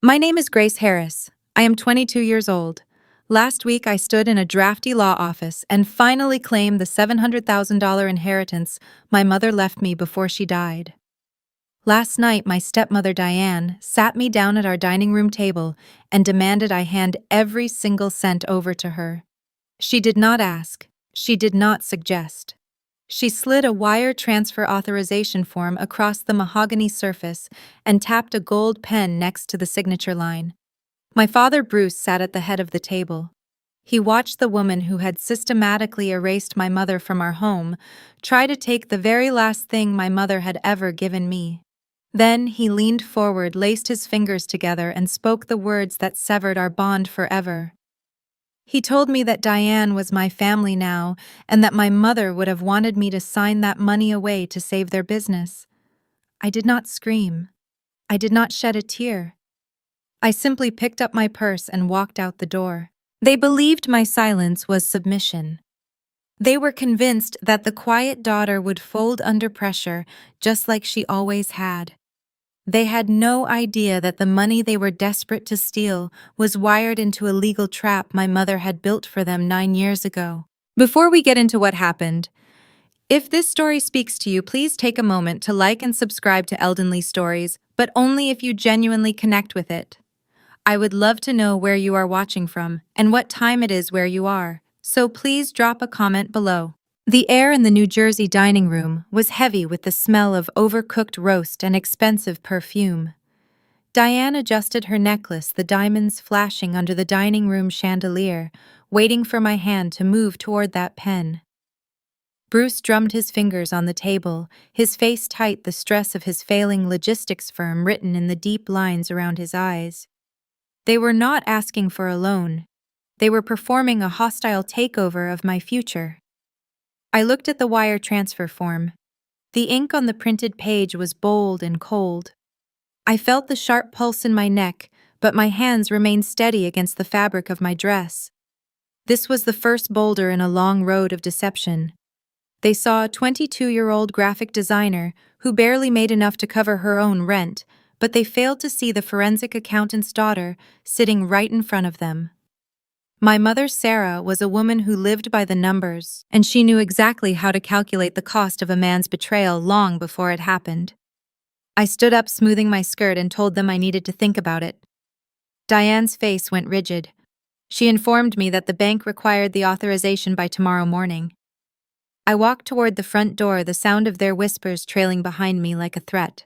My name is Grace Harris. I am 22 years old. Last week, I stood in a drafty law office and finally claimed the $700,000 inheritance my mother left me before she died. Last night, my stepmother Diane sat me down at our dining room table and demanded I hand every single cent over to her. She did not ask. She did not suggest. She slid a wire transfer authorization form across the mahogany surface and tapped a gold pen next to the signature line. My father Bruce sat at the head of the table. He watched the woman who had systematically erased my mother from our home try to take the very last thing my mother had ever given me. Then he leaned forward, laced his fingers together, and spoke the words that severed our bond forever. He told me that Diane was my family now, and that my mother would have wanted me to sign that money away to save their business. I did not scream. I did not shed a tear. I simply picked up my purse and walked out the door. They believed my silence was submission. They were convinced that the quiet daughter would fold under pressure, just like she always had. They had no idea that the money they were desperate to steal was wired into a legal trap my mother had built for them 9 years ago. Before we get into what happened, if this story speaks to you, please take a moment to like and subscribe to Eldenly Stories, but only if you genuinely connect with it. I would love to know where you are watching from and what time it is where you are, so please drop a comment below. The air in the New Jersey dining room was heavy with the smell of overcooked roast and expensive perfume. Diane adjusted her necklace, the diamonds flashing under the dining room chandelier, waiting for my hand to move toward that pen. Bruce drummed his fingers on the table, his face tight, the stress of his failing logistics firm written in the deep lines around his eyes. They were not asking for a loan. They were performing a hostile takeover of my future. I looked at the wire transfer form. The ink on the printed page was bold and cold. I felt the sharp pulse in my neck, but my hands remained steady against the fabric of my dress. This was the first boulder in a long road of deception. They saw a 22-year-old graphic designer who barely made enough to cover her own rent, but they failed to see the forensic accountant's daughter sitting right in front of them. My mother, Sarah, was a woman who lived by the numbers, and she knew exactly how to calculate the cost of a man's betrayal long before it happened. I stood up, smoothing my skirt, and told them I needed to think about it. Diane's face went rigid. She informed me that the bank required the authorization by tomorrow morning. I walked toward the front door, the sound of their whispers trailing behind me like a threat.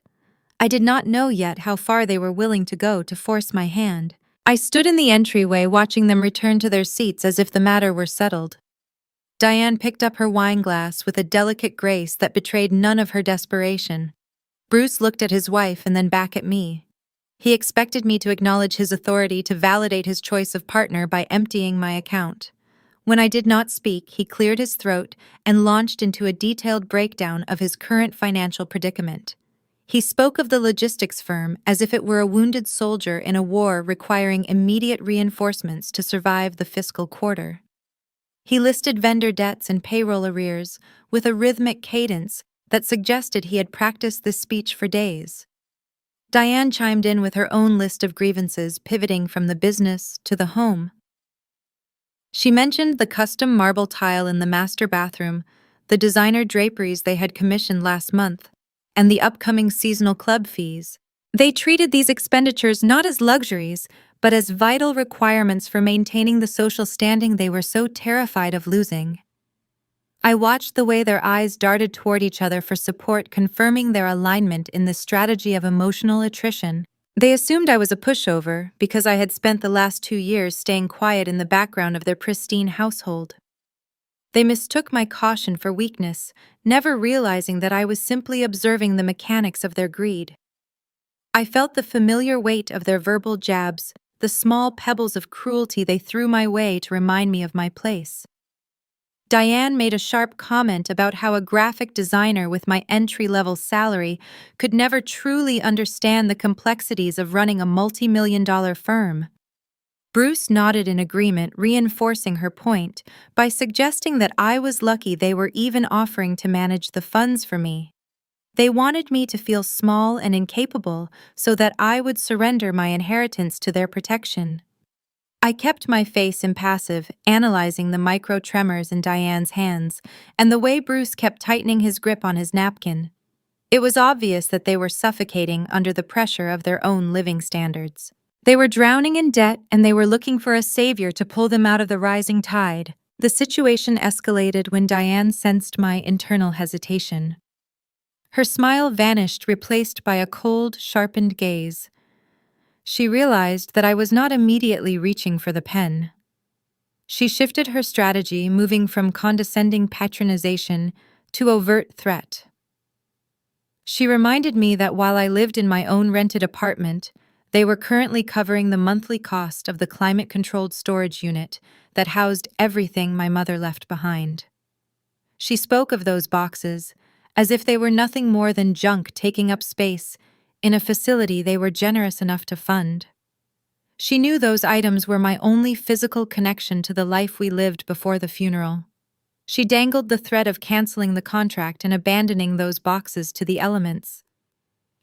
I did not know yet how far they were willing to go to force my hand. I stood in the entryway watching them return to their seats as if the matter were settled. Diane picked up her wineglass with a delicate grace that betrayed none of her desperation. Bruce looked at his wife and then back at me. He expected me to acknowledge his authority to validate his choice of partner by emptying my account. When I did not speak, he cleared his throat and launched into a detailed breakdown of his current financial predicament. He spoke of the logistics firm as if it were a wounded soldier in a war requiring immediate reinforcements to survive the fiscal quarter. He listed vendor debts and payroll arrears with a rhythmic cadence that suggested he had practiced this speech for days. Diane chimed in with her own list of grievances, pivoting from the business to the home. She mentioned the custom marble tile in the master bathroom, the designer draperies they had commissioned last month, and the upcoming seasonal club fees. They treated these expenditures not as luxuries, but as vital requirements for maintaining the social standing they were so terrified of losing. I watched the way their eyes darted toward each other for support, confirming their alignment in the strategy of emotional attrition. They assumed I was a pushover because I had spent the last 2 years staying quiet in the background of their pristine household. They mistook my caution for weakness, never realizing that I was simply observing the mechanics of their greed. I felt the familiar weight of their verbal jabs, the small pebbles of cruelty they threw my way to remind me of my place. Diane made a sharp comment about how a graphic designer with my entry-level salary could never truly understand the complexities of running a multi-million-dollar firm. Bruce nodded in agreement, reinforcing her point by suggesting that I was lucky they were even offering to manage the funds for me. They wanted me to feel small and incapable so that I would surrender my inheritance to their protection. I kept my face impassive, analyzing the micro tremors in Diane's hands and the way Bruce kept tightening his grip on his napkin. It was obvious that they were suffocating under the pressure of their own living standards. They were drowning in debt and they were looking for a savior to pull them out of the rising tide. The situation escalated when Diane sensed my internal hesitation. Her smile vanished, replaced by a cold, sharpened gaze. She realized that I was not immediately reaching for the pen. She shifted her strategy, moving from condescending patronization to overt threat. She reminded me that while I lived in my own rented apartment, they were currently covering the monthly cost of the climate-controlled storage unit that housed everything my mother left behind. She spoke of those boxes as if they were nothing more than junk taking up space in a facility they were generous enough to fund. She knew those items were my only physical connection to the life we lived before the funeral. She dangled the threat of canceling the contract and abandoning those boxes to the elements.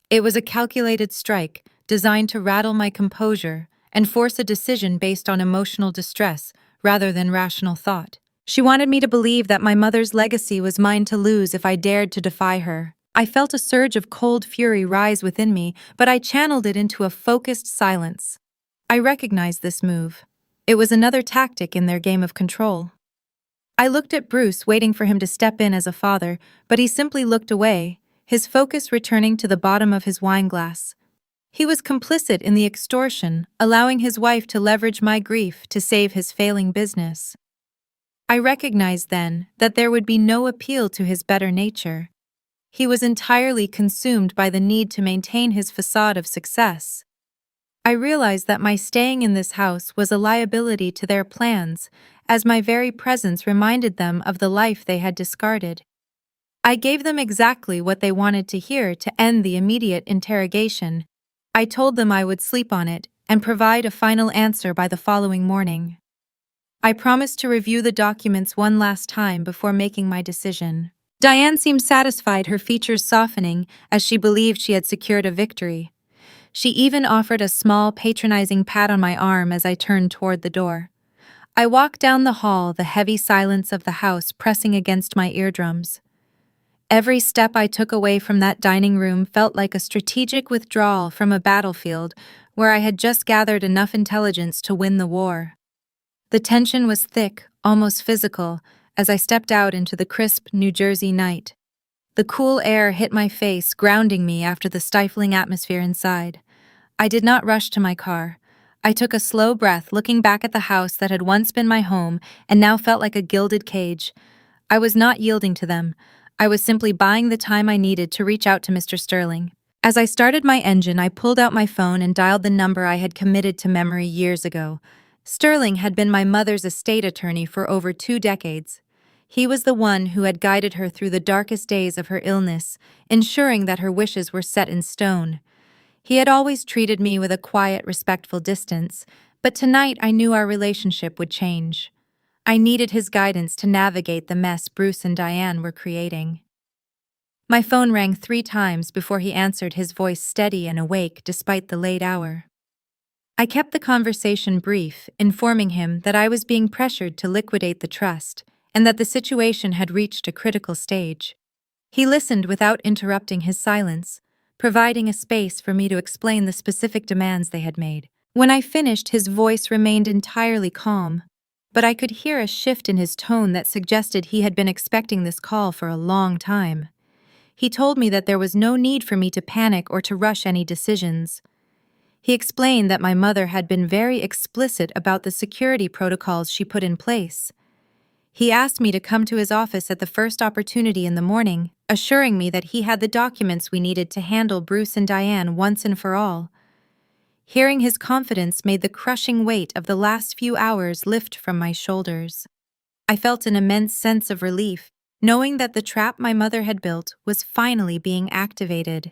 It was a calculated strike designed to rattle my composure and force a decision based on emotional distress rather than rational thought. She wanted me to believe that my mother's legacy was mine to lose if I dared to defy her. I felt a surge of cold fury rise within me, but I channeled it into a focused silence. I recognized this move. It was another tactic in their game of control. I looked at Bruce, waiting for him to step in as a father, but he simply looked away, his focus returning to the bottom of his wineglass. He was complicit in the extortion, allowing his wife to leverage my grief to save his failing business. I recognized then that there would be no appeal to his better nature. He was entirely consumed by the need to maintain his facade of success. I realized that my staying in this house was a liability to their plans, as my very presence reminded them of the life they had discarded. I gave them exactly what they wanted to hear to end the immediate interrogation. I told them I would sleep on it and provide a final answer by the following morning. I promised to review the documents one last time before making my decision. Diane seemed satisfied, her features softening as she believed she had secured a victory. She even offered a small, patronizing pat on my arm as I turned toward the door. I walked down the hall, the heavy silence of the house pressing against my eardrums. Every step I took away from that dining room felt like a strategic withdrawal from a battlefield where I had just gathered enough intelligence to win the war. The tension was thick, almost physical, as I stepped out into the crisp New Jersey night. The cool air hit my face, grounding me after the stifling atmosphere inside. I did not rush to my car. I took a slow breath, looking back at the house that had once been my home and now felt like a gilded cage. I was not yielding to them. I was simply buying the time I needed to reach out to Mr. Sterling. As I started my engine, I pulled out my phone and dialed the number I had committed to memory years ago. Sterling had been my mother's estate attorney for over 2 decades. He was the one who had guided her through the darkest days of her illness, ensuring that her wishes were set in stone. He had always treated me with a quiet, respectful distance, but tonight I knew our relationship would change. I needed his guidance to navigate the mess Bruce and Diane were creating. My phone rang 3 times before he answered, his voice steady and awake despite the late hour. I kept the conversation brief, informing him that I was being pressured to liquidate the trust and that the situation had reached a critical stage. He listened without interrupting his silence, providing a space for me to explain the specific demands they had made. When I finished, his voice remained entirely calm, but I could hear a shift in his tone that suggested he had been expecting this call for a long time. He told me that there was no need for me to panic or to rush any decisions. He explained that my mother had been very explicit about the security protocols she put in place. He asked me to come to his office at the first opportunity in the morning, assuring me that he had the documents we needed to handle Bruce and Diane once and for all. Hearing his confidence made the crushing weight of the last few hours lift from my shoulders. I felt an immense sense of relief, knowing that the trap my mother had built was finally being activated.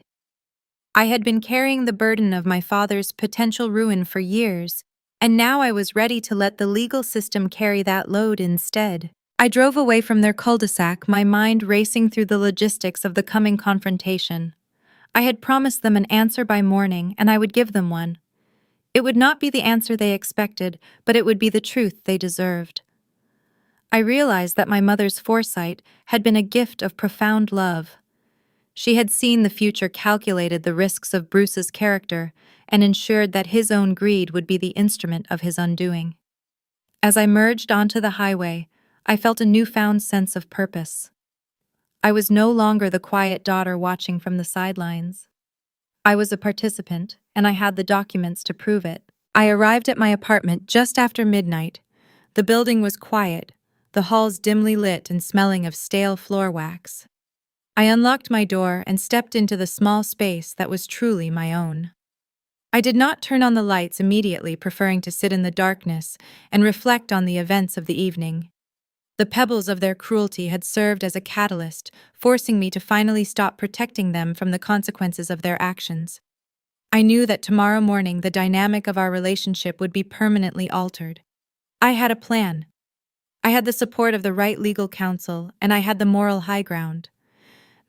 I had been carrying the burden of my father's potential ruin for years, and now I was ready to let the legal system carry that load instead. I drove away from their cul-de-sac, my mind racing through the logistics of the coming confrontation. I had promised them an answer by morning, and I would give them one. It would not be the answer they expected, but it would be the truth they deserved. I realized that my mother's foresight had been a gift of profound love. She had seen the future, calculated the risks of Bruce's character, and ensured that his own greed would be the instrument of his undoing. As I merged onto the highway, I felt a newfound sense of purpose. I was no longer the quiet daughter watching from the sidelines. I was a participant, and I had the documents to prove it. I arrived at my apartment just after midnight. The building was quiet, the halls dimly lit and smelling of stale floor wax. I unlocked my door and stepped into the small space that was truly my own. I did not turn on the lights immediately, preferring to sit in the darkness and reflect on the events of the evening. The pebbles of their cruelty had served as a catalyst, forcing me to finally stop protecting them from the consequences of their actions. I knew that tomorrow morning the dynamic of our relationship would be permanently altered. I had a plan. I had the support of the right legal counsel, and I had the moral high ground.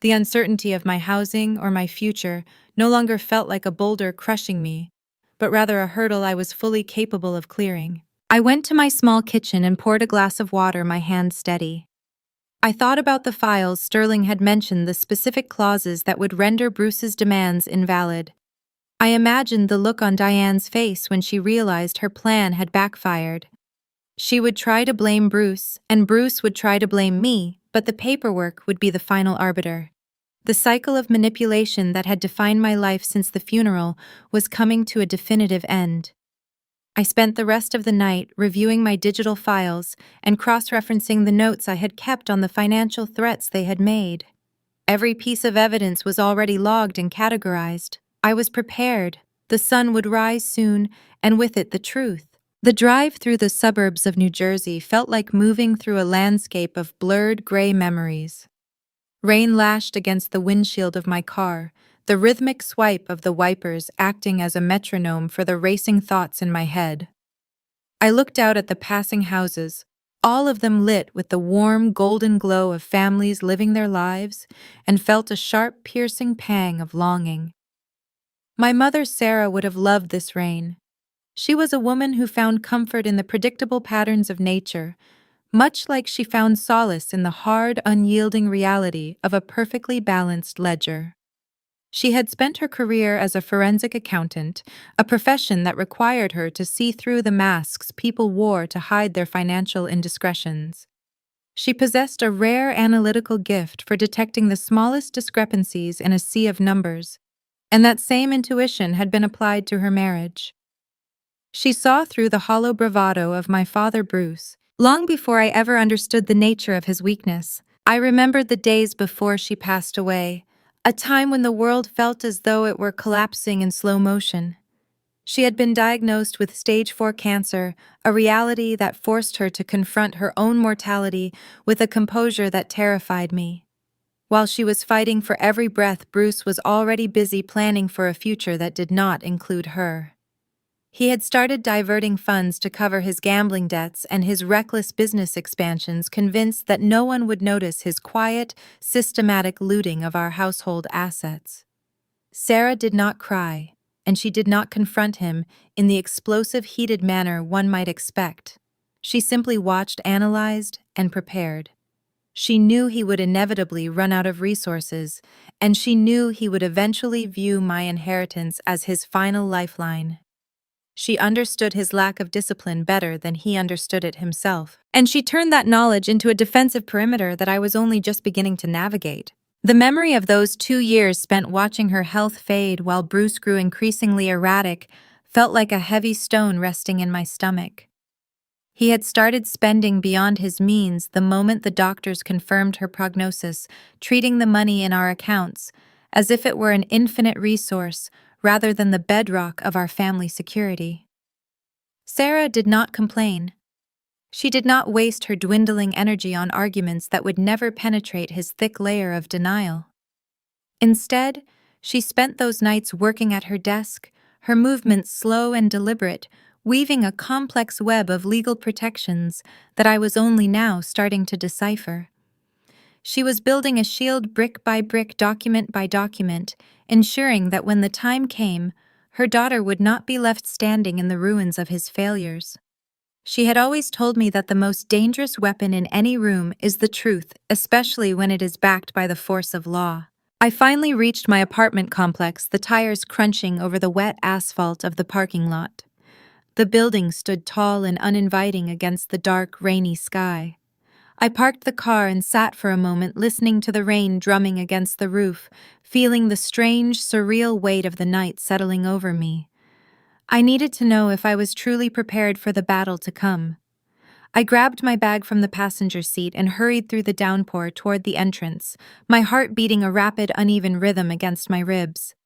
The uncertainty of my housing or my future no longer felt like a boulder crushing me, but rather a hurdle I was fully capable of clearing. I went to my small kitchen and poured a glass of water, my hand steady. I thought about the files. Sterling had mentioned the specific clauses that would render Bruce's demands invalid. I imagined the look on Diane's face when she realized her plan had backfired. She would try to blame Bruce, and Bruce would try to blame me, but the paperwork would be the final arbiter. The cycle of manipulation that had defined my life since the funeral was coming to a definitive end. I spent the rest of the night reviewing my digital files and cross-referencing the notes I had kept on the financial threats they had made. Every piece of evidence was already logged and categorized. I was prepared. The sun would rise soon, and with it the truth. The drive through the suburbs of New Jersey felt like moving through a landscape of blurred gray memories. Rain lashed against the windshield of my car, the rhythmic swipe of the wipers acting as a metronome for the racing thoughts in my head. I looked out at the passing houses, all of them lit with the warm, golden glow of families living their lives, and felt a sharp, piercing pang of longing. My mother, Sarah, would have loved this rain. She was a woman who found comfort in the predictable patterns of nature, much like she found solace in the hard, unyielding reality of a perfectly balanced ledger. She had spent her career as a forensic accountant, a profession that required her to see through the masks people wore to hide their financial indiscretions. She possessed a rare analytical gift for detecting the smallest discrepancies in a sea of numbers, and that same intuition had been applied to her marriage. She saw through the hollow bravado of my father Bruce. Long before I ever understood the nature of his weakness, I remembered the days before she passed away, a time when the world felt as though it were collapsing in slow motion. She had been diagnosed with stage 4 cancer, a reality that forced her to confront her own mortality with a composure that terrified me. While she was fighting for every breath, Bruce was already busy planning for a future that did not include her. He had started diverting funds to cover his gambling debts and his reckless business expansions, convinced that no one would notice his quiet, systematic looting of our household assets. Sarah did not cry, and she did not confront him in the explosive, heated manner one might expect. She simply watched, analyzed, and prepared. She knew he would inevitably run out of resources, and she knew he would eventually view my inheritance as his final lifeline. She understood his lack of discipline better than he understood it himself, and she turned that knowledge into a defensive perimeter that I was only just beginning to navigate. The memory of those 2 years spent watching her health fade while Bruce grew increasingly erratic felt like a heavy stone resting in my stomach. He had started spending beyond his means the moment the doctors confirmed her prognosis, treating the money in our accounts as if it were an infinite resource rather than the bedrock of our family security. Sarah did not complain. She did not waste her dwindling energy on arguments that would never penetrate his thick layer of denial. Instead, she spent those nights working at her desk, her movements slow and deliberate, weaving a complex web of legal protections that I was only now starting to decipher. She was building a shield brick by brick, document by document, ensuring that when the time came, her daughter would not be left standing in the ruins of his failures. She had always told me that the most dangerous weapon in any room is the truth, especially when it is backed by the force of law. I finally reached my apartment complex, the tires crunching over the wet asphalt of the parking lot. The building stood tall and uninviting against the dark, rainy sky. I parked the car and sat for a moment, listening to the rain drumming against the roof, feeling the strange, surreal weight of the night settling over me. I needed to know if I was truly prepared for the battle to come. I grabbed my bag from the passenger seat and hurried through the downpour toward the entrance, my heart beating a rapid, uneven rhythm against my ribs.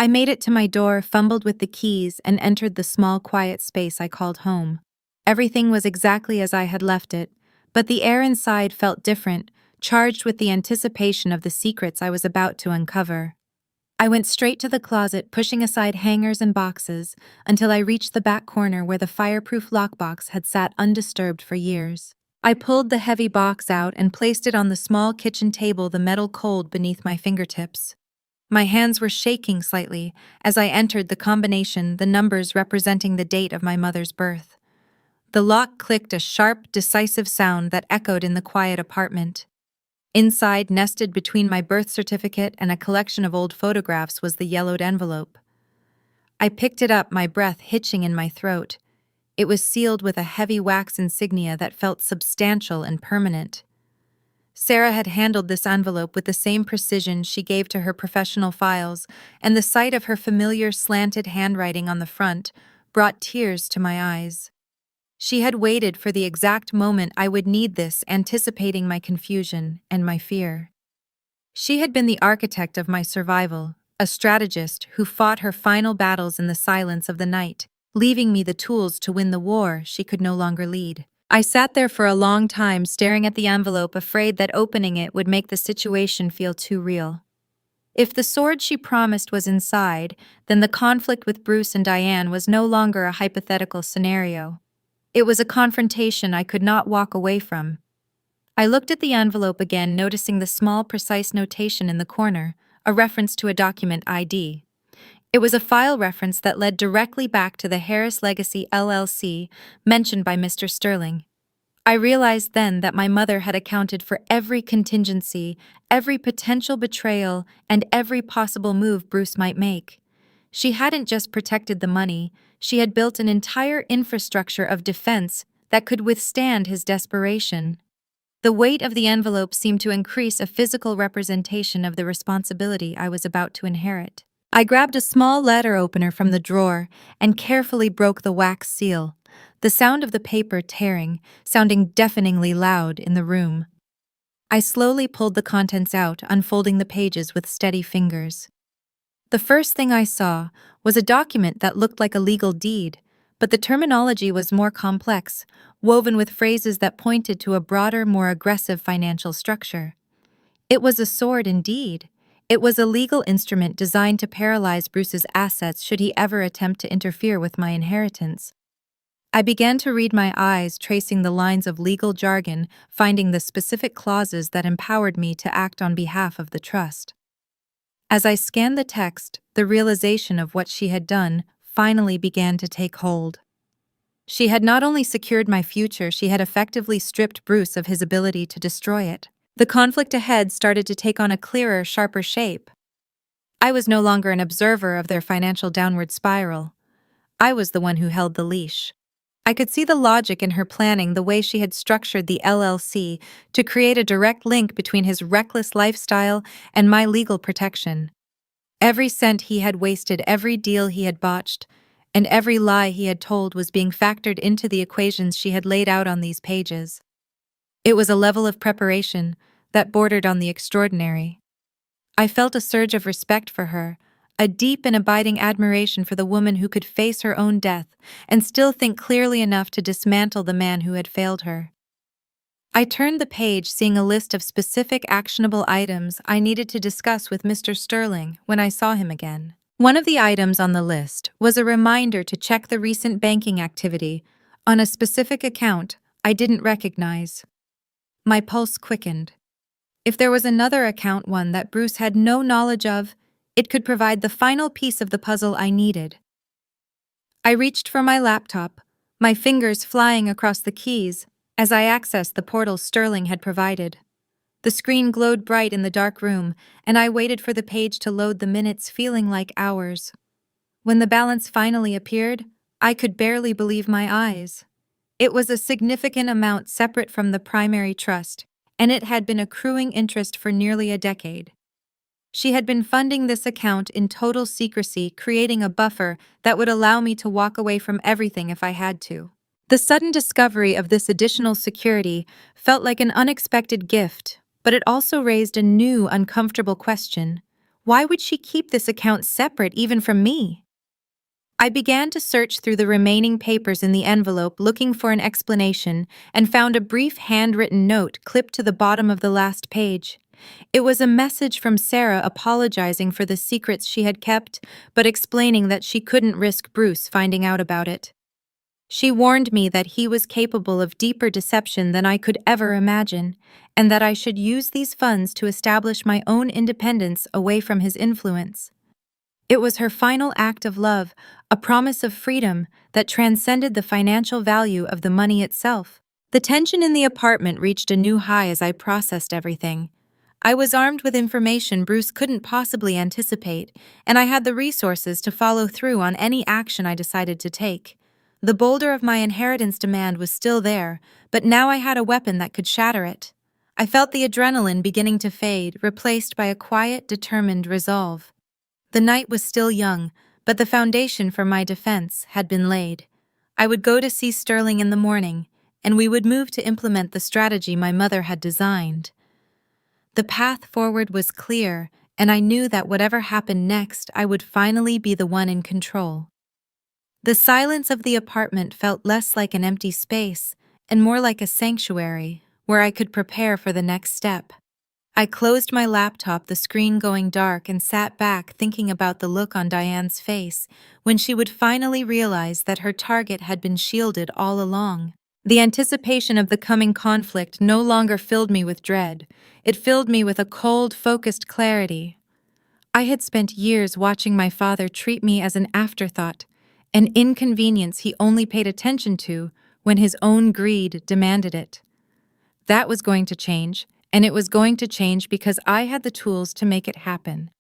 I made it to my door, fumbled with the keys, and entered the small, quiet space I called home. Everything was exactly as I had left it, but the air inside felt different, charged with the anticipation of the secrets I was about to uncover. I went straight to the closet, pushing aside hangers and boxes, until I reached the back corner where the fireproof lockbox had sat undisturbed for years. I pulled the heavy box out and placed it on the small kitchen table, the metal cold beneath my fingertips. My hands were shaking slightly as I entered the combination, the numbers representing the date of my mother's birth. The lock clicked, a sharp, decisive sound that echoed in the quiet apartment. Inside, nested between my birth certificate and a collection of old photographs, was the yellowed envelope. I picked it up, my breath hitching in my throat. It was sealed with a heavy wax insignia that felt substantial and permanent. Sarah had handled this envelope with the same precision she gave to her professional files, and the sight of her familiar slanted handwriting on the front brought tears to my eyes. She had waited for the exact moment I would need this, anticipating my confusion and my fear. She had been the architect of my survival, a strategist who fought her final battles in the silence of the night, leaving me the tools to win the war she could no longer lead. I sat there for a long time, staring at the envelope, afraid that opening it would make the situation feel too real. If the sword she promised was inside, then the conflict with Bruce and Diane was no longer a hypothetical scenario. It was a confrontation I could not walk away from. I looked at the envelope again, noticing the small, precise notation in the corner, a reference to a document ID. It was a file reference that led directly back to the Harris Legacy LLC mentioned by Mr. Sterling. I realized then that my mother had accounted for every contingency, every potential betrayal, and every possible move Bruce might make. She hadn't just protected the money, she had built an entire infrastructure of defense that could withstand his desperation. The weight of the envelope seemed to increase, a physical representation of the responsibility I was about to inherit. I grabbed a small letter opener from the drawer and carefully broke the wax seal, the sound of the paper tearing, sounding deafeningly loud in the room. I slowly pulled the contents out, unfolding the pages with steady fingers. The first thing I saw was a document that looked like a legal deed, but the terminology was more complex, woven with phrases that pointed to a broader, more aggressive financial structure. It was a sword indeed. It was a legal instrument designed to paralyze Bruce's assets should he ever attempt to interfere with my inheritance. I began to read, my eyes tracing the lines of legal jargon, finding the specific clauses that empowered me to act on behalf of the trust. As I scanned the text, the realization of what she had done finally began to take hold. She had not only secured my future, she had effectively stripped Bruce of his ability to destroy it. The conflict ahead started to take on a clearer, sharper shape. I was no longer an observer of their financial downward spiral. I was the one who held the leash. I could see the logic in her planning, the way she had structured the LLC to create a direct link between his reckless lifestyle and my legal protection. Every cent he had wasted, every deal he had botched, and every lie he had told was being factored into the equations she had laid out on these pages. It was a level of preparation that bordered on the extraordinary. I felt a surge of respect for her, a deep and abiding admiration for the woman who could face her own death and still think clearly enough to dismantle the man who had failed her. I turned the page, seeing a list of specific actionable items I needed to discuss with Mr. Sterling when I saw him again. One of the items on the list was a reminder to check the recent banking activity on a specific account I didn't recognize. My pulse quickened. If there was another account one that Bruce had no knowledge of, it could provide the final piece of the puzzle I needed. I reached for my laptop, my fingers flying across the keys as I accessed the portal Sterling had provided. The screen glowed bright in the dark room, and I waited for the page to load, the minutes feeling like hours. When the balance finally appeared, I could barely believe my eyes. It was a significant amount separate from the primary trust, and it had been accruing interest for nearly a decade. She had been funding this account in total secrecy, creating a buffer that would allow me to walk away from everything if I had to. The sudden discovery of this additional security felt like an unexpected gift, but it also raised a new, uncomfortable question. Why would she keep this account separate even from me? I began to search through the remaining papers in the envelope looking for an explanation and found a brief handwritten note clipped to the bottom of the last page. It was a message from Sarah apologizing for the secrets she had kept, but explaining that she couldn't risk Bruce finding out about it. She warned me that he was capable of deeper deception than I could ever imagine, and that I should use these funds to establish my own independence away from his influence. It was her final act of love, a promise of freedom that transcended the financial value of the money itself. The tension in the apartment reached a new high as I processed everything. I was armed with information Bruce couldn't possibly anticipate, and I had the resources to follow through on any action I decided to take. The boulder of my inheritance demand was still there, but now I had a weapon that could shatter it. I felt the adrenaline beginning to fade, replaced by a quiet, determined resolve. The night was still young, but the foundation for my defense had been laid. I would go to see Sterling in the morning, and we would move to implement the strategy my mother had designed. The path forward was clear, and I knew that whatever happened next, I would finally be the one in control. The silence of the apartment felt less like an empty space and more like a sanctuary where I could prepare for the next step. I closed my laptop, the screen going dark, and sat back thinking about the look on Diane's face when she would finally realize that her target had been shielded all along. The anticipation of the coming conflict no longer filled me with dread. It filled me with a cold, focused clarity. I had spent years watching my father treat me as an afterthought, an inconvenience he only paid attention to when his own greed demanded it. That was going to change, and it was going to change because I had the tools to make it happen.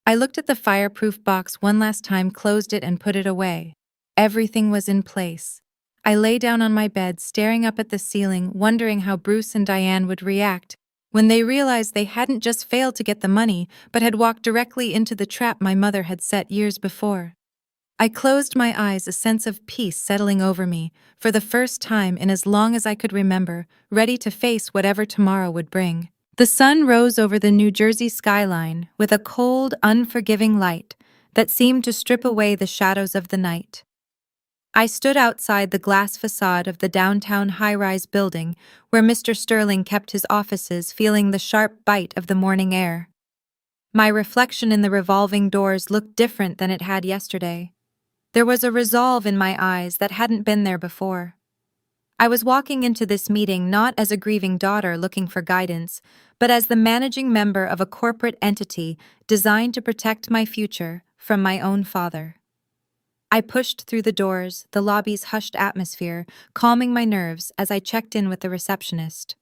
I looked at the fireproof box one last time, closed it, and put it away. Everything was in place. I lay down on my bed, staring up at the ceiling, wondering how Bruce and Diane would react when they realized they hadn't just failed to get the money, but had walked directly into the trap my mother had set years before. I closed my eyes, a sense of peace settling over me, for the first time in as long as I could remember, ready to face whatever tomorrow would bring. The sun rose over the New Jersey skyline with a cold, unforgiving light that seemed to strip away the shadows of the night. I stood outside the glass facade of the downtown high-rise building where Mr. Sterling kept his offices, feeling the sharp bite of the morning air. My reflection in the revolving doors looked different than it had yesterday. There was a resolve in my eyes that hadn't been there before. I was walking into this meeting not as a grieving daughter looking for guidance, but as the managing member of a corporate entity designed to protect my future from my own father. I pushed through the doors, the lobby's hushed atmosphere, calming my nerves as I checked in with the receptionist.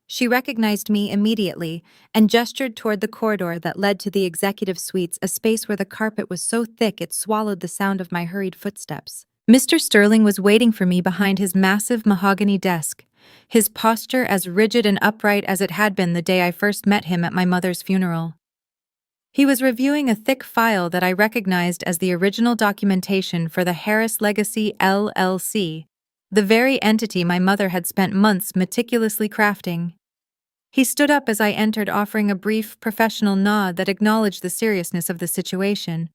She recognized me immediately and gestured toward the corridor that led to the executive suites, a space where the carpet was so thick it swallowed the sound of my hurried footsteps. Mr. Sterling was waiting for me behind his massive mahogany desk, his posture as rigid and upright as it had been the day I first met him at my mother's funeral. He was reviewing a thick file that I recognized as the original documentation for the Harris Legacy LLC, the very entity my mother had spent months meticulously crafting. He stood up as I entered, offering a brief, professional nod that acknowledged the seriousness of the situation.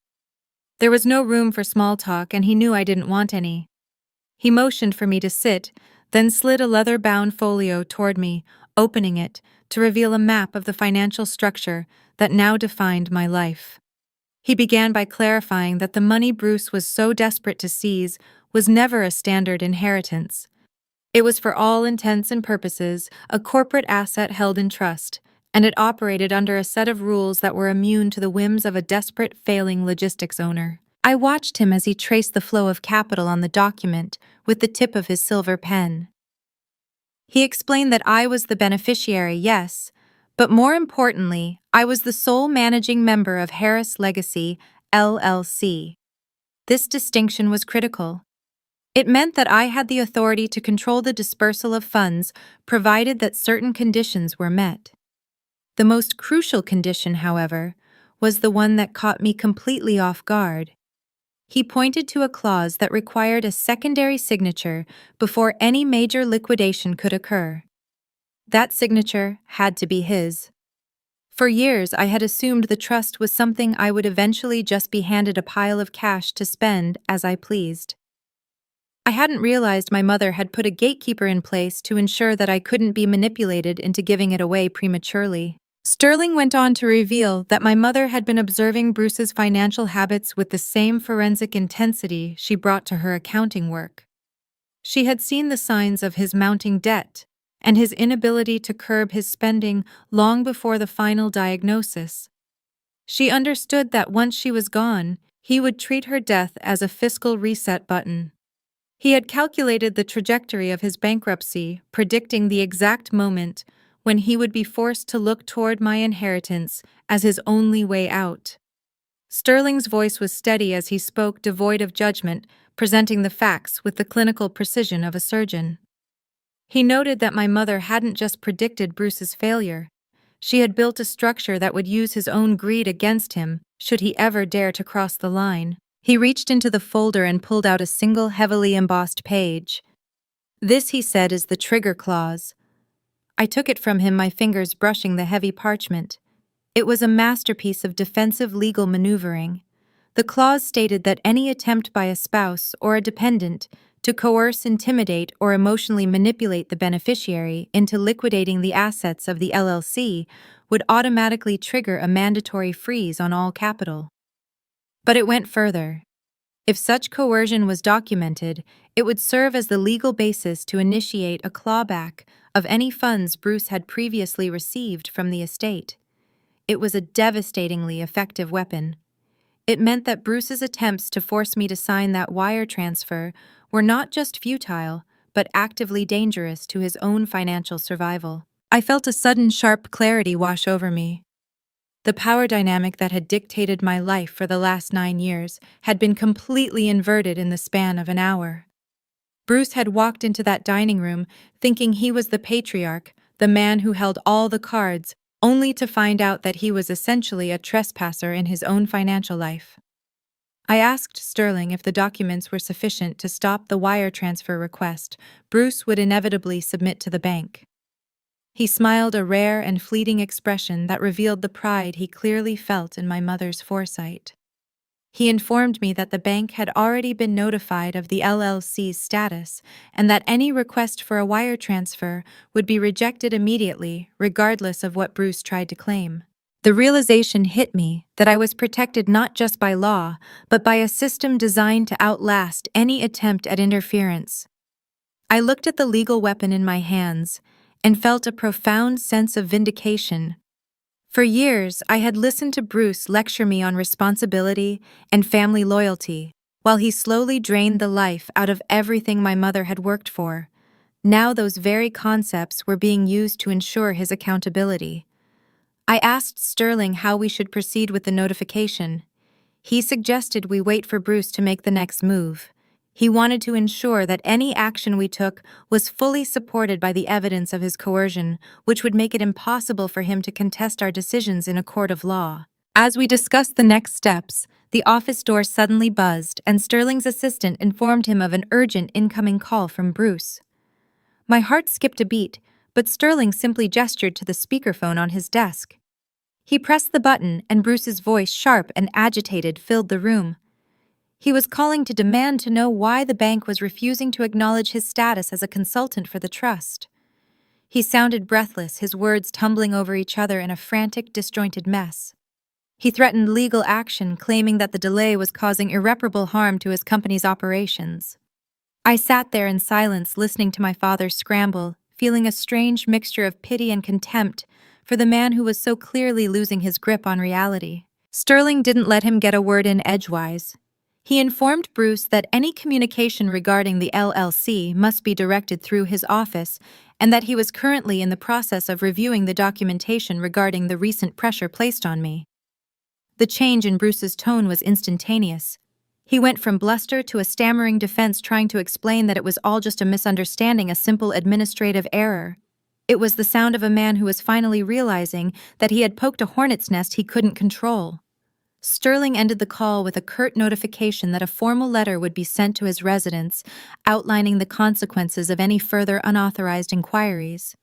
There was no room for small talk, and he knew I didn't want any. He motioned for me to sit, then slid a leather-bound folio toward me, opening it to reveal a map of the financial structure that now defined my life. He began by clarifying that the money Bruce was so desperate to seize was never a standard inheritance. It was for all intents and purposes a corporate asset held in trust, and it operated under a set of rules that were immune to the whims of a desperate, failing logistics owner. I watched him as he traced the flow of capital on the document with the tip of his silver pen. He explained that I was the beneficiary, yes, but more importantly, I was the sole managing member of Harris Legacy, LLC. This distinction was critical. It meant that I had the authority to control the dispersal of funds, provided that certain conditions were met. The most crucial condition, however, was the one that caught me completely off guard. He pointed to a clause that required a secondary signature before any major liquidation could occur. That signature had to be his. For years, I had assumed the trust was something I would eventually just be handed a pile of cash to spend as I pleased. I hadn't realized my mother had put a gatekeeper in place to ensure that I couldn't be manipulated into giving it away prematurely. Sterling went on to reveal that my mother had been observing Bruce's financial habits with the same forensic intensity she brought to her accounting work. She had seen the signs of his mounting debt and his inability to curb his spending long before the final diagnosis. She understood that once she was gone, he would treat her death as a fiscal reset button. He had calculated the trajectory of his bankruptcy, predicting the exact moment when he would be forced to look toward my inheritance as his only way out. Sterling's voice was steady as he spoke, devoid of judgment, presenting the facts with the clinical precision of a surgeon. He noted that my mother hadn't just predicted Bruce's failure. She had built a structure that would use his own greed against him should he ever dare to cross the line. He reached into the folder and pulled out a single heavily embossed page. "This," he said, "is the trigger clause." I took it from him, my fingers brushing the heavy parchment. It was a masterpiece of defensive legal maneuvering. The clause stated that any attempt by a spouse or a dependent to coerce, intimidate, or emotionally manipulate the beneficiary into liquidating the assets of the LLC would automatically trigger a mandatory freeze on all capital. But it went further. If such coercion was documented, it would serve as the legal basis to initiate a clawback of any funds Bruce had previously received from the estate. It was a devastatingly effective weapon. It meant that Bruce's attempts to force me to sign that wire transfer were not just futile, but actively dangerous to his own financial survival. I felt a sudden sharp clarity wash over me. The power dynamic that had dictated my life for the last 9 years had been completely inverted in the span of an hour. Bruce had walked into that dining room thinking he was the patriarch, the man who held all the cards, only to find out that he was essentially a trespasser in his own financial life. I asked Sterling if the documents were sufficient to stop the wire transfer request Bruce would inevitably submit to the bank. He smiled, a rare and fleeting expression that revealed the pride he clearly felt in my mother's foresight. He informed me that the bank had already been notified of the LLC's status and that any request for a wire transfer would be rejected immediately, regardless of what Bruce tried to claim. The realization hit me that I was protected not just by law, but by a system designed to outlast any attempt at interference. I looked at the legal weapon in my hands and felt a profound sense of vindication. For years, I had listened to Bruce lecture me on responsibility and family loyalty, while he slowly drained the life out of everything my mother had worked for. Now those very concepts were being used to ensure his accountability. I asked Sterling how we should proceed with the notification. He suggested we wait for Bruce to make the next move. He wanted to ensure that any action we took was fully supported by the evidence of his coercion, which would make it impossible for him to contest our decisions in a court of law. As we discussed the next steps, the office door suddenly buzzed, and Sterling's assistant informed him of an urgent incoming call from Bruce. My heart skipped a beat, but Sterling simply gestured to the speakerphone on his desk. He pressed the button, and Bruce's voice, sharp and agitated, filled the room. He was calling to demand to know why the bank was refusing to acknowledge his status as a consultant for the trust. He sounded breathless, his words tumbling over each other in a frantic, disjointed mess. He threatened legal action, claiming that the delay was causing irreparable harm to his company's operations. I sat there in silence, listening to my father scramble, feeling a strange mixture of pity and contempt for the man who was so clearly losing his grip on reality. Sterling didn't let him get a word in edgewise. He informed Bruce that any communication regarding the LLC must be directed through his office and that he was currently in the process of reviewing the documentation regarding the recent pressure placed on me. The change in Bruce's tone was instantaneous. He went from bluster to a stammering defense, trying to explain that it was all just a misunderstanding, a simple administrative error. It was the sound of a man who was finally realizing that he had poked a hornet's nest he couldn't control. Sterling ended the call with a curt notification that a formal letter would be sent to his residence, outlining the consequences of any further unauthorized inquiries.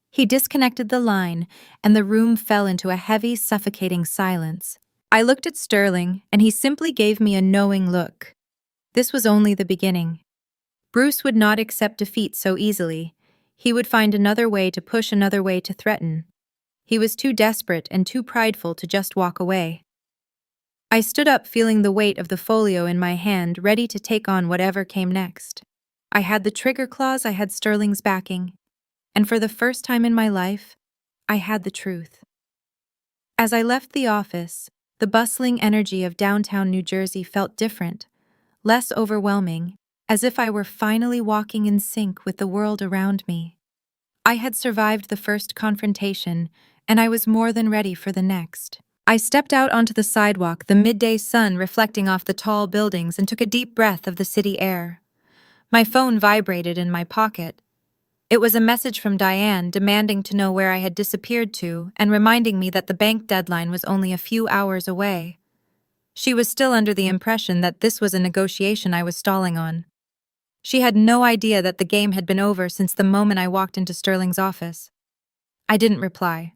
He disconnected the line, and the room fell into a heavy, suffocating silence. I looked at Sterling, and he simply gave me a knowing look. This was only the beginning. Bruce would not accept defeat so easily. He would find another way to push, another way to threaten. He was too desperate and too prideful to just walk away. I stood up, feeling the weight of the folio in my hand, ready to take on whatever came next. I had the trigger clause, I had Sterling's backing, and for the first time in my life, I had the truth. As I left the office, the bustling energy of downtown New Jersey felt different, less overwhelming, as if I were finally walking in sync with the world around me. I had survived the first confrontation, and I was more than ready for the next. I stepped out onto the sidewalk, the midday sun reflecting off the tall buildings, and took a deep breath of the city air. My phone vibrated in my pocket. It was a message from Diane demanding to know where I had disappeared to and reminding me that the bank deadline was only a few hours away. She was still under the impression that this was a negotiation I was stalling on. She had no idea that the game had been over since the moment I walked into Sterling's office. I didn't reply.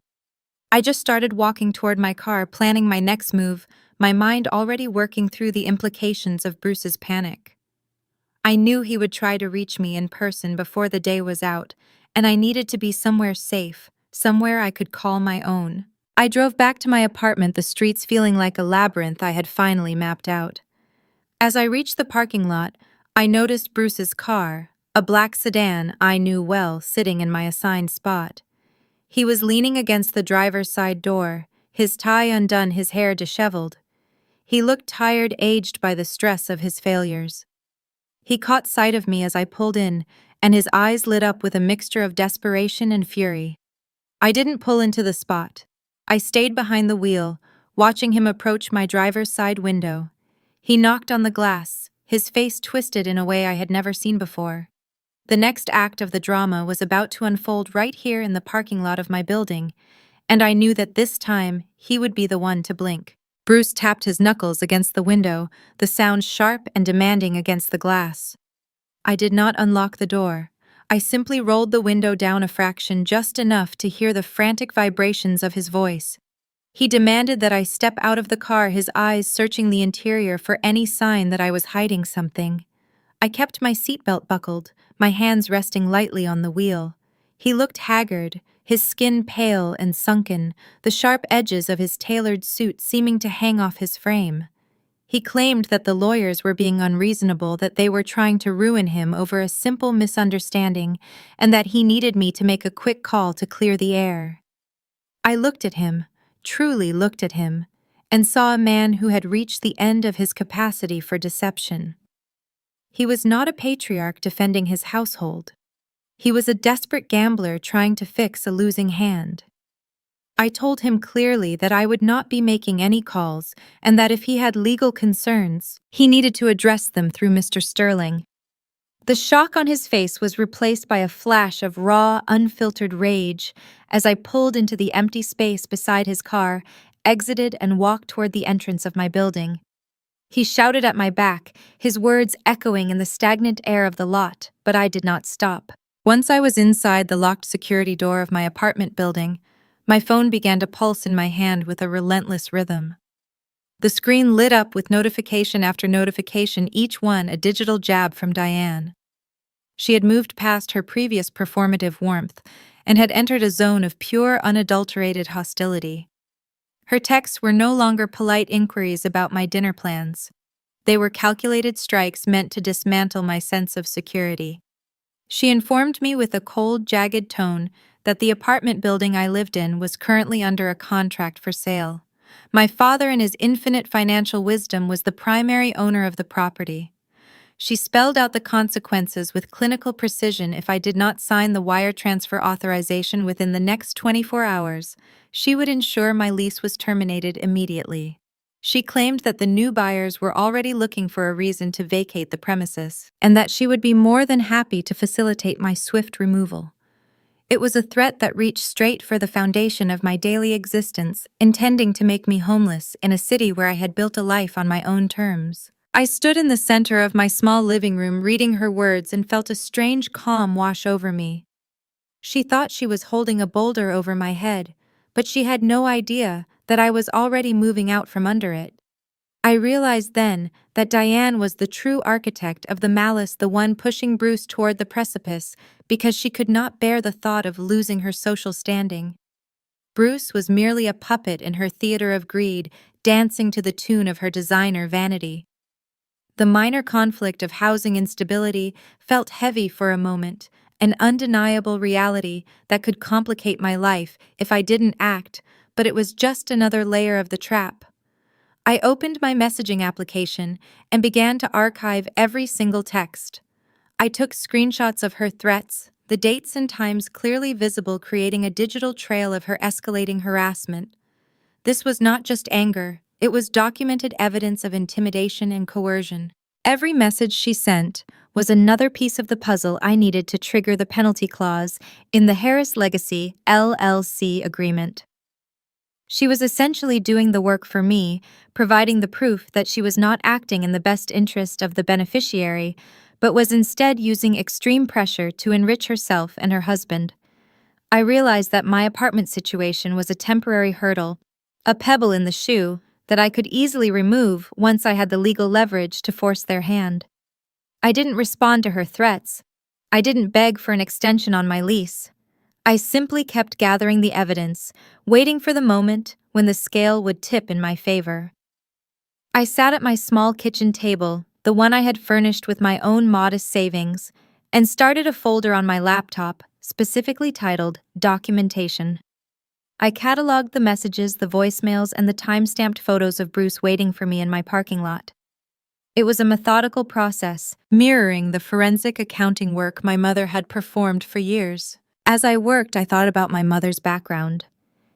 I just started walking toward my car, planning my next move, my mind already working through the implications of Bruce's panic. I knew he would try to reach me in person before the day was out, and I needed to be somewhere safe, somewhere I could call my own. I drove back to my apartment, the streets feeling like a labyrinth I had finally mapped out. As I reached the parking lot, I noticed Bruce's car, a black sedan I knew well, sitting in my assigned spot. He was leaning against the driver's side door, his tie undone, his hair disheveled. He looked tired, aged by the stress of his failures. He caught sight of me as I pulled in, and his eyes lit up with a mixture of desperation and fury. I didn't pull into the spot. I stayed behind the wheel, watching him approach my driver's side window. He knocked on the glass, his face twisted in a way I had never seen before. The next act of the drama was about to unfold right here in the parking lot of my building, and I knew that this time he would be the one to blink. Bruce tapped his knuckles against the window, the sound sharp and demanding against the glass. I did not unlock the door. I simply rolled the window down a fraction, just enough to hear the frantic vibrations of his voice. He demanded that I step out of the car, his eyes searching the interior for any sign that I was hiding something. I kept my seatbelt buckled, my hands resting lightly on the wheel. He looked haggard, his skin pale and sunken, the sharp edges of his tailored suit seeming to hang off his frame. He claimed that the lawyers were being unreasonable, that they were trying to ruin him over a simple misunderstanding, and that he needed me to make a quick call to clear the air. I looked at him, truly looked at him, and saw a man who had reached the end of his capacity for deception. He was not a patriarch defending his household. He was a desperate gambler trying to fix a losing hand. I told him clearly that I would not be making any calls and that if he had legal concerns, he needed to address them through Mr. Sterling. The shock on his face was replaced by a flash of raw, unfiltered rage as I pulled into the empty space beside his car, exited, and walked toward the entrance of my building. He shouted at my back, his words echoing in the stagnant air of the lot, but I did not stop. Once I was inside the locked security door of my apartment building, my phone began to pulse in my hand with a relentless rhythm. The screen lit up with notification after notification, each one a digital jab from Diane. She had moved past her previous performative warmth and had entered a zone of pure, unadulterated hostility. Her texts were no longer polite inquiries about my dinner plans. They were calculated strikes meant to dismantle my sense of security. She informed me with a cold, jagged tone that the apartment building I lived in was currently under a contract for sale. My father, in his infinite financial wisdom, was the primary owner of the property. She spelled out the consequences with clinical precision if I did not sign the wire transfer authorization within the next 24 hours. She would ensure my lease was terminated immediately. She claimed that the new buyers were already looking for a reason to vacate the premises, and that she would be more than happy to facilitate my swift removal. It was a threat that reached straight for the foundation of my daily existence, intending to make me homeless in a city where I had built a life on my own terms. I stood in the center of my small living room reading her words and felt a strange calm wash over me. She thought she was holding a boulder over my head, but she had no idea that I was already moving out from under it. I realized then that Diane was the true architect of the malice, the one pushing Bruce toward the precipice because she could not bear the thought of losing her social standing. Bruce was merely a puppet in her theater of greed, dancing to the tune of her designer vanity. The minor conflict of housing instability felt heavy for a moment, an undeniable reality that could complicate my life if I didn't act, but it was just another layer of the trap. I opened my messaging application and began to archive every single text. I took screenshots of her threats, the dates and times clearly visible, creating a digital trail of her escalating harassment. This was not just anger, it was documented evidence of intimidation and coercion. Every message she sent was another piece of the puzzle I needed to trigger the penalty clause in the Harris Legacy LLC agreement. She was essentially doing the work for me, providing the proof that she was not acting in the best interest of the beneficiary, but was instead using extreme pressure to enrich herself and her husband. I realized that my apartment situation was a temporary hurdle, a pebble in the shoe that I could easily remove once I had the legal leverage to force their hand. I didn't respond to her threats. I didn't beg for an extension on my lease. I simply kept gathering the evidence, waiting for the moment when the scale would tip in my favor. I sat at my small kitchen table, the one I had furnished with my own modest savings, and started a folder on my laptop, specifically titled Documentation. I cataloged the messages, the voicemails, and the time-stamped photos of Bruce waiting for me in my parking lot. It was a methodical process, mirroring the forensic accounting work my mother had performed for years. As I worked, I thought about my mother's background.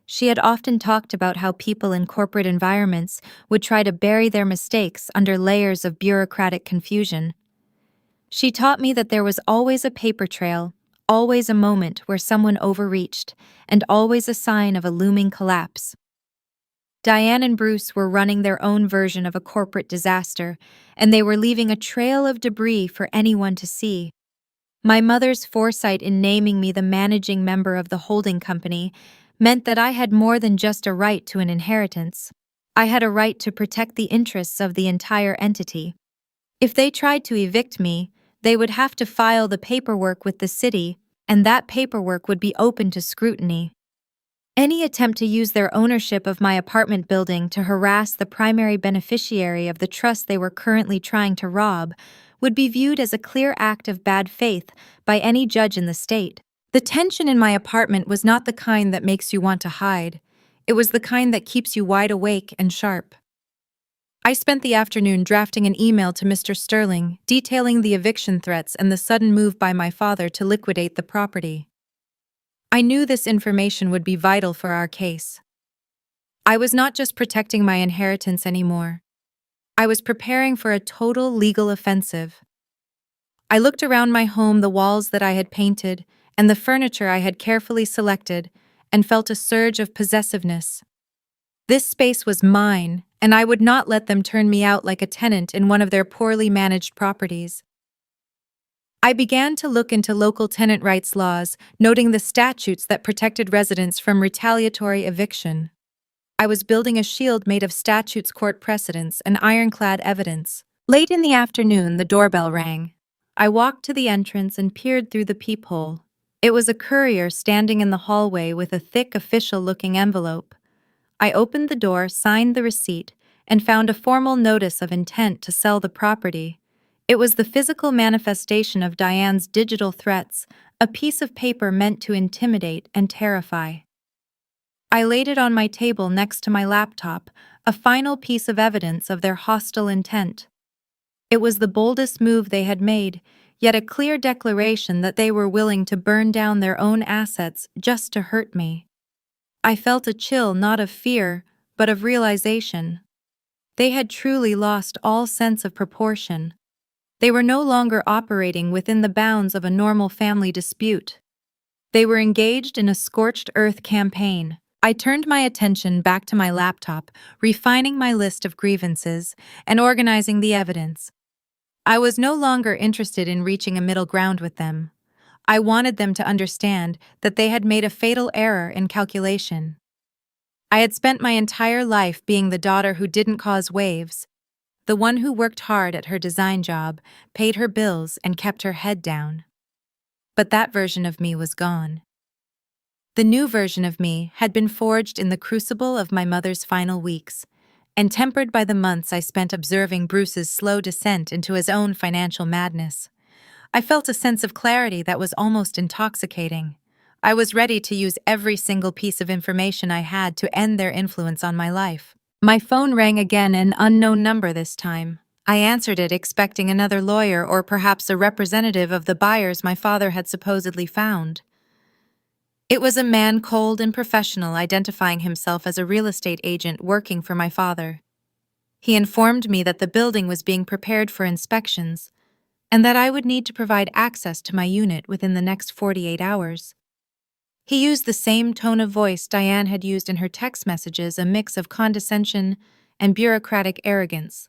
She had often talked about how people in corporate environments would try to bury their mistakes under layers of bureaucratic confusion. She taught me that there was always a paper trail, always a moment where someone overreached, and always a sign of a looming collapse. Diane and Bruce were running their own version of a corporate disaster, and they were leaving a trail of debris for anyone to see. My mother's foresight in naming me the managing member of the holding company meant that I had more than just a right to an inheritance. I had a right to protect the interests of the entire entity. If they tried to evict me, they would have to file the paperwork with the city, and that paperwork would be open to scrutiny. Any attempt to use their ownership of my apartment building to harass the primary beneficiary of the trust they were currently trying to rob would be viewed as a clear act of bad faith by any judge in the state. The tension in my apartment was not the kind that makes you want to hide. It was the kind that keeps you wide awake and sharp. I spent the afternoon drafting an email to Mr. Sterling, detailing the eviction threats and the sudden move by my father to liquidate the property. I knew this information would be vital for our case. I was not just protecting my inheritance anymore. I was preparing for a total legal offensive. I looked around my home, the walls that I had painted, and the furniture I had carefully selected, and felt a surge of possessiveness. This space was mine, and I would not let them turn me out like a tenant in one of their poorly managed properties. I began to look into local tenant rights laws, noting the statutes that protected residents from retaliatory eviction. I was building a shield made of statutes, court precedents, and ironclad evidence. Late in the afternoon, the doorbell rang. I walked to the entrance and peered through the peephole. It was a courier standing in the hallway with a thick, official-looking envelope. I opened the door, signed the receipt, and found a formal notice of intent to sell the property. It was the physical manifestation of Diane's digital threats, a piece of paper meant to intimidate and terrify. I laid it on my table next to my laptop, a final piece of evidence of their hostile intent. It was the boldest move they had made, yet a clear declaration that they were willing to burn down their own assets just to hurt me. I felt a chill not of fear, but of realization. They had truly lost all sense of proportion. They were no longer operating within the bounds of a normal family dispute. They were engaged in a scorched earth campaign. I turned my attention back to my laptop, refining my list of grievances and organizing the evidence. I was no longer interested in reaching a middle ground with them. I wanted them to understand that they had made a fatal error in calculation. I had spent my entire life being the daughter who didn't cause waves, the one who worked hard at her design job, paid her bills, and kept her head down. But that version of me was gone. The new version of me had been forged in the crucible of my mother's final weeks, and tempered by the months I spent observing Bruce's slow descent into his own financial madness. I felt a sense of clarity that was almost intoxicating. I was ready to use every single piece of information I had to end their influence on my life. My phone rang again, an unknown number this time. I answered it, expecting another lawyer or perhaps a representative of the buyers my father had supposedly found. It was a man cold and professional, identifying himself as a real estate agent working for my father. He informed me that the building was being prepared for inspections, and that I would need to provide access to my unit within the next 48 hours. He used the same tone of voice Diane had used in her text messages, a mix of condescension and bureaucratic arrogance.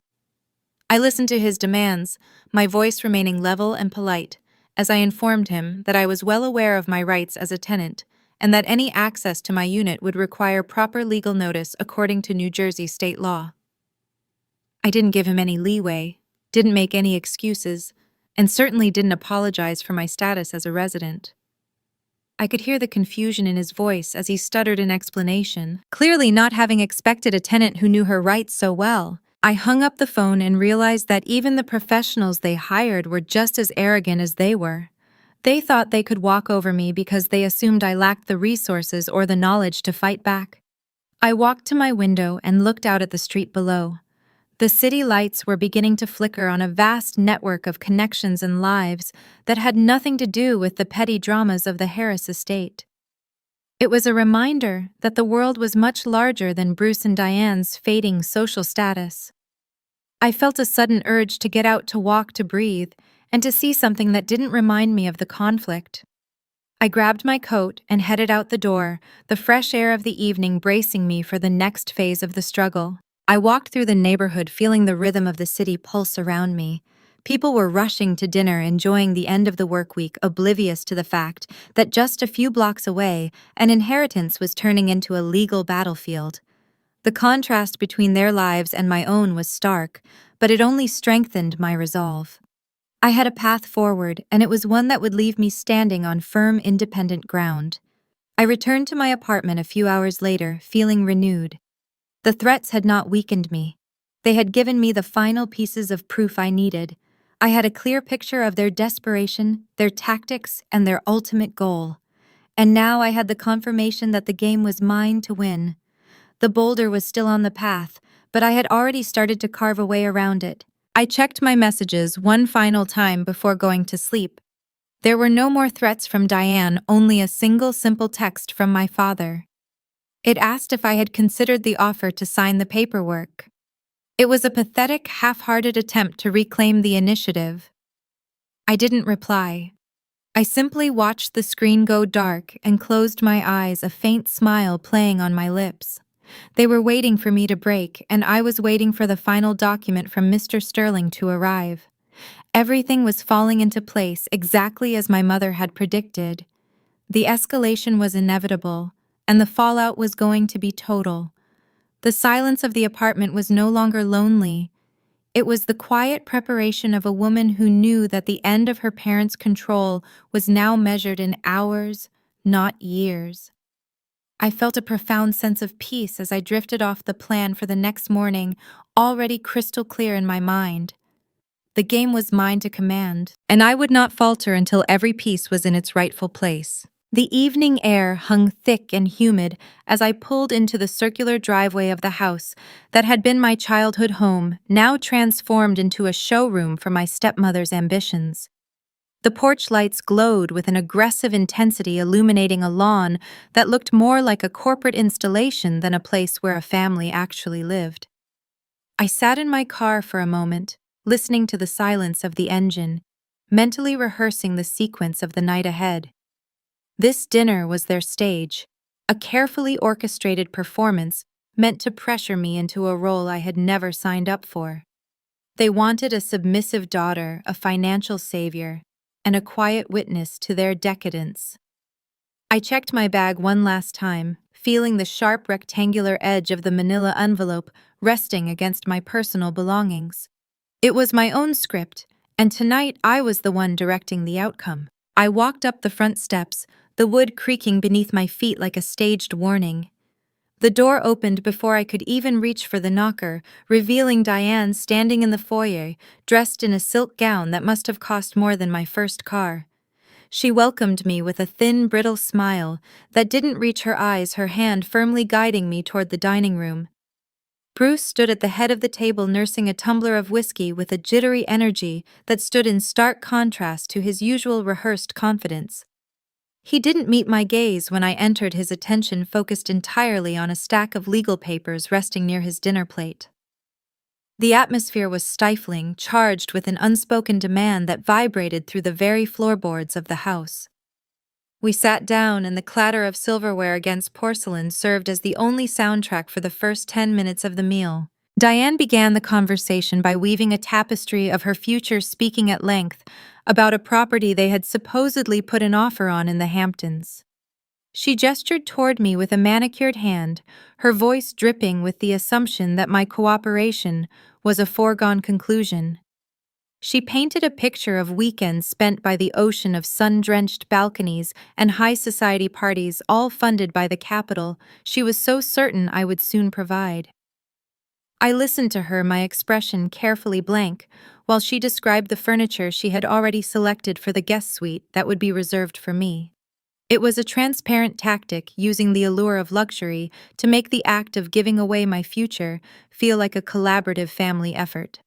I listened to his demands, my voice remaining level and polite, as I informed him that I was well aware of my rights as a tenant and that any access to my unit would require proper legal notice according to New Jersey state law. I didn't give him any leeway, didn't make any excuses, and certainly didn't apologize for my status as a resident. I could hear the confusion in his voice as he stuttered an explanation, clearly not having expected a tenant who knew her rights so well. I hung up the phone and realized that even the professionals they hired were just as arrogant as they were. They thought they could walk over me because they assumed I lacked the resources or the knowledge to fight back. I walked to my window and looked out at the street below. The city lights were beginning to flicker on a vast network of connections and lives that had nothing to do with the petty dramas of the Harris estate. It was a reminder that the world was much larger than Bruce and Diane's fading social status. I felt a sudden urge to get out, to walk, to breathe, and to see something that didn't remind me of the conflict. I grabbed my coat and headed out the door, the fresh air of the evening bracing me for the next phase of the struggle. I walked through the neighborhood, feeling the rhythm of the city pulse around me. People were rushing to dinner, enjoying the end of the work week, oblivious to the fact that just a few blocks away, an inheritance was turning into a legal battlefield. The contrast between their lives and my own was stark, but it only strengthened my resolve. I had a path forward, and it was one that would leave me standing on firm, independent ground. I returned to my apartment a few hours later, feeling renewed. The threats had not weakened me. They had given me the final pieces of proof I needed. I had a clear picture of their desperation, their tactics, and their ultimate goal. And now I had the confirmation that the game was mine to win. The boulder was still on the path, but I had already started to carve a way around it. I checked my messages one final time before going to sleep. There were no more threats from Diane, only a single simple text from my father. It asked if I had considered the offer to sign the paperwork. It was a pathetic, half-hearted attempt to reclaim the initiative. I didn't reply. I simply watched the screen go dark and closed my eyes, a faint smile playing on my lips. They were waiting for me to break, and I was waiting for the final document from Mr. Sterling to arrive. Everything was falling into place exactly as my mother had predicted. The escalation was inevitable, and the fallout was going to be total. The silence of the apartment was no longer lonely. It was the quiet preparation of a woman who knew that the end of her parents' control was now measured in hours, not years. I felt a profound sense of peace as I drifted off the plan for the next morning, already crystal clear in my mind. The game was mine to command, and I would not falter until every piece was in its rightful place. The evening air hung thick and humid as I pulled into the circular driveway of the house that had been my childhood home, now transformed into a showroom for my stepmother's ambitions. The porch lights glowed with an aggressive intensity, illuminating a lawn that looked more like a corporate installation than a place where a family actually lived. I sat in my car for a moment, listening to the silence of the engine, mentally rehearsing the sequence of the night ahead. This dinner was their stage, a carefully orchestrated performance meant to pressure me into a role I had never signed up for. They wanted a submissive daughter, a financial savior, and a quiet witness to their decadence. I checked my bag one last time, feeling the sharp rectangular edge of the manila envelope resting against my personal belongings. It was my own script, and tonight I was the one directing the outcome. I walked up the front steps, the wood creaking beneath my feet like a staged warning. The door opened before I could even reach for the knocker, revealing Diane standing in the foyer, dressed in a silk gown that must have cost more than my first car. She welcomed me with a thin, brittle smile that didn't reach her eyes, her hand firmly guiding me toward the dining room. Bruce stood at the head of the table nursing a tumbler of whiskey with a jittery energy that stood in stark contrast to his usual rehearsed confidence. He didn't meet my gaze when I entered, his attention focused entirely on a stack of legal papers resting near his dinner plate. The atmosphere was stifling, charged with an unspoken demand that vibrated through the very floorboards of the house. We sat down, and the clatter of silverware against porcelain served as the only soundtrack for the first 10 minutes of the meal. Diane began the conversation by weaving a tapestry of her future, speaking at length about a property they had supposedly put an offer on in the Hamptons. She gestured toward me with a manicured hand, her voice dripping with the assumption that my cooperation was a foregone conclusion. She painted a picture of weekends spent by the ocean, of sun-drenched balconies and high society parties, all funded by the capital she was so certain I would soon provide. I listened to her, my expression carefully blank, while she described the furniture she had already selected for the guest suite that would be reserved for me. It was a transparent tactic, using the allure of luxury to make the act of giving away my future feel like a collaborative family effort.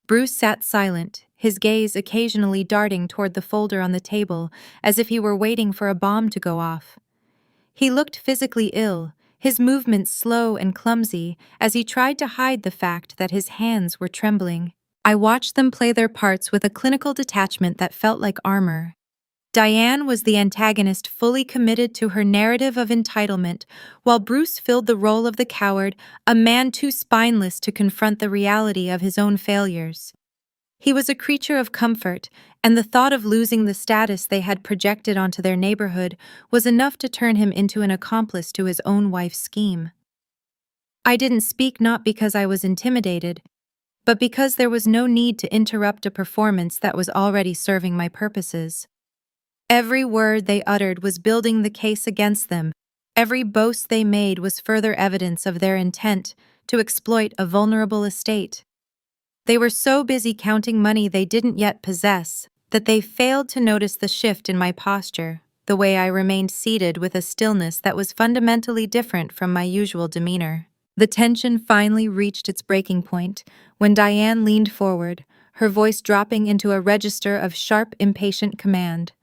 Bruce sat silent, his gaze occasionally darting toward the folder on the table as if he were waiting for a bomb to go off. He looked physically ill, his movements slow and clumsy as he tried to hide the fact that his hands were trembling. I watched them play their parts with a clinical detachment that felt like armor. Diane was the antagonist, fully committed to her narrative of entitlement, while Bruce filled the role of the coward, a man too spineless to confront the reality of his own failures. He was a creature of comfort, and the thought of losing the status they had projected onto their neighborhood was enough to turn him into an accomplice to his own wife's scheme. I didn't speak, not because I was intimidated, but because there was no need to interrupt a performance that was already serving my purposes. Every word they uttered was building the case against them. Every boast they made was further evidence of their intent to exploit a vulnerable estate. They were so busy counting money they didn't yet possess that they failed to notice the shift in my posture, the way I remained seated with a stillness that was fundamentally different from my usual demeanor. The tension finally reached its breaking point when Diane leaned forward, her voice dropping into a register of sharp, impatient command.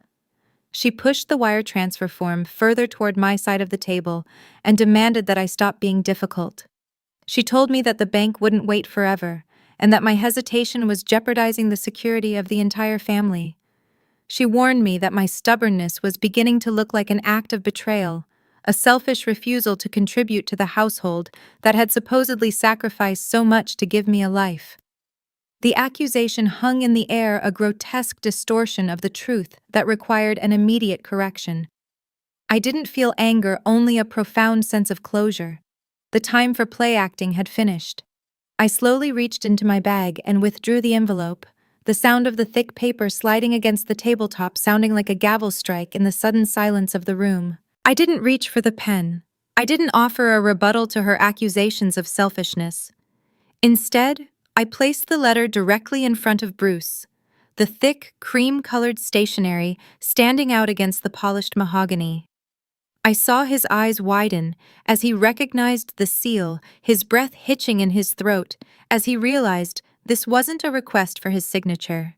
She pushed the wire transfer form further toward my side of the table and demanded that I stop being difficult. She told me that the bank wouldn't wait forever, and that my hesitation was jeopardizing the security of the entire family. She warned me that my stubbornness was beginning to look like an act of betrayal, a selfish refusal to contribute to the household that had supposedly sacrificed so much to give me a life. The accusation hung in the air, a grotesque distortion of the truth that required an immediate correction. I didn't feel anger, only a profound sense of closure. The time for play acting had finished. I slowly reached into my bag and withdrew the envelope, the sound of the thick paper sliding against the tabletop sounding like a gavel strike in the sudden silence of the room. I didn't reach for the pen. I didn't offer a rebuttal to her accusations of selfishness. Instead, I placed the letter directly in front of Bruce, the thick, cream-colored stationery standing out against the polished mahogany. I saw his eyes widen as he recognized the seal, his breath hitching in his throat as he realized this wasn't a request for his signature.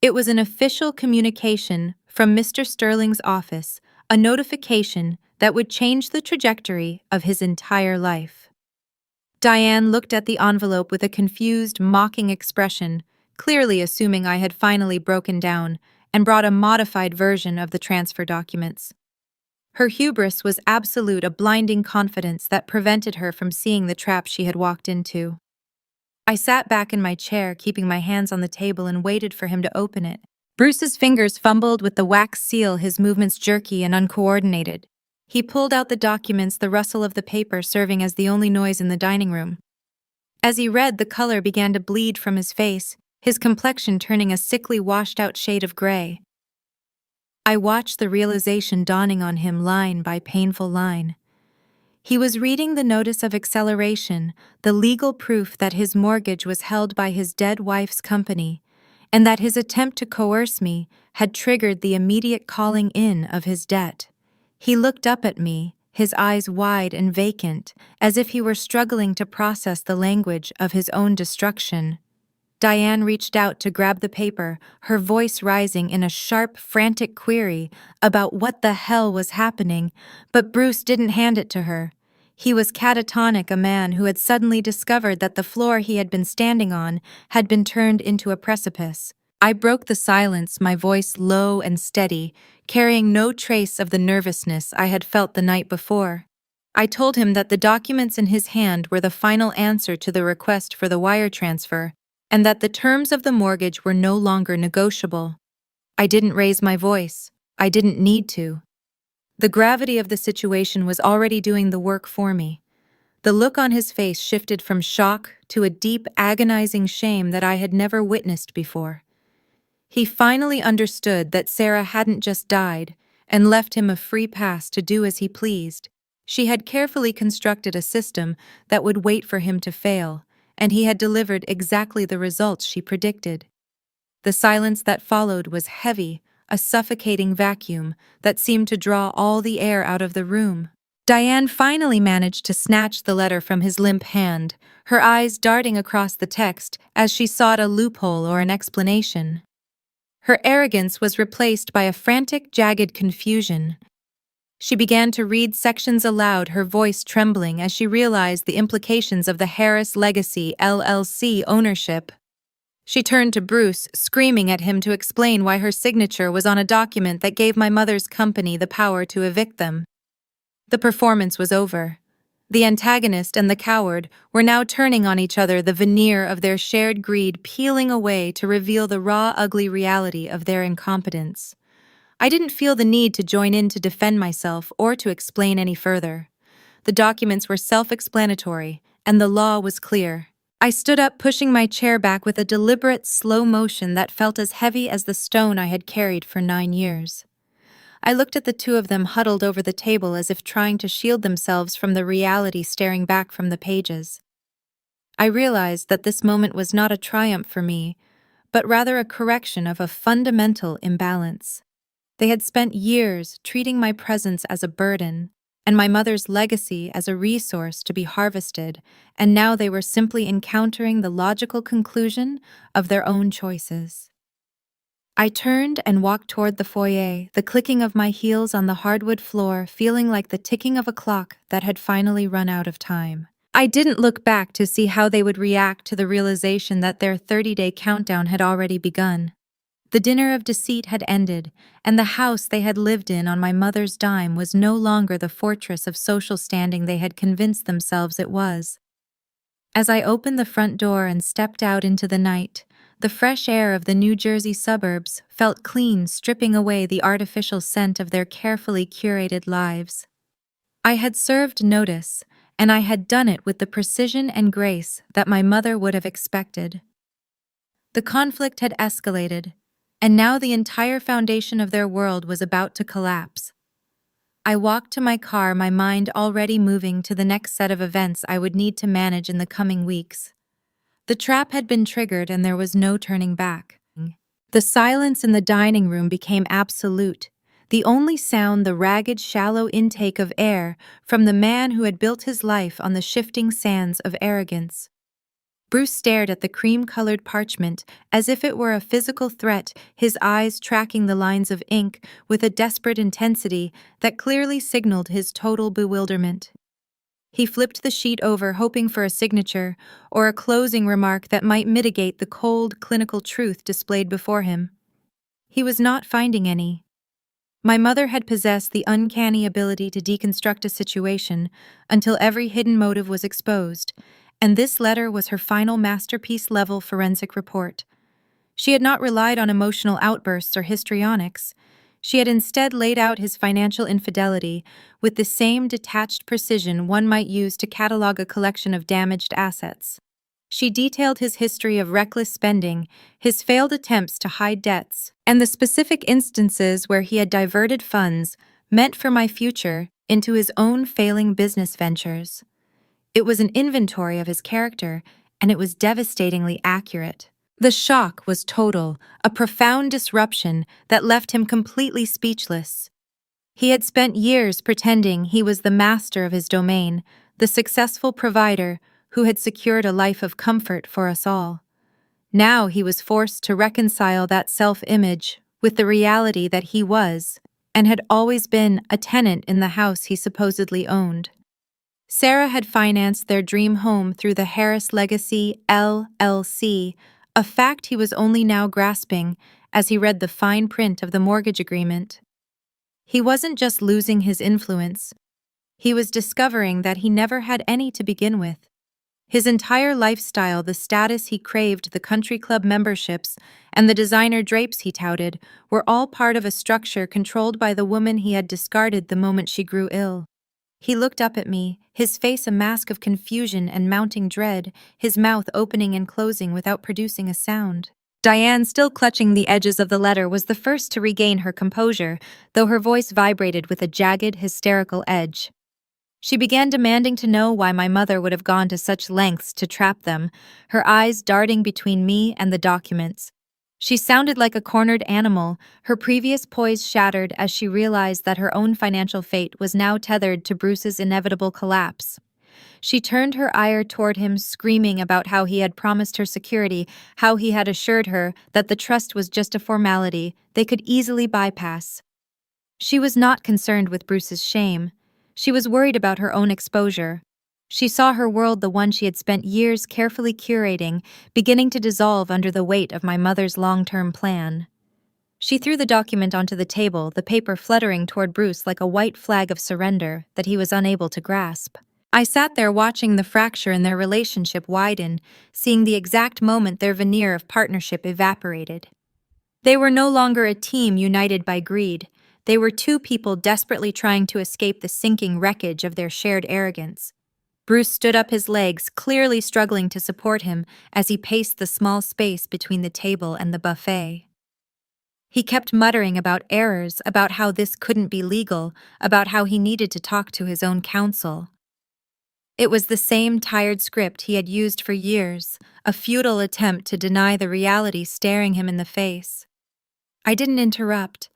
It was an official communication from Mr. Sterling's office, a notification that would change the trajectory of his entire life. Diane looked at the envelope with a confused, mocking expression, clearly assuming I had finally broken down, and brought a modified version of the transfer documents. Her hubris was absolute, a blinding confidence that prevented her from seeing the trap she had walked into. I sat back in my chair, keeping my hands on the table, and waited for him to open it. Bruce's fingers fumbled with the wax seal, his movements jerky and uncoordinated. He pulled out the documents, the rustle of the paper serving as the only noise in the dining room. As he read, the color began to bleed from his face, his complexion turning a sickly, washed-out shade of gray. I watched the realization dawning on him line by painful line. He was reading the notice of acceleration, the legal proof that his mortgage was held by his dead wife's company, and that his attempt to coerce me had triggered the immediate calling in of his debt. He looked up at me, his eyes wide and vacant, as if he were struggling to process the language of his own destruction. Diane reached out to grab the paper, her voice rising in a sharp, frantic query about what the hell was happening, but Bruce didn't hand it to her. He was catatonic, a man who had suddenly discovered that the floor he had been standing on had been turned into a precipice. I broke the silence, my voice low and steady, carrying no trace of the nervousness I had felt the night before. I told him that the documents in his hand were the final answer to the request for the wire transfer, and that the terms of the mortgage were no longer negotiable. I didn't raise my voice. I didn't need to. The gravity of the situation was already doing the work for me. The look on his face shifted from shock to a deep, agonizing shame that I had never witnessed before. He finally understood that Sarah hadn't just died and left him a free pass to do as he pleased. She had carefully constructed a system that would wait for him to fail, and he had delivered exactly the results she predicted. The silence that followed was heavy, a suffocating vacuum that seemed to draw all the air out of the room. Diane finally managed to snatch the letter from his limp hand, her eyes darting across the text as she sought a loophole or an explanation. Her arrogance was replaced by a frantic, jagged confusion. She began to read sections aloud, her voice trembling as she realized the implications of the Harris Legacy LLC ownership. She turned to Bruce, screaming at him to explain why her signature was on a document that gave my mother's company the power to evict them. The performance was over. The antagonist and the coward were now turning on each other, the veneer of their shared greed peeling away to reveal the raw, ugly reality of their incompetence. I didn't feel the need to join in to defend myself or to explain any further. The documents were self-explanatory, and the law was clear. I stood up, pushing my chair back with a deliberate, slow motion that felt as heavy as the stone I had carried for 9 years. I looked at the two of them huddled over the table as if trying to shield themselves from the reality staring back from the pages. I realized that this moment was not a triumph for me, but rather a correction of a fundamental imbalance. They had spent years treating my presence as a burden, and my mother's legacy as a resource to be harvested, and now they were simply encountering the logical conclusion of their own choices. I turned and walked toward the foyer, the clicking of my heels on the hardwood floor feeling like the ticking of a clock that had finally run out of time. I didn't look back to see how they would react to the realization that their 30-day countdown had already begun. The dinner of deceit had ended, and the house they had lived in on my mother's dime was no longer the fortress of social standing they had convinced themselves it was. As I opened the front door and stepped out into the night, the fresh air of the New Jersey suburbs felt clean, stripping away the artificial scent of their carefully curated lives. I had served notice, and I had done it with the precision and grace that my mother would have expected. The conflict had escalated, and now the entire foundation of their world was about to collapse. I walked to my car, my mind already moving to the next set of events I would need to manage in the coming weeks. The trap had been triggered and there was no turning back. The silence in the dining room became absolute, the only sound the ragged, shallow intake of air from the man who had built his life on the shifting sands of arrogance. Bruce stared at the cream-colored parchment as if it were a physical threat, his eyes tracking the lines of ink with a desperate intensity that clearly signaled his total bewilderment. He flipped the sheet over, hoping for a signature or a closing remark that might mitigate the cold, clinical truth displayed before him. He was not finding any. My mother had possessed the uncanny ability to deconstruct a situation until every hidden motive was exposed, and this letter was her final masterpiece-level forensic report. She had not relied on emotional outbursts or histrionics. She had instead laid out his financial infidelity with the same detached precision one might use to catalog a collection of damaged assets. She detailed his history of reckless spending, his failed attempts to hide debts, and the specific instances where he had diverted funds meant for my future into his own failing business ventures. It was an inventory of his character, and it was devastatingly accurate. The shock was total, a profound disruption that left him completely speechless. He had spent years pretending he was the master of his domain, the successful provider who had secured a life of comfort for us all. Now he was forced to reconcile that self-image with the reality that he was, and had always been, a tenant in the house he supposedly owned. Sarah had financed their dream home through the Harris Legacy LLC, a fact he was only now grasping as he read the fine print of the mortgage agreement. He wasn't just losing his influence. He was discovering that he never had any to begin with. His entire lifestyle, the status he craved, the country club memberships, and the designer drapes he touted, were all part of a structure controlled by the woman he had discarded the moment she grew ill. He looked up at me, his face a mask of confusion and mounting dread, his mouth opening and closing without producing a sound. Diane, still clutching the edges of the letter, was the first to regain her composure, though her voice vibrated with a jagged, hysterical edge. She began demanding to know why my mother would have gone to such lengths to trap them, her eyes darting between me and the documents. She sounded like a cornered animal, her previous poise shattered as she realized that her own financial fate was now tethered to Bruce's inevitable collapse. She turned her ire toward him, screaming about how he had promised her security, how he had assured her that the trust was just a formality they could easily bypass. She was not concerned with Bruce's shame. She was worried about her own exposure. She saw her world, the one she had spent years carefully curating, beginning to dissolve under the weight of my mother's long-term plan. She threw the document onto the table, the paper fluttering toward Bruce like a white flag of surrender that he was unable to grasp. I sat there watching the fracture in their relationship widen, seeing the exact moment their veneer of partnership evaporated. They were no longer a team united by greed. They were two people desperately trying to escape the sinking wreckage of their shared arrogance. Bruce stood up, his legs clearly struggling to support him as he paced the small space between the table and the buffet. He kept muttering about errors, about how this couldn't be legal, about how he needed to talk to his own counsel. It was the same tired script he had used for years, a futile attempt to deny the reality staring him in the face. I didn't interrupt.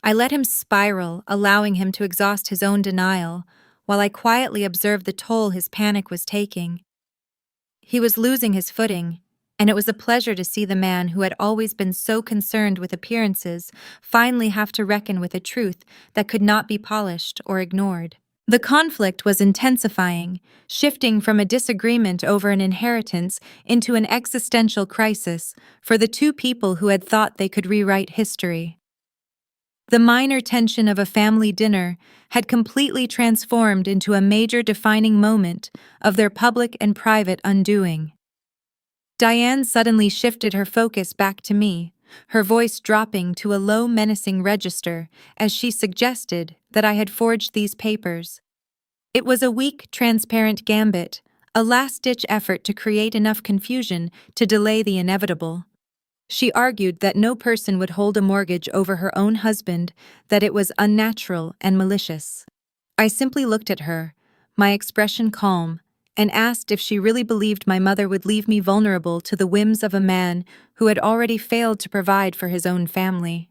I let him spiral, allowing him to exhaust his own denial, while I quietly observed the toll his panic was taking. He was losing his footing, and it was a pleasure to see the man who had always been so concerned with appearances finally have to reckon with a truth that could not be polished or ignored. The conflict was intensifying, shifting from a disagreement over an inheritance into an existential crisis for the two people who had thought they could rewrite history. The minor tension of a family dinner had completely transformed into a major defining moment of their public and private undoing. Diane suddenly shifted her focus back to me, her voice dropping to a low, menacing register as she suggested that I had forged these papers. It was a weak, transparent gambit, a last-ditch effort to create enough confusion to delay the inevitable. She argued that no person would hold a mortgage over her own husband, that it was unnatural and malicious. I simply looked at her, my expression calm, and asked if she really believed my mother would leave me vulnerable to the whims of a man who had already failed to provide for his own family.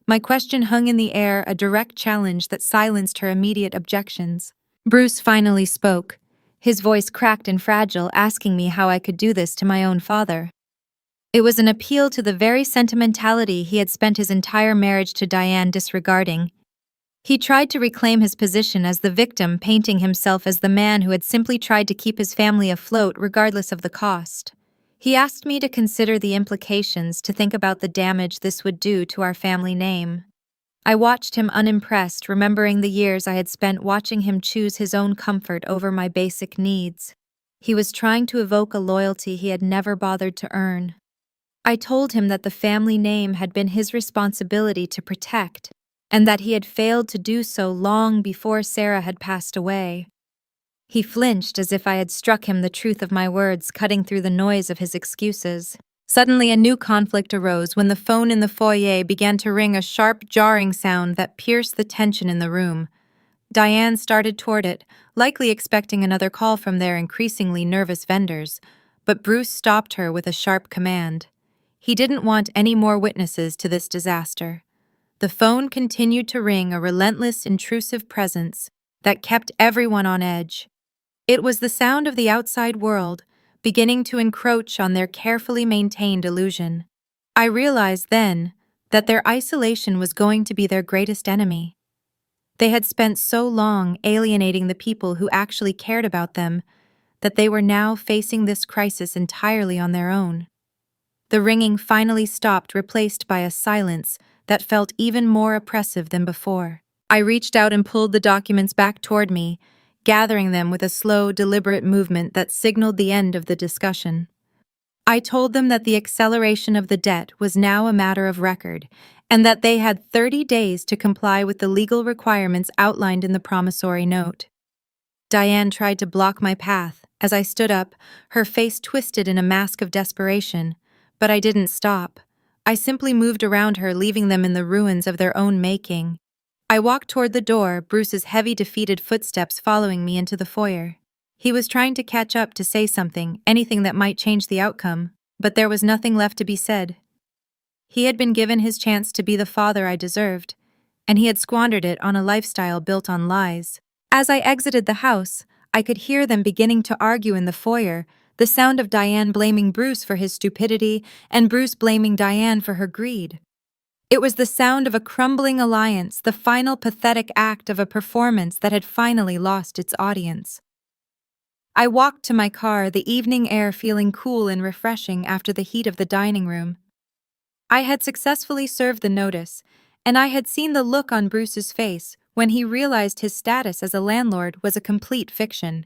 My question hung in the air, a direct challenge that silenced her immediate objections. Bruce finally spoke, his voice cracked and fragile, asking me how I could do this to my own father. It was an appeal to the very sentimentality he had spent his entire marriage to Diane disregarding. He tried to reclaim his position as the victim, painting himself as the man who had simply tried to keep his family afloat regardless of the cost. He asked me to consider the implications, to think about the damage this would do to our family name. I watched him unimpressed, remembering the years I had spent watching him choose his own comfort over my basic needs. He was trying to evoke a loyalty he had never bothered to earn. I told him that the family name had been his responsibility to protect, and that he had failed to do so long before Sarah had passed away. He flinched as if I had struck him the truth of my words, cutting through the noise of his excuses. Suddenly, a new conflict arose when the phone in the foyer began to ring, a sharp, jarring sound that pierced the tension in the room. Diane started toward it, likely expecting another call from their increasingly nervous vendors, but Bruce stopped her with a sharp command. He didn't want any more witnesses to this disaster. The phone continued to ring, a relentless, intrusive presence that kept everyone on edge. It was the sound of the outside world, beginning to encroach on their carefully maintained illusion. I realized then that their isolation was going to be their greatest enemy. They had spent so long alienating the people who actually cared about them that they were now facing this crisis entirely on their own. The ringing finally stopped, replaced by a silence that felt even more oppressive than before. I reached out and pulled the documents back toward me, gathering them with a slow, deliberate movement that signaled the end of the discussion. I told them that the acceleration of the debt was now a matter of record, and that they had 30 days to comply with the legal requirements outlined in the promissory note. Diane tried to block my path as I stood up, her face twisted in a mask of desperation, but I didn't stop. I simply moved around her, leaving them in the ruins of their own making. I walked toward the door, Bruce's heavy, defeated footsteps following me into the foyer. He was trying to catch up, to say something, anything that might change the outcome, but there was nothing left to be said. He had been given his chance to be the father I deserved, and he had squandered it on a lifestyle built on lies. As I exited the house, I could hear them beginning to argue in the foyer, the sound of Diane blaming Bruce for his stupidity and Bruce blaming Diane for her greed. It was the sound of a crumbling alliance, the final pathetic act of a performance that had finally lost its audience. I walked to my car, the evening air feeling cool and refreshing after the heat of the dining room. I had successfully served the notice, and I had seen the look on Bruce's face when he realized his status as a landlord was a complete fiction.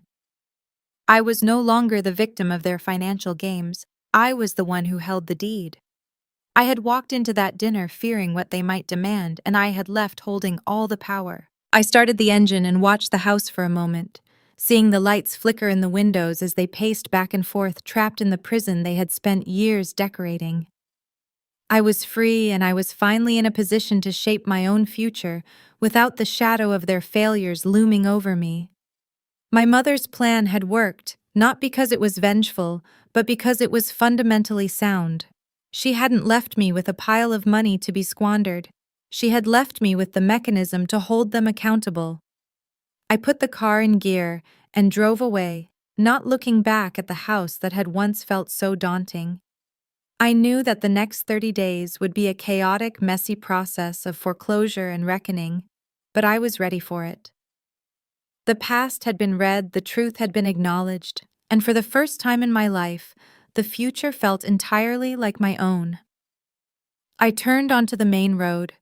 I was no longer the victim of their financial games. I was the one who held the deed. I had walked into that dinner fearing what they might demand, and I had left holding all the power. I started the engine and watched the house for a moment, seeing the lights flicker in the windows as they paced back and forth, trapped in the prison they had spent years decorating. I was free, and I was finally in a position to shape my own future without the shadow of their failures looming over me. My mother's plan had worked, not because it was vengeful, but because it was fundamentally sound. She hadn't left me with a pile of money to be squandered. She had left me with the mechanism to hold them accountable. I put the car in gear and drove away, not looking back at the house that had once felt so daunting. I knew that the next 30 days would be a chaotic, messy process of foreclosure and reckoning, but I was ready for it. The past had been read, the truth had been acknowledged, and for the first time in my life, the future felt entirely like my own. I turned onto the main road,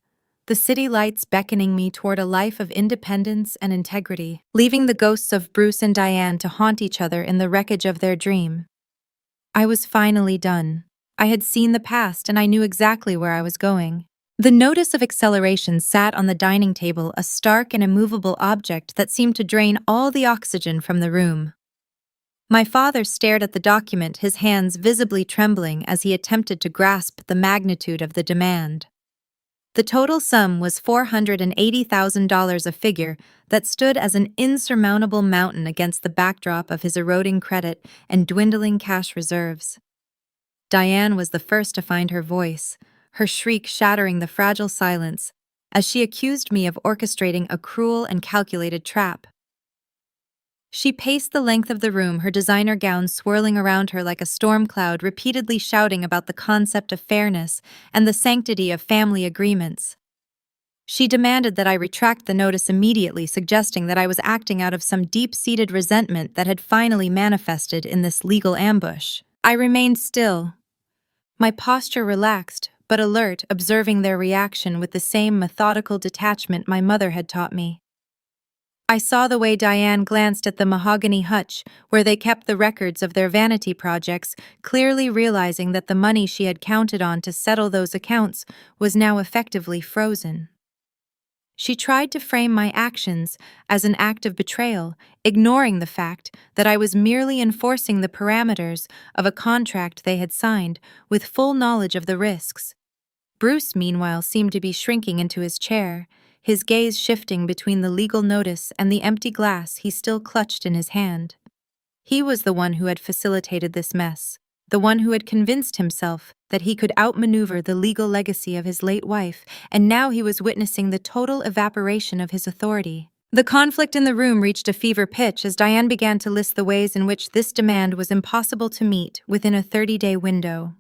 the city lights beckoning me toward a life of independence and integrity, leaving the ghosts of Bruce and Diane to haunt each other in the wreckage of their dream. I was finally done. I had seen the past, and I knew exactly where I was going. The notice of acceleration sat on the dining table, a stark and immovable object that seemed to drain all the oxygen from the room. My father stared at the document, his hands visibly trembling as he attempted to grasp the magnitude of the demand. The The total sum was $480,000, a figure that stood as an insurmountable mountain against the backdrop of his eroding credit and dwindling cash reserves. Diane was the first to find her voice, her shriek shattering the fragile silence, as she accused me of orchestrating a cruel and calculated trap. She paced the length of the room, her designer gown swirling around her like a storm cloud, repeatedly shouting about the concept of fairness and the sanctity of family agreements. She demanded that I retract the notice immediately, suggesting that I was acting out of some deep-seated resentment that had finally manifested in this legal ambush. I remained still, my posture relaxed, but alert, observing their reaction with the same methodical detachment my mother had taught me. I saw the way Diane glanced at the mahogany hutch where they kept the records of their vanity projects, clearly realizing that the money she had counted on to settle those accounts was now effectively frozen. She tried to frame my actions as an act of betrayal, ignoring the fact that I was merely enforcing the parameters of a contract they had signed, with full knowledge of the risks. Bruce, meanwhile, seemed to be shrinking into his chair, his gaze shifting between the legal notice and the empty glass he still clutched in his hand. He was the one who had facilitated this mess, the one who had convinced himself that he could outmaneuver the legal legacy of his late wife, and now he was witnessing the total evaporation of his authority. The conflict in the room reached a fever pitch as Diane began to list the ways in which this demand was impossible to meet within a 30-day window.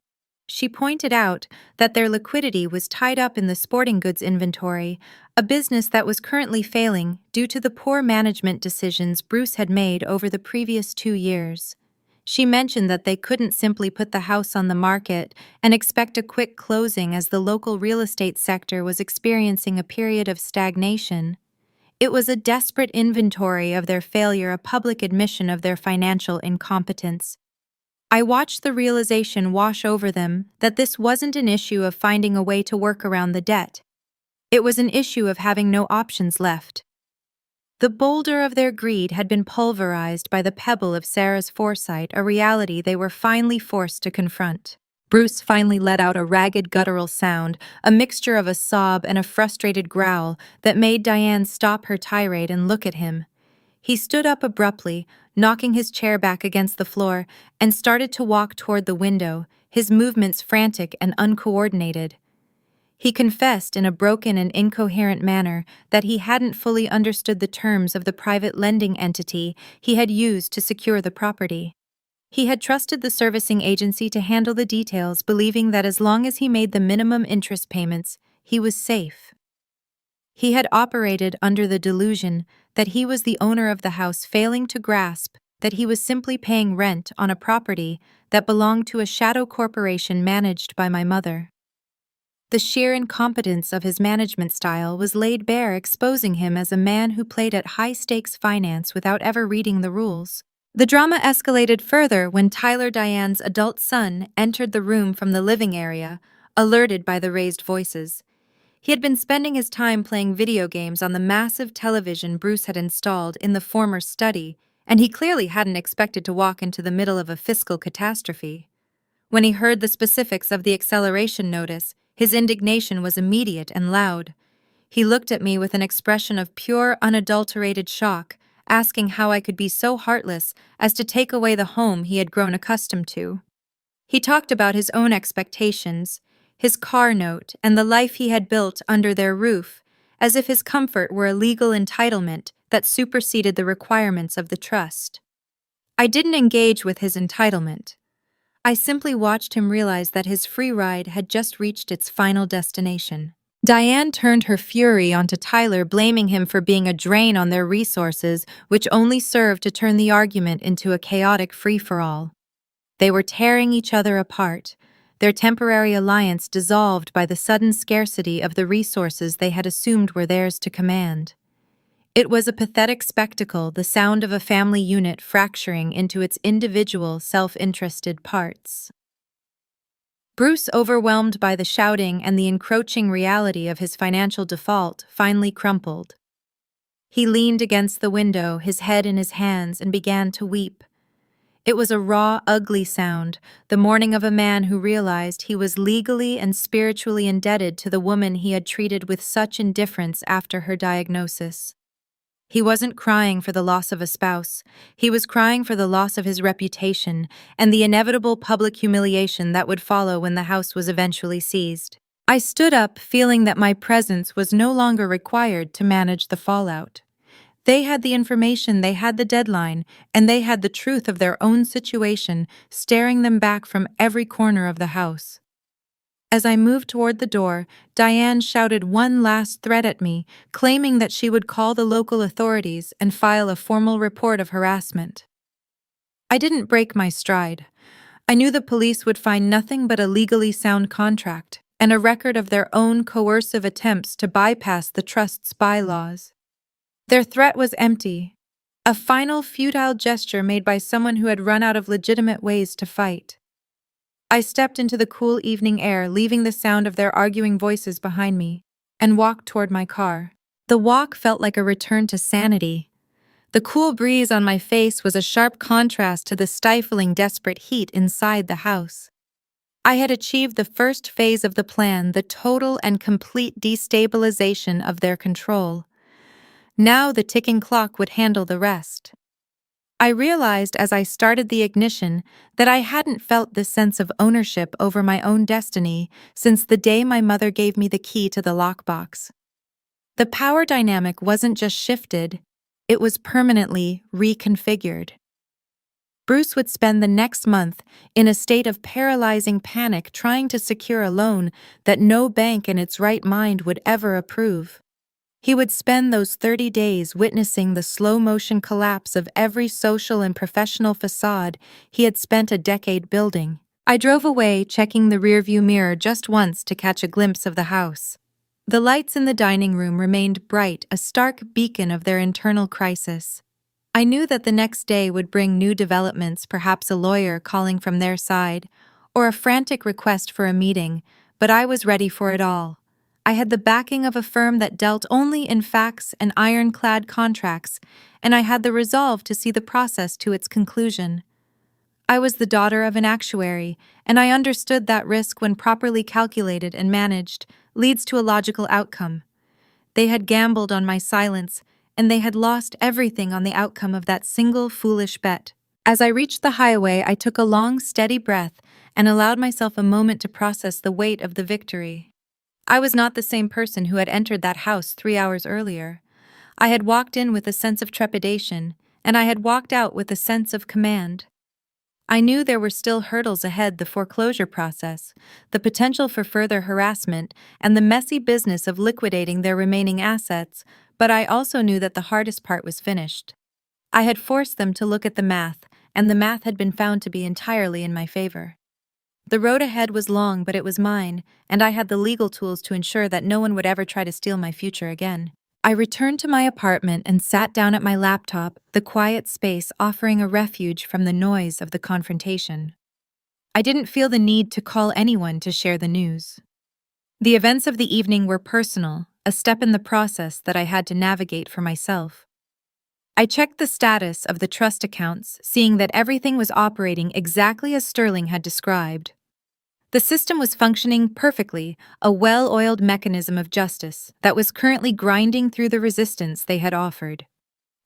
She pointed out that their liquidity was tied up in the sporting goods inventory, a business that was currently failing due to the poor management decisions Bruce had made over the previous 2 years. She mentioned that they couldn't simply put the house on the market and expect a quick closing as the local real estate sector was experiencing a period of stagnation. It was a desperate inventory of their failure, a public admission of their financial incompetence. I watched the realization wash over them that this wasn't an issue of finding a way to work around the debt. It was an issue of having no options left. The boulder of their greed had been pulverized by the pebble of Sarah's foresight, a reality they were finally forced to confront. Bruce finally let out a ragged guttural sound, a mixture of a sob and a frustrated growl that made Diane stop her tirade and look at him. He stood up abruptly, knocking his chair back against the floor, and started to walk toward the window, his movements frantic and uncoordinated. He confessed in a broken and incoherent manner that he hadn't fully understood the terms of the private lending entity he had used to secure the property. He had trusted the servicing agency to handle the details, believing that as long as he made the minimum interest payments, he was safe. He had operated under the delusion that he was the owner of the house, failing to grasp that he was simply paying rent on a property that belonged to a shadow corporation managed by my mother. The sheer incompetence of his management style was laid bare, exposing him as a man who played at high-stakes finance without ever reading the rules. The drama escalated further when Tyler, Diane's adult son, entered the room from the living area, alerted by the raised voices. He had been spending his time playing video games on the massive television Bruce had installed in the former study, and he clearly hadn't expected to walk into the middle of a fiscal catastrophe. When he heard the specifics of the acceleration notice, his indignation was immediate and loud. He looked at me with an expression of pure, unadulterated shock, asking how I could be so heartless as to take away the home he had grown accustomed to. He talked about his own expectations, his car note, and the life he had built under their roof, as if his comfort were a legal entitlement that superseded the requirements of the trust. I didn't engage with his entitlement. I simply watched him realize that his free ride had just reached its final destination. Diane turned her fury onto Tyler, blaming him for being a drain on their resources, which only served to turn the argument into a chaotic free-for-all. They were tearing each other apart, their temporary alliance dissolved by the sudden scarcity of the resources they had assumed were theirs to command. It was a pathetic spectacle, the sound of a family unit fracturing into its individual, self-interested parts. Bruce, overwhelmed by the shouting and the encroaching reality of his financial default, finally crumpled. He leaned against the window, his head in his hands, and began to weep. It was a raw, ugly sound, the mourning of a man who realized he was legally and spiritually indebted to the woman he had treated with such indifference after her diagnosis. He wasn't crying for the loss of a spouse. He was crying for the loss of his reputation and the inevitable public humiliation that would follow when the house was eventually seized. I stood up, feeling that my presence was no longer required to manage the fallout. They had the information, they had the deadline, and they had the truth of their own situation staring them back from every corner of the house. As I moved toward the door, Diane shouted one last threat at me, claiming that she would call the local authorities and file a formal report of harassment. I didn't break my stride. I knew the police would find nothing but a legally sound contract and a record of their own coercive attempts to bypass the trust's bylaws. Their threat was empty, a final futile gesture made by someone who had run out of legitimate ways to fight. I stepped into the cool evening air, leaving the sound of their arguing voices behind me, and walked toward my car. The walk felt like a return to sanity. The cool breeze on my face was a sharp contrast to the stifling, desperate heat inside the house. I had achieved the first phase of the plan, the total and complete destabilization of their control. Now the ticking clock would handle the rest. I realized as I started the ignition that I hadn't felt this sense of ownership over my own destiny since the day my mother gave me the key to the lockbox. The power dynamic wasn't just shifted, it was permanently reconfigured. Bruce would spend the next month in a state of paralyzing panic trying to secure a loan that no bank in its right mind would ever approve. He would spend those 30 days witnessing the slow-motion collapse of every social and professional facade he had spent a decade building. I drove away, checking the rearview mirror just once to catch a glimpse of the house. The lights in the dining room remained bright, a stark beacon of their internal crisis. I knew that the next day would bring new developments, perhaps a lawyer calling from their side, or a frantic request for a meeting, but I was ready for it all. I had the backing of a firm that dealt only in facts and ironclad contracts, and I had the resolve to see the process to its conclusion. I was the daughter of an actuary, and I understood that risk, when properly calculated and managed, leads to a logical outcome. They had gambled on my silence, and they had lost everything on the outcome of that single foolish bet. As I reached the highway, I took a long, steady breath and allowed myself a moment to process the weight of the victory. I was not the same person who had entered that house 3 hours earlier. I had walked in with a sense of trepidation, and I had walked out with a sense of command. I knew there were still hurdles ahead: the foreclosure process, the potential for further harassment, and the messy business of liquidating their remaining assets, but I also knew that the hardest part was finished. I had forced them to look at the math, and the math had been found to be entirely in my favor. The road ahead was long, but it was mine, and I had the legal tools to ensure that no one would ever try to steal my future again. I returned to my apartment and sat down at my laptop, the quiet space offering a refuge from the noise of the confrontation. I didn't feel the need to call anyone to share the news. The events of the evening were personal, a step in the process that I had to navigate for myself. I checked the status of the trust accounts, seeing that everything was operating exactly as Sterling had described. The system was functioning perfectly, a well-oiled mechanism of justice that was currently grinding through the resistance they had offered.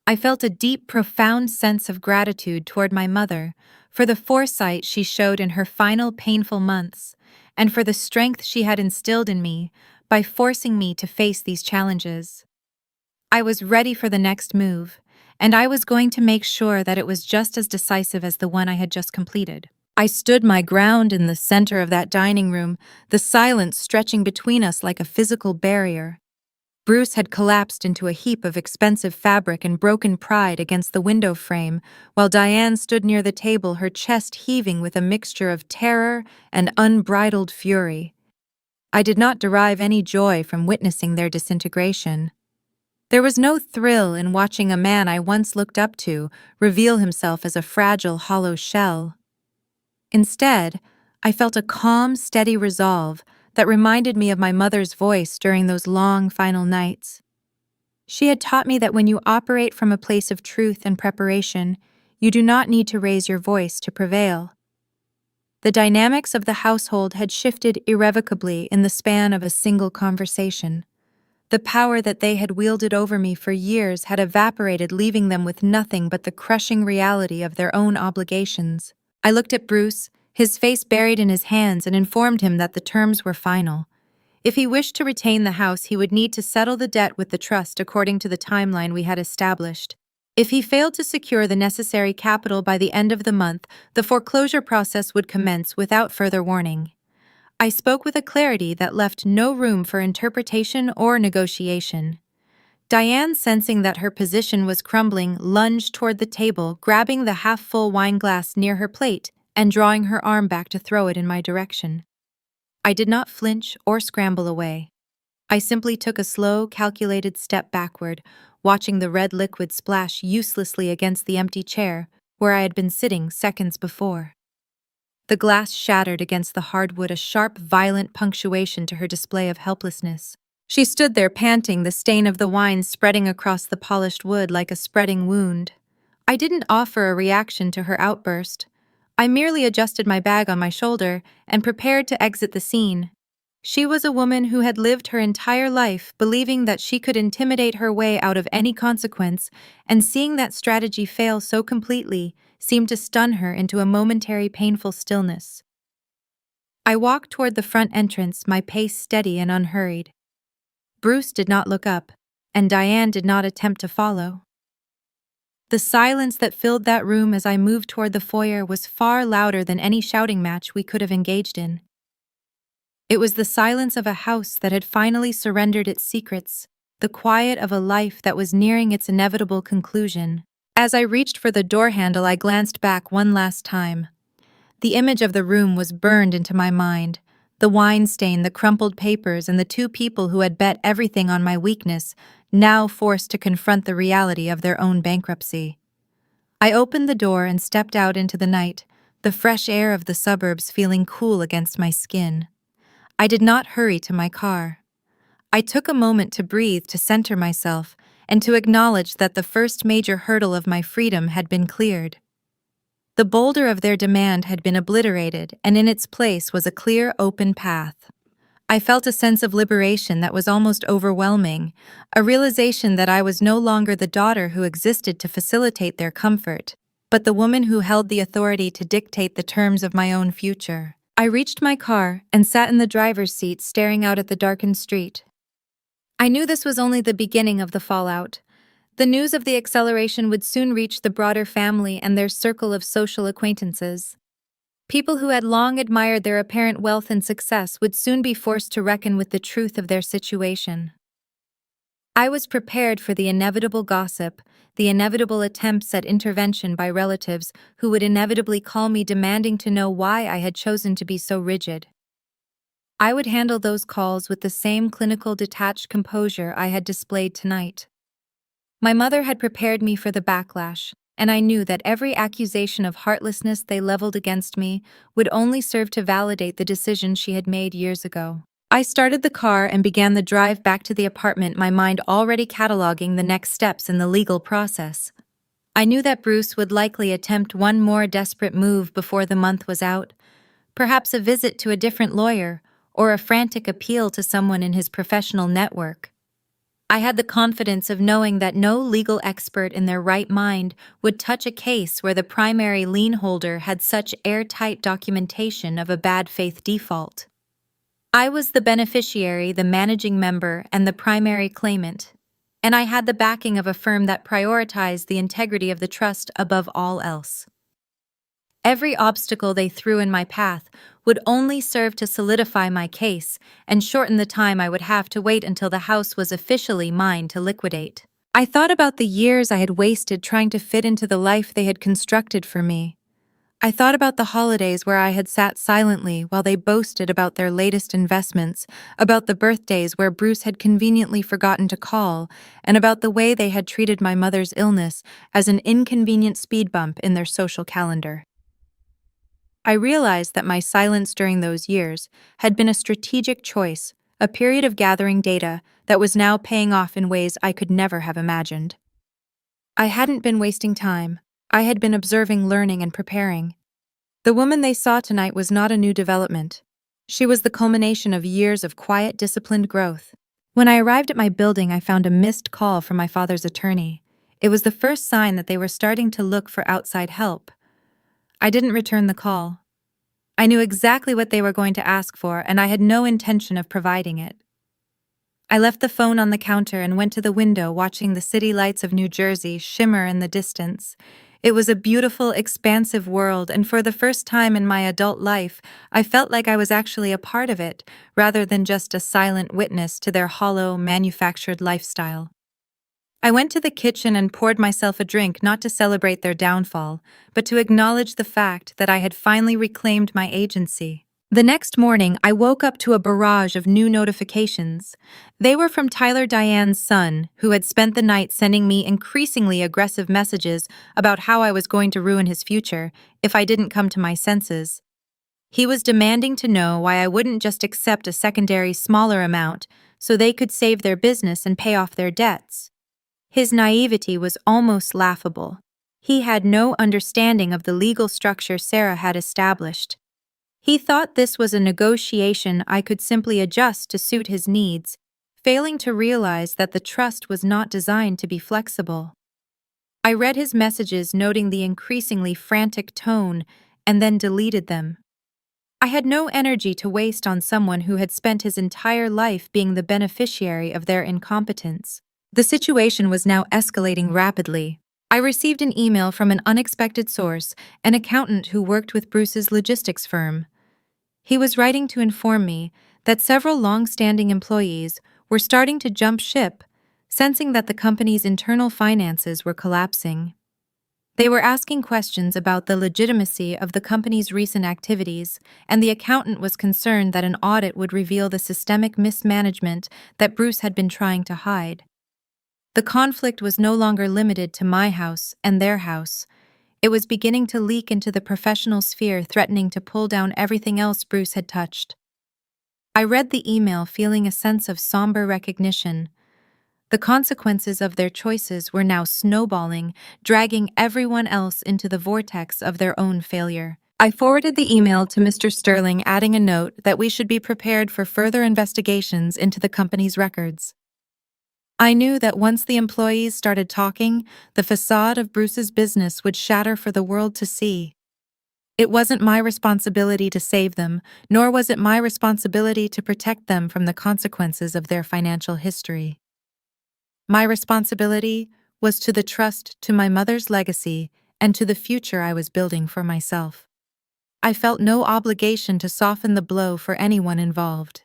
I felt a deep, profound sense of gratitude toward my mother for the foresight she showed in her final painful months, and for the strength she had instilled in me by forcing me to face these challenges. I was ready for the next move, and I was going to make sure that it was just as decisive as the one I had just completed. I stood my ground in the center of that dining room, the silence stretching between us like a physical barrier. Bruce had collapsed into a heap of expensive fabric and broken pride against the window frame, while Diane stood near the table, her chest heaving with a mixture of terror and unbridled fury. I did not derive any joy from witnessing their disintegration. There was no thrill in watching a man I once looked up to reveal himself as a fragile, hollow shell. Instead, I felt a calm, steady resolve that reminded me of my mother's voice during those long final nights. She had taught me that when you operate from a place of truth and preparation, You do not need to raise your voice to prevail. The dynamics of the household had shifted irrevocably in the span of a single conversation. The power that they had wielded over me for years had evaporated, leaving them with nothing but the crushing reality of their own obligations. I looked at Bruce, his face buried in his hands, and informed him that the terms were final. If he wished to retain the house, he would need to settle the debt with the trust according to the timeline we had established. If he failed to secure the necessary capital by the end of the month, the foreclosure process would commence without further warning. I spoke with a clarity that left no room for interpretation or negotiation. Diane, sensing that her position was crumbling, lunged toward the table, grabbing the half-full wine glass near her plate and drawing her arm back to throw it in my direction. I did not flinch or scramble away. I simply took a slow, calculated step backward, watching the red liquid splash uselessly against the empty chair where I had been sitting seconds before. The glass shattered against the hardwood, a sharp, violent punctuation to her display of helplessness. She stood there panting, the stain of the wine spreading across the polished wood like a spreading wound. I didn't offer a reaction to her outburst. I merely adjusted my bag on my shoulder and prepared to exit the scene. She was a woman who had lived her entire life believing that she could intimidate her way out of any consequence, and seeing that strategy fail so completely seemed to stun her into a momentary painful stillness. I walked toward the front entrance, my pace steady and unhurried. Bruce did not look up, and Diane did not attempt to follow. The silence that filled that room as I moved toward the foyer was far louder than any shouting match we could have engaged in. It was the silence of a house that had finally surrendered its secrets, the quiet of a life that was nearing its inevitable conclusion. As I reached for the door handle, I glanced back one last time. The image of the room was burned into my mind. The wine stain, the crumpled papers, and the two people who had bet everything on my weakness, now forced to confront the reality of their own bankruptcy. I opened the door and stepped out into the night, the fresh air of the suburbs feeling cool against my skin. I did not hurry to my car. I took a moment to breathe, to center myself, and to acknowledge that the first major hurdle of my freedom had been cleared. The boulder of their demand had been obliterated, and in its place was a clear, open path. I felt a sense of liberation that was almost overwhelming, a realization that I was no longer the daughter who existed to facilitate their comfort, but the woman who held the authority to dictate the terms of my own future. I reached my car and sat in the driver's seat, staring out at the darkened street. I knew this was only the beginning of the fallout. The news of the acceleration would soon reach the broader family and their circle of social acquaintances. People who had long admired their apparent wealth and success would soon be forced to reckon with the truth of their situation. I was prepared for the inevitable gossip, the inevitable attempts at intervention by relatives who would inevitably call me, demanding to know why I had chosen to be so rigid. I would handle those calls with the same clinical, detached composure I had displayed tonight. My mother had prepared me for the backlash, and I knew that every accusation of heartlessness they leveled against me would only serve to validate the decision she had made years ago. I started the car and began the drive back to the apartment, my mind already cataloging the next steps in the legal process. I knew that Bruce would likely attempt one more desperate move before the month was out, perhaps a visit to a different lawyer or a frantic appeal to someone in his professional network. I had the confidence of knowing that no legal expert in their right mind would touch a case where the primary lien holder had such airtight documentation of a bad faith default. I was the beneficiary, the managing member, and the primary claimant, and I had the backing of a firm that prioritized the integrity of the trust above all else. Every obstacle they threw in my path would only serve to solidify my case and shorten the time I would have to wait until the house was officially mine to liquidate. I thought about the years I had wasted trying to fit into the life they had constructed for me. I thought about the holidays where I had sat silently while they boasted about their latest investments, about the birthdays where Bruce had conveniently forgotten to call, and about the way they had treated my mother's illness as an inconvenient speed bump in their social calendar. I realized that my silence during those years had been a strategic choice, a period of gathering data that was now paying off in ways I could never have imagined. I hadn't been wasting time. I had been observing, learning, and preparing. The woman they saw tonight was not a new development. She was the culmination of years of quiet, disciplined growth. When I arrived at my building, I found a missed call from my father's attorney. It was the first sign that they were starting to look for outside help. I didn't return the call. I knew exactly what they were going to ask for, and I had no intention of providing it. I left the phone on the counter and went to the window, watching the city lights of New Jersey shimmer in the distance. It was a beautiful, expansive world, and for the first time in my adult life, I felt like I was actually a part of it, rather than just a silent witness to their hollow, manufactured lifestyle. I went to the kitchen and poured myself a drink, not to celebrate their downfall, but to acknowledge the fact that I had finally reclaimed my agency. The next morning, I woke up to a barrage of new notifications. They were from Diane's son, who had spent the night sending me increasingly aggressive messages about how I was going to ruin his future if I didn't come to my senses. He was demanding to know why I wouldn't just accept a secondary, smaller amount so they could save their business and pay off their debts. His naivety was almost laughable. He had no understanding of the legal structure Sarah had established. He thought this was a negotiation I could simply adjust to suit his needs, failing to realize that the trust was not designed to be flexible. I read his messages, noting the increasingly frantic tone, and then deleted them. I had no energy to waste on someone who had spent his entire life being the beneficiary of their incompetence. The situation was now escalating rapidly. I received an email from an unexpected source, an accountant who worked with Bruce's logistics firm. He was writing to inform me that several long-standing employees were starting to jump ship, sensing that the company's internal finances were collapsing. They were asking questions about the legitimacy of the company's recent activities, and the accountant was concerned that an audit would reveal the systemic mismanagement that Bruce had been trying to hide. The conflict was no longer limited to my house and their house. It was beginning to leak into the professional sphere, threatening to pull down everything else Bruce had touched. I read the email, feeling a sense of somber recognition. The consequences of their choices were now snowballing, dragging everyone else into the vortex of their own failure. I forwarded the email to Mr. Sterling, adding a note that we should be prepared for further investigations into the company's records. I knew that once the employees started talking, the facade of Bruce's business would shatter for the world to see. It wasn't my responsibility to save them, nor was it my responsibility to protect them from the consequences of their financial history. My responsibility was to the trust to my mother's legacy and to the future I was building for myself. I felt no obligation to soften the blow for anyone involved.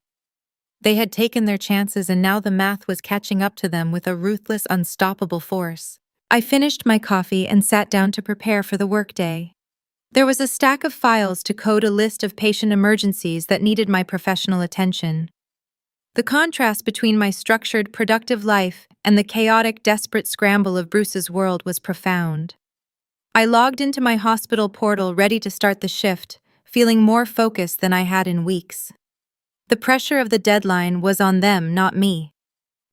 They had taken their chances, and now the math was catching up to them with a ruthless, unstoppable force. I finished my coffee and sat down to prepare for the workday. There was a stack of files to code a list of patient emergencies that needed my professional attention. The contrast between my structured, productive life and the chaotic, desperate scramble of Bruce's world was profound. I logged into my hospital portal, ready to start the shift, feeling more focused than I had in weeks. The pressure of the deadline was on them, not me.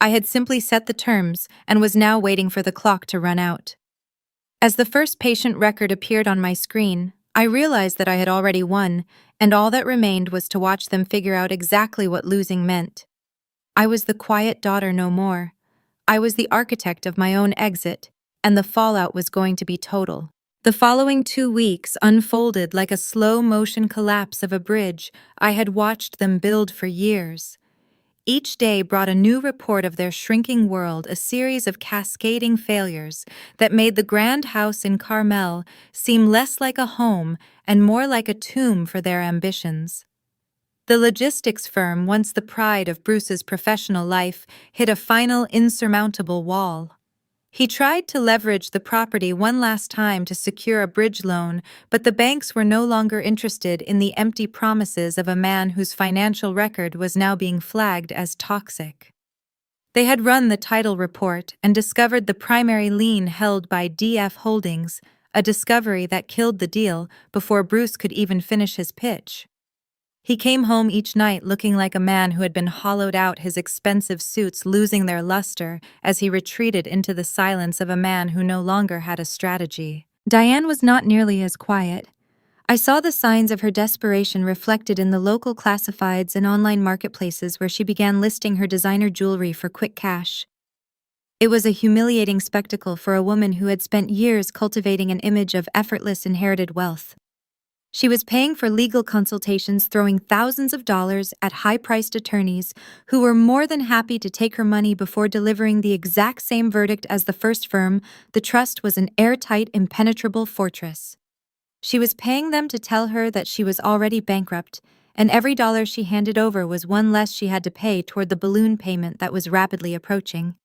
I had simply set the terms and was now waiting for the clock to run out. As the first patient record appeared on my screen, I realized that I had already won, and all that remained was to watch them figure out exactly what losing meant. I was the quiet daughter no more. I was the architect of my own exit, and the fallout was going to be total. The following 2 weeks unfolded like a slow-motion collapse of a bridge I had watched them build for years. Each day brought a new report of their shrinking world, a series of cascading failures that made the grand house in Carmel seem less like a home and more like a tomb for their ambitions. The logistics firm, once the pride of Bruce's professional life, hit a final insurmountable wall. He tried to leverage the property one last time to secure a bridge loan, but the banks were no longer interested in the empty promises of a man whose financial record was now being flagged as toxic. They had run the title report and discovered the primary lien held by DF Holdings, a discovery that killed the deal before Bruce could even finish his pitch. He came home each night looking like a man who had been hollowed out, his expensive suits losing their luster as he retreated into the silence of a man who no longer had a strategy. Diane was not nearly as quiet. I saw the signs of her desperation reflected in the local classifieds and online marketplaces where she began listing her designer jewelry for quick cash. It was a humiliating spectacle for a woman who had spent years cultivating an image of effortless inherited wealth. She was paying for legal consultations, throwing thousands of dollars at high-priced attorneys who were more than happy to take her money before delivering the exact same verdict as the first firm. The trust was an airtight, impenetrable fortress. She was paying them to tell her that she was already bankrupt, and every dollar she handed over was one less she had to pay toward the balloon payment that was rapidly approaching.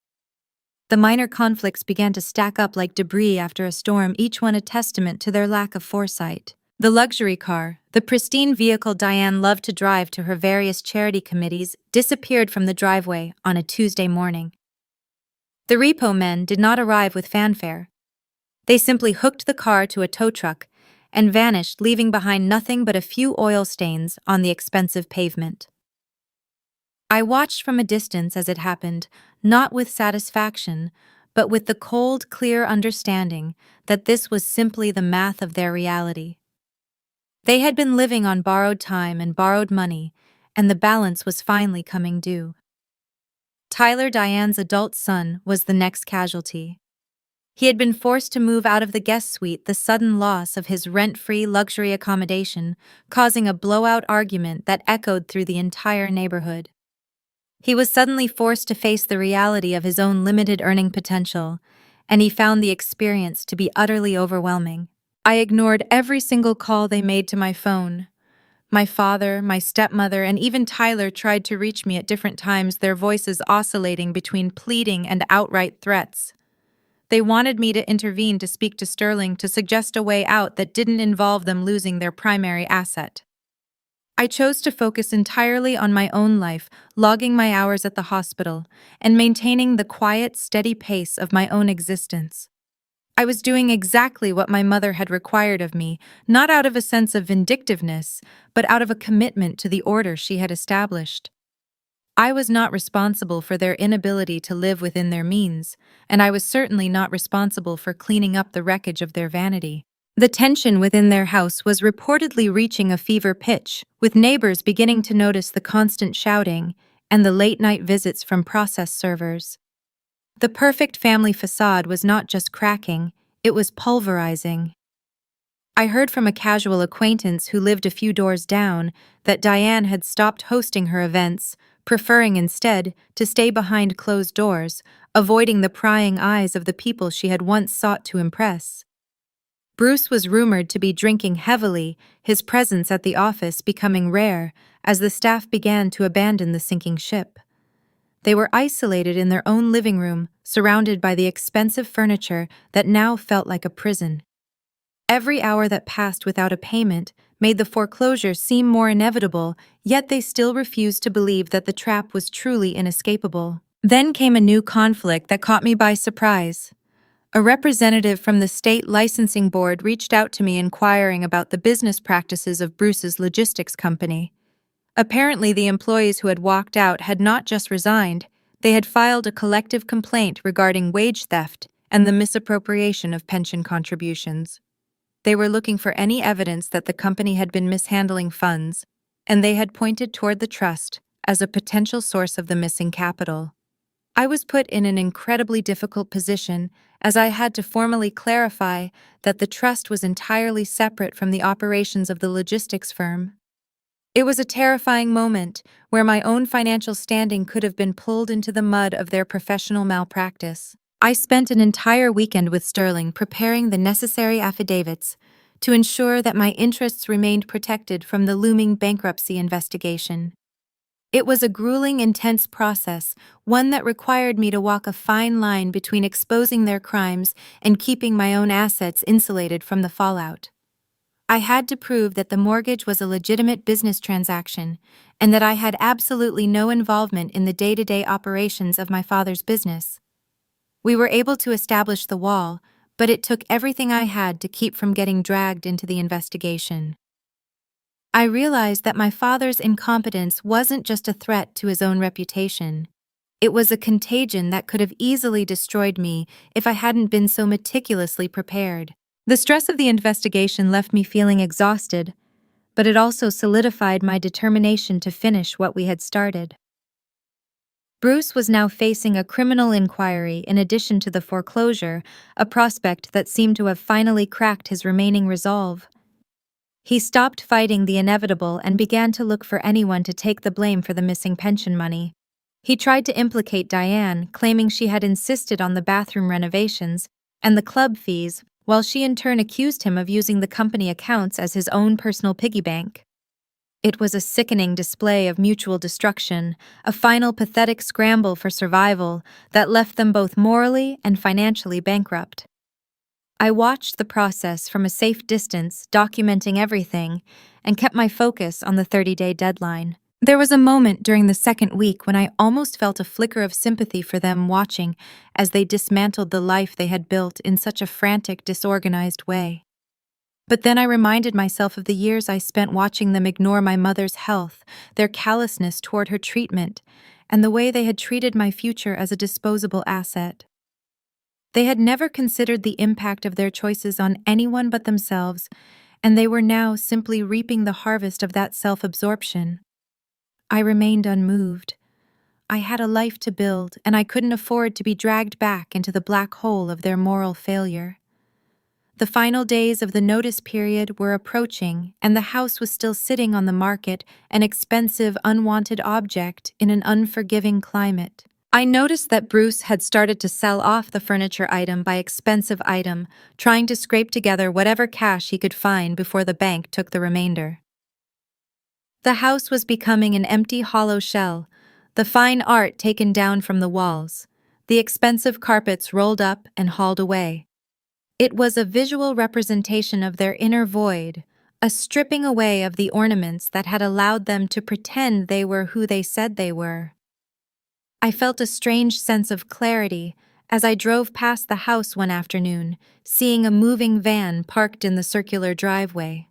The minor conflicts began to stack up like debris after a storm, each one a testament to their lack of foresight. The luxury car, the pristine vehicle Diane loved to drive to her various charity committees, disappeared from the driveway on a Tuesday morning. The repo men did not arrive with fanfare. They simply hooked the car to a tow truck and vanished, leaving behind nothing but a few oil stains on the expensive pavement. I watched from a distance as it happened, not with satisfaction, but with the cold, clear understanding that this was simply the math of their reality. They had been living on borrowed time and borrowed money, and the balance was finally coming due. Tyler, Diane's adult son, was the next casualty. He had been forced to move out of the guest suite, the sudden loss of his rent-free luxury accommodation causing a blowout argument that echoed through the entire neighborhood. He was suddenly forced to face the reality of his own limited earning potential, and he found the experience to be utterly overwhelming. I ignored every single call they made to my phone. My father, my stepmother, and even Tyler tried to reach me at different times, their voices oscillating between pleading and outright threats. They wanted me to intervene, to speak to Sterling, to suggest a way out that didn't involve them losing their primary asset. I chose to focus entirely on my own life, logging my hours at the hospital, and maintaining the quiet, steady pace of my own existence. I was doing exactly what my mother had required of me, not out of a sense of vindictiveness, but out of a commitment to the order she had established. I was not responsible for their inability to live within their means, and I was certainly not responsible for cleaning up the wreckage of their vanity. The tension within their house was reportedly reaching a fever pitch, with neighbors beginning to notice the constant shouting and the late-night visits from process servers. The perfect family facade was not just cracking, it was pulverizing. I heard from a casual acquaintance who lived a few doors down that Diane had stopped hosting her events, preferring instead to stay behind closed doors, avoiding the prying eyes of the people she had once sought to impress. Bruce was rumored to be drinking heavily, his presence at the office becoming rare as the staff began to abandon the sinking ship. They were isolated in their own living room, surrounded by the expensive furniture that now felt like a prison. Every hour that passed without a payment made the foreclosure seem more inevitable, yet they still refused to believe that the trap was truly inescapable. Then came a new conflict that caught me by surprise. A representative from the state licensing board reached out to me inquiring about the business practices of Bruce's logistics company. Apparently, the employees who had walked out had not just resigned, they had filed a collective complaint regarding wage theft and the misappropriation of pension contributions. They were looking for any evidence that the company had been mishandling funds, and they had pointed toward the trust as a potential source of the missing capital. I was put in an incredibly difficult position as I had to formally clarify that the trust was entirely separate from the operations of the logistics firm. It was a terrifying moment where my own financial standing could have been pulled into the mud of their professional malpractice. I spent an entire weekend with Sterling preparing the necessary affidavits to ensure that my interests remained protected from the looming bankruptcy investigation. It was a grueling, intense process, one that required me to walk a fine line between exposing their crimes and keeping my own assets insulated from the fallout. I had to prove that the mortgage was a legitimate business transaction and that I had absolutely no involvement in the day-to-day operations of my father's business. We were able to establish the wall, but it took everything I had to keep from getting dragged into the investigation. I realized that my father's incompetence wasn't just a threat to his own reputation. It was a contagion that could have easily destroyed me if I hadn't been so meticulously prepared. The stress of the investigation left me feeling exhausted, but it also solidified my determination to finish what we had started. Bruce was now facing a criminal inquiry in addition to the foreclosure, a prospect that seemed to have finally cracked his remaining resolve. He stopped fighting the inevitable and began to look for anyone to take the blame for the missing pension money. He tried to implicate Diane, claiming she had insisted on the bathroom renovations and the club fees, while she in turn accused him of using the company accounts as his own personal piggy bank. It was a sickening display of mutual destruction, a final pathetic scramble for survival that left them both morally and financially bankrupt. I watched the process from a safe distance, documenting everything, and kept my focus on the 30-day deadline. There was a moment during the second week when I almost felt a flicker of sympathy for them watching as they dismantled the life they had built in such a frantic, disorganized way. But then I reminded myself of the years I spent watching them ignore my mother's health, their callousness toward her treatment, and the way they had treated my future as a disposable asset. They had never considered the impact of their choices on anyone but themselves, and they were now simply reaping the harvest of that self-absorption. I remained unmoved. I had a life to build, and I couldn't afford to be dragged back into the black hole of their moral failure. The final days of the notice period were approaching, and the house was still sitting on the market, an expensive, unwanted object in an unforgiving climate. I noticed that Bruce had started to sell off the furniture item by expensive item, trying to scrape together whatever cash he could find before the bank took the remainder. The house was becoming an empty, hollow shell, the fine art taken down from the walls, the expensive carpets rolled up and hauled away. It was a visual representation of their inner void, a stripping away of the ornaments that had allowed them to pretend they were who they said they were. I felt a strange sense of clarity as I drove past the house one afternoon, seeing a moving van parked in the circular driveway.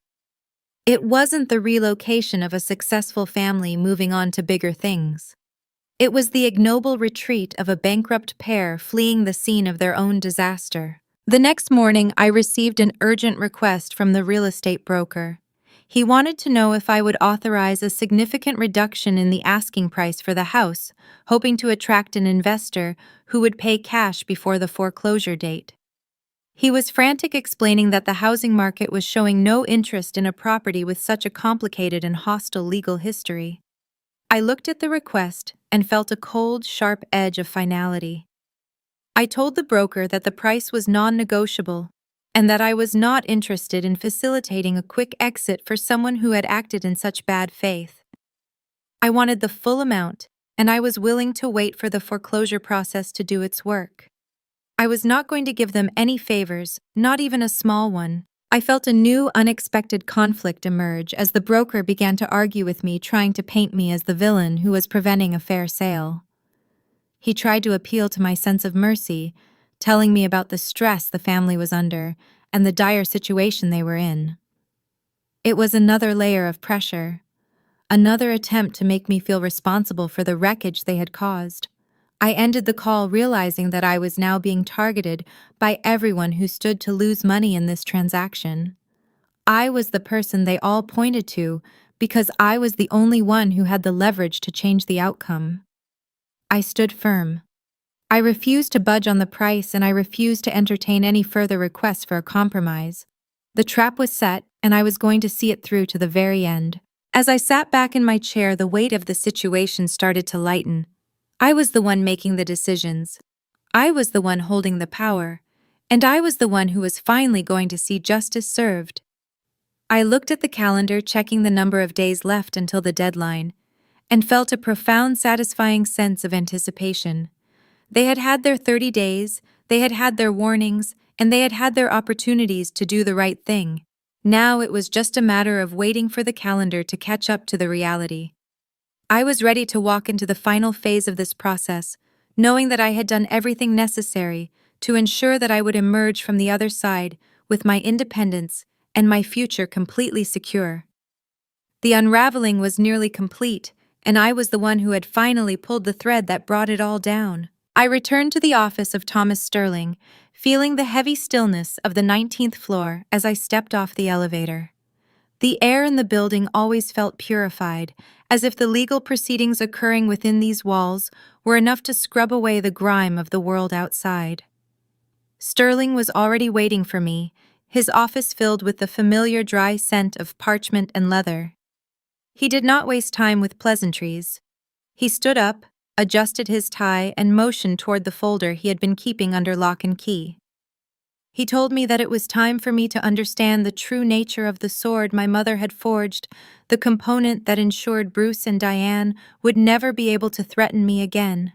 It wasn't the relocation of a successful family moving on to bigger things. It was the ignoble retreat of a bankrupt pair fleeing the scene of their own disaster. The next morning, I received an urgent request from the real estate broker. He wanted to know if I would authorize a significant reduction in the asking price for the house, hoping to attract an investor who would pay cash before the foreclosure date. He was frantic, explaining that the housing market was showing no interest in a property with such a complicated and hostile legal history. I looked at the request and felt a cold, sharp edge of finality. I told the broker that the price was non-negotiable and that I was not interested in facilitating a quick exit for someone who had acted in such bad faith. I wanted the full amount, and I was willing to wait for the foreclosure process to do its work. I was not going to give them any favors, not even a small one. I felt a new, unexpected conflict emerge as the broker began to argue with me, trying to paint me as the villain who was preventing a fair sale. He tried to appeal to my sense of mercy, telling me about the stress the family was under and the dire situation they were in. It was another layer of pressure, another attempt to make me feel responsible for the wreckage they had caused. I ended the call realizing that I was now being targeted by everyone who stood to lose money in this transaction. I was the person they all pointed to because I was the only one who had the leverage to change the outcome. I stood firm. I refused to budge on the price, and I refused to entertain any further requests for a compromise. The trap was set, and I was going to see it through to the very end. As I sat back in my chair, the weight of the situation started to lighten. I was the one making the decisions. I was the one holding the power, and I was the one who was finally going to see justice served. I looked at the calendar, checking the number of days left until the deadline, and felt a profound, satisfying sense of anticipation. They had had their 30 days, they had had their warnings, and they had had their opportunities to do the right thing. Now it was just a matter of waiting for the calendar to catch up to the reality. I was ready to walk into the final phase of this process, knowing that I had done everything necessary to ensure that I would emerge from the other side with my independence and my future completely secure. The unraveling was nearly complete, and I was the one who had finally pulled the thread that brought it all down. I returned to the office of Thomas Sterling, feeling the heavy stillness of the 19th floor as I stepped off the elevator. The air in the building always felt purified, as if the legal proceedings occurring within these walls were enough to scrub away the grime of the world outside. Sterling was already waiting for me, his office filled with the familiar dry scent of parchment and leather. He did not waste time with pleasantries. He stood up, adjusted his tie, and motioned toward the folder he had been keeping under lock and key. He told me that it was time for me to understand the true nature of the sword my mother had forged, the component that ensured Bruce and Diane would never be able to threaten me again.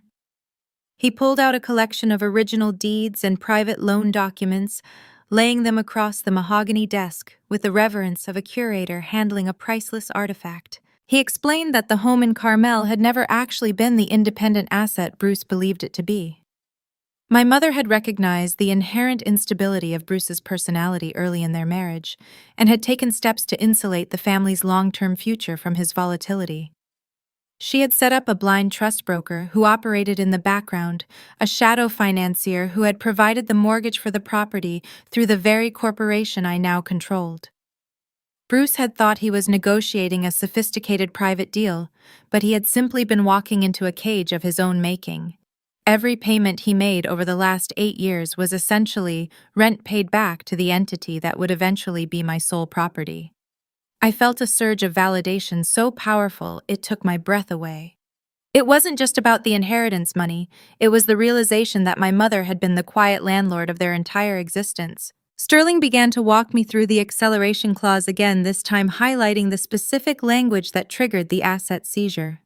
He pulled out a collection of original deeds and private loan documents, laying them across the mahogany desk with the reverence of a curator handling a priceless artifact. He explained that the home in Carmel had never actually been the independent asset Bruce believed it to be. My mother had recognized the inherent instability of Bruce's personality early in their marriage and had taken steps to insulate the family's long-term future from his volatility. She had set up a blind trust broker who operated in the background, a shadow financier who had provided the mortgage for the property through the very corporation I now controlled. Bruce had thought he was negotiating a sophisticated private deal, but he had simply been walking into a cage of his own making. Every payment he made over the last 8 years was essentially rent paid back to the entity that would eventually be my sole property. I felt a surge of validation so powerful it took my breath away. It wasn't just about the inheritance money, it was the realization that my mother had been the quiet landlord of their entire existence. Sterling began to walk me through the acceleration clause again, this time highlighting the specific language that triggered the asset seizure.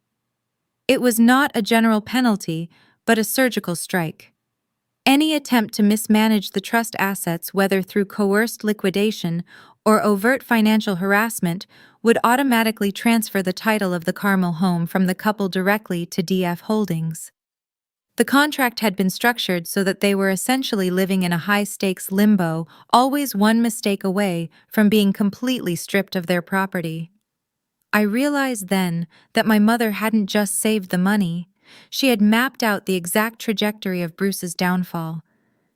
It was not a general penalty, but a surgical strike. Any attempt to mismanage the trust assets, whether through coerced liquidation or overt financial harassment, would automatically transfer the title of the Carmel home from the couple directly to DF Holdings. The contract had been structured so that they were essentially living in a high-stakes limbo, always one mistake away from being completely stripped of their property. I realized then that my mother hadn't just saved the money. She had mapped out the exact trajectory of Bruce's downfall.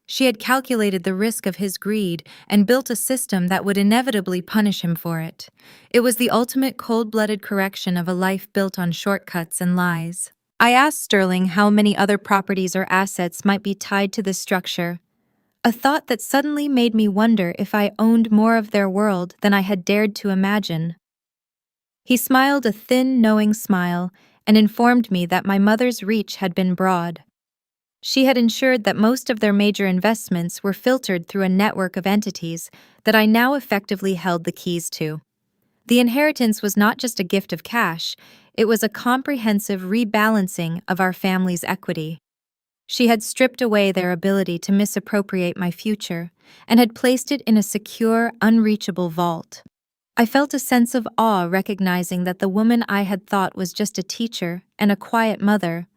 She had calculated the risk of his greed and built a system that would inevitably punish him for it. It was the ultimate cold-blooded correction of a life built on shortcuts and lies. I asked Sterling how many other properties or assets might be tied to this structure, a thought that suddenly made me wonder if I owned more of their world than I had dared to imagine. He smiled a thin, knowing smile and informed me that my mother's reach had been broad. She had ensured that most of their major investments were filtered through a network of entities that I now effectively held the keys to. The inheritance was not just a gift of cash, it was a comprehensive rebalancing of our family's equity. She had stripped away their ability to misappropriate my future and had placed it in a secure, unreachable vault. I felt a sense of awe recognizing that the woman I had thought was just a teacher and a quiet mother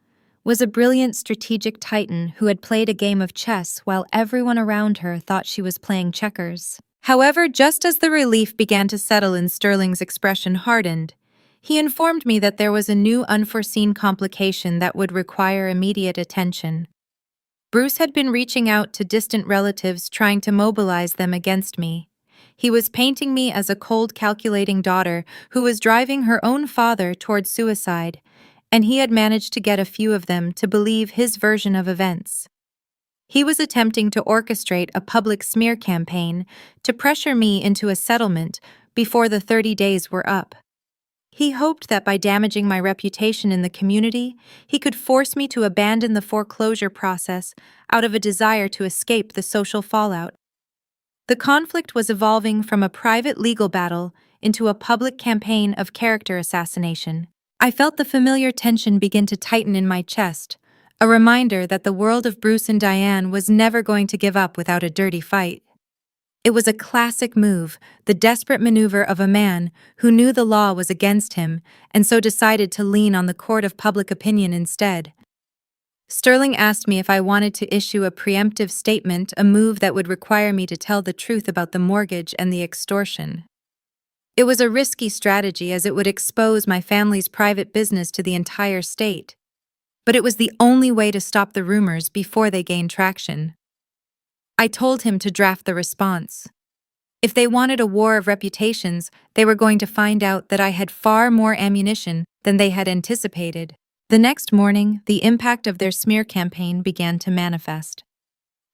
was a brilliant strategic titan who had played a game of chess while everyone around her thought she was playing checkers. However, just as the relief began to settle in, Sterling's expression hardened. He informed me that there was a new unforeseen complication that would require immediate attention. Bruce had been reaching out to distant relatives trying to mobilize them against me. He was painting me as a cold, calculating daughter who was driving her own father toward suicide, and he had managed to get a few of them to believe his version of events. He was attempting to orchestrate a public smear campaign to pressure me into a settlement before the 30 days were up. He hoped that by damaging my reputation in the community, he could force me to abandon the foreclosure process out of a desire to escape the social fallout. The conflict was evolving from a private legal battle into a public campaign of character assassination. I felt the familiar tension begin to tighten in my chest, a reminder that the world of Bruce and Diane was never going to give up without a dirty fight. It was a classic move, the desperate maneuver of a man who knew the law was against him and so decided to lean on the court of public opinion instead. Sterling asked me if I wanted to issue a preemptive statement, a move that would require me to tell the truth about the mortgage and the extortion. It was a risky strategy as it would expose my family's private business to the entire state. But it was the only way to stop the rumors before they gained traction. I told him to draft the response. If they wanted a war of reputations, they were going to find out that I had far more ammunition than they had anticipated. The next morning, the impact of their smear campaign began to manifest.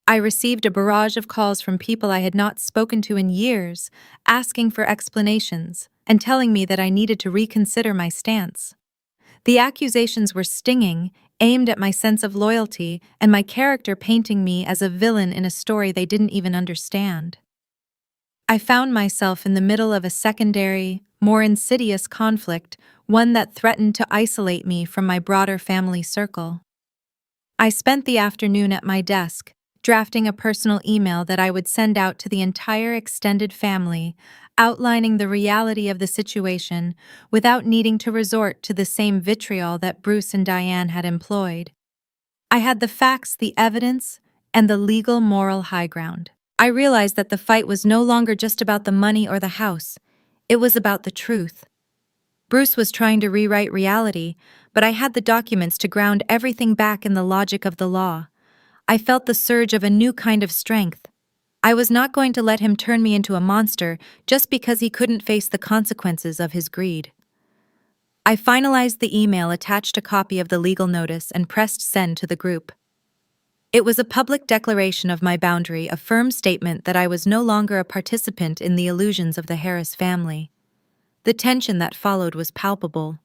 I received a barrage of calls from people I had not spoken to in years, asking for explanations and telling me that I needed to reconsider my stance. The accusations were stinging, aimed at my sense of loyalty and my character, painting me as a villain in a story they didn't even understand. I found myself in the middle of a secondary, more insidious conflict, one that threatened to isolate me from my broader family circle. I spent the afternoon at my desk, drafting a personal email that I would send out to the entire extended family, outlining the reality of the situation without needing to resort to the same vitriol that Bruce and Diane had employed. I had the facts, the evidence, and the legal moral high ground. I realized that the fight was no longer just about the money or the house. It was about the truth. Bruce was trying to rewrite reality, but I had the documents to ground everything back in the logic of the law. I felt the surge of a new kind of strength. I was not going to let him turn me into a monster just because he couldn't face the consequences of his greed. I finalized the email, attached a copy of the legal notice, and pressed send to the group. It was a public declaration of my boundary, a firm statement that I was no longer a participant in the illusions of the Harris family. The tension that followed was palpable.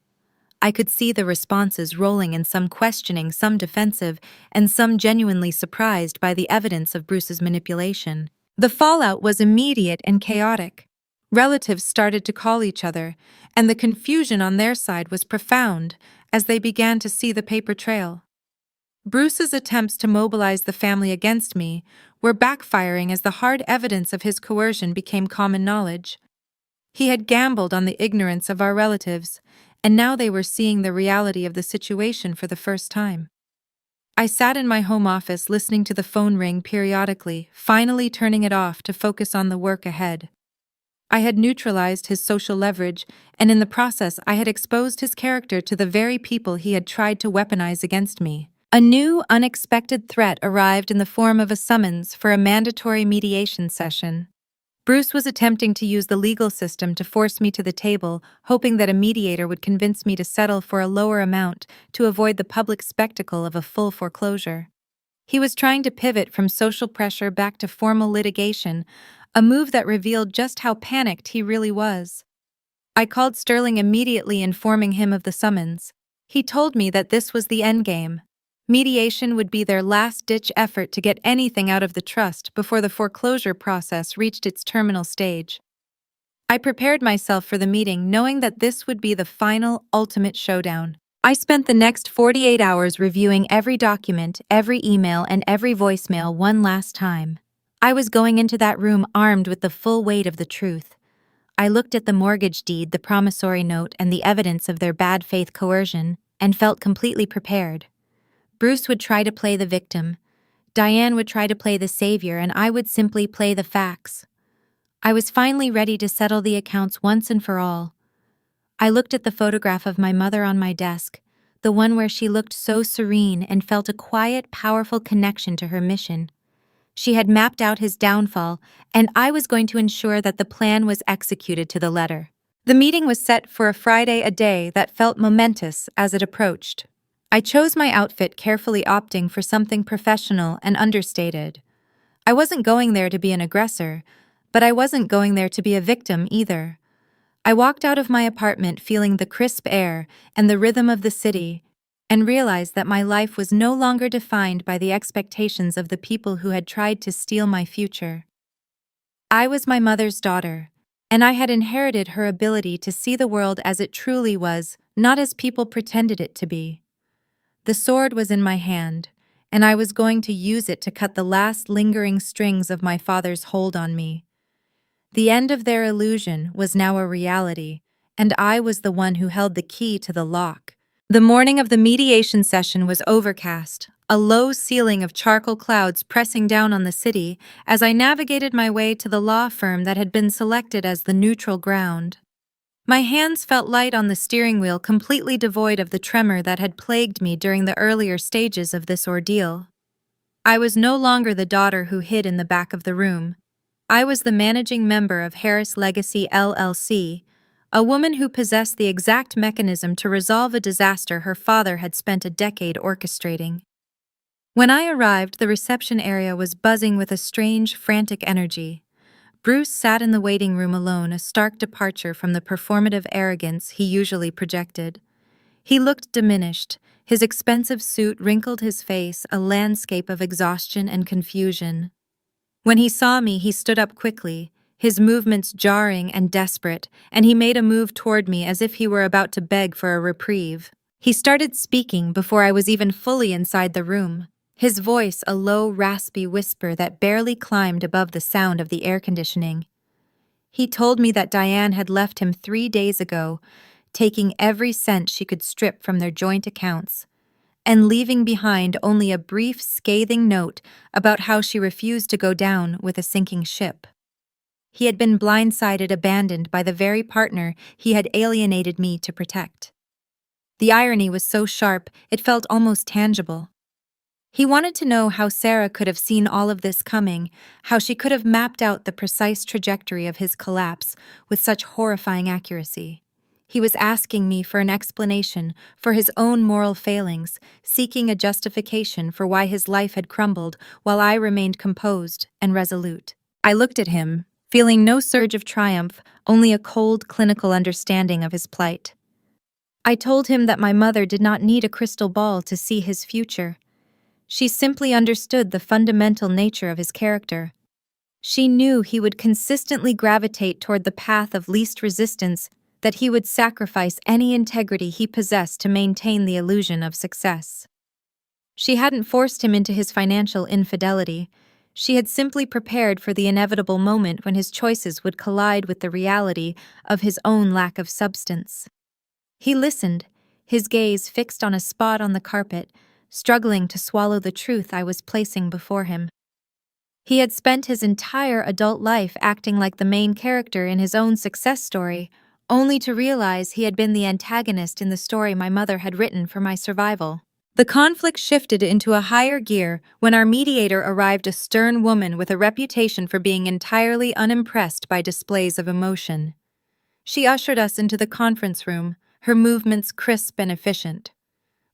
I could see the responses rolling in, some questioning, some defensive, and some genuinely surprised by the evidence of Bruce's manipulation. The fallout was immediate and chaotic. Relatives started to call each other, and the confusion on their side was profound as they began to see the paper trail. Bruce's attempts to mobilize the family against me were backfiring as the hard evidence of his coercion became common knowledge. He had gambled on the ignorance of our relatives, and now they were seeing the reality of the situation for the first time. I sat in my home office listening to the phone ring periodically, finally turning it off to focus on the work ahead. I had neutralized his social leverage, and in the process I had exposed his character to the very people he had tried to weaponize against me. A new, unexpected threat arrived in the form of a summons for a mandatory mediation session. Bruce was attempting to use the legal system to force me to the table, hoping that a mediator would convince me to settle for a lower amount to avoid the public spectacle of a full foreclosure. He was trying to pivot from social pressure back to formal litigation, a move that revealed just how panicked he really was. I called Sterling immediately, informing him of the summons. He told me that this was the endgame. Mediation would be their last-ditch effort to get anything out of the trust before the foreclosure process reached its terminal stage. I prepared myself for the meeting, knowing that this would be the final, ultimate showdown. I spent the next 48 hours reviewing every document, every email, and every voicemail one last time. I was going into that room armed with the full weight of the truth. I looked at the mortgage deed, the promissory note, and the evidence of their bad faith coercion, and felt completely prepared. Bruce would try to play the victim, Diane would try to play the savior, and I would simply play the facts. I was finally ready to settle the accounts once and for all. I looked at the photograph of my mother on my desk, the one where she looked so serene, and felt a quiet, powerful connection to her mission. She had mapped out his downfall, and I was going to ensure that the plan was executed to the letter. The meeting was set for a Friday, a day that felt momentous as it approached. I chose my outfit carefully, opting for something professional and understated. I wasn't going there to be an aggressor, but I wasn't going there to be a victim either. I walked out of my apartment feeling the crisp air and the rhythm of the city, and realized that my life was no longer defined by the expectations of the people who had tried to steal my future. I was my mother's daughter, and I had inherited her ability to see the world as it truly was, not as people pretended it to be. The sword was in my hand, and I was going to use it to cut the last lingering strings of my father's hold on me. The end of their illusion was now a reality, and I was the one who held the key to the lock. The morning of the mediation session was overcast, a low ceiling of charcoal clouds pressing down on the city as I navigated my way to the law firm that had been selected as the neutral ground. My hands felt light on the steering wheel, completely devoid of the tremor that had plagued me during the earlier stages of this ordeal. I was no longer the daughter who hid in the back of the room. I was the managing member of Harris Legacy LLC, a woman who possessed the exact mechanism to resolve a disaster her father had spent a decade orchestrating. When I arrived, the reception area was buzzing with a strange, frantic energy. Bruce sat in the waiting room alone, a stark departure from the performative arrogance he usually projected. He looked diminished. His expensive suit wrinkled his face, a landscape of exhaustion and confusion. When he saw me, he stood up quickly, his movements jarring and desperate, and he made a move toward me as if he were about to beg for a reprieve. He started speaking before I was even fully inside the room, his voice a low, raspy whisper that barely climbed above the sound of the air conditioning. He told me that Diane had left him 3 days ago, taking every cent she could strip from their joint accounts, and leaving behind only a brief, scathing note about how she refused to go down with a sinking ship. He had been blindsided, abandoned by the very partner he had alienated me to protect. The irony was so sharp, it felt almost tangible. He wanted to know how Sarah could have seen all of this coming, how she could have mapped out the precise trajectory of his collapse with such horrifying accuracy. He was asking me for an explanation for his own moral failings, seeking a justification for why his life had crumbled while I remained composed and resolute. I looked at him, feeling no surge of triumph, only a cold, clinical understanding of his plight. I told him that my mother did not need a crystal ball to see his future. She simply understood the fundamental nature of his character. She knew he would consistently gravitate toward the path of least resistance, that he would sacrifice any integrity he possessed to maintain the illusion of success. She hadn't forced him into his financial infidelity. She had simply prepared for the inevitable moment when his choices would collide with the reality of his own lack of substance. He listened, his gaze fixed on a spot on the carpet, struggling to swallow the truth I was placing before him. He had spent his entire adult life acting like the main character in his own success story, only to realize he had been the antagonist in the story my mother had written for my survival. The conflict shifted into a higher gear when our mediator arrived, a stern woman with a reputation for being entirely unimpressed by displays of emotion. She ushered us into the conference room, her movements crisp and efficient.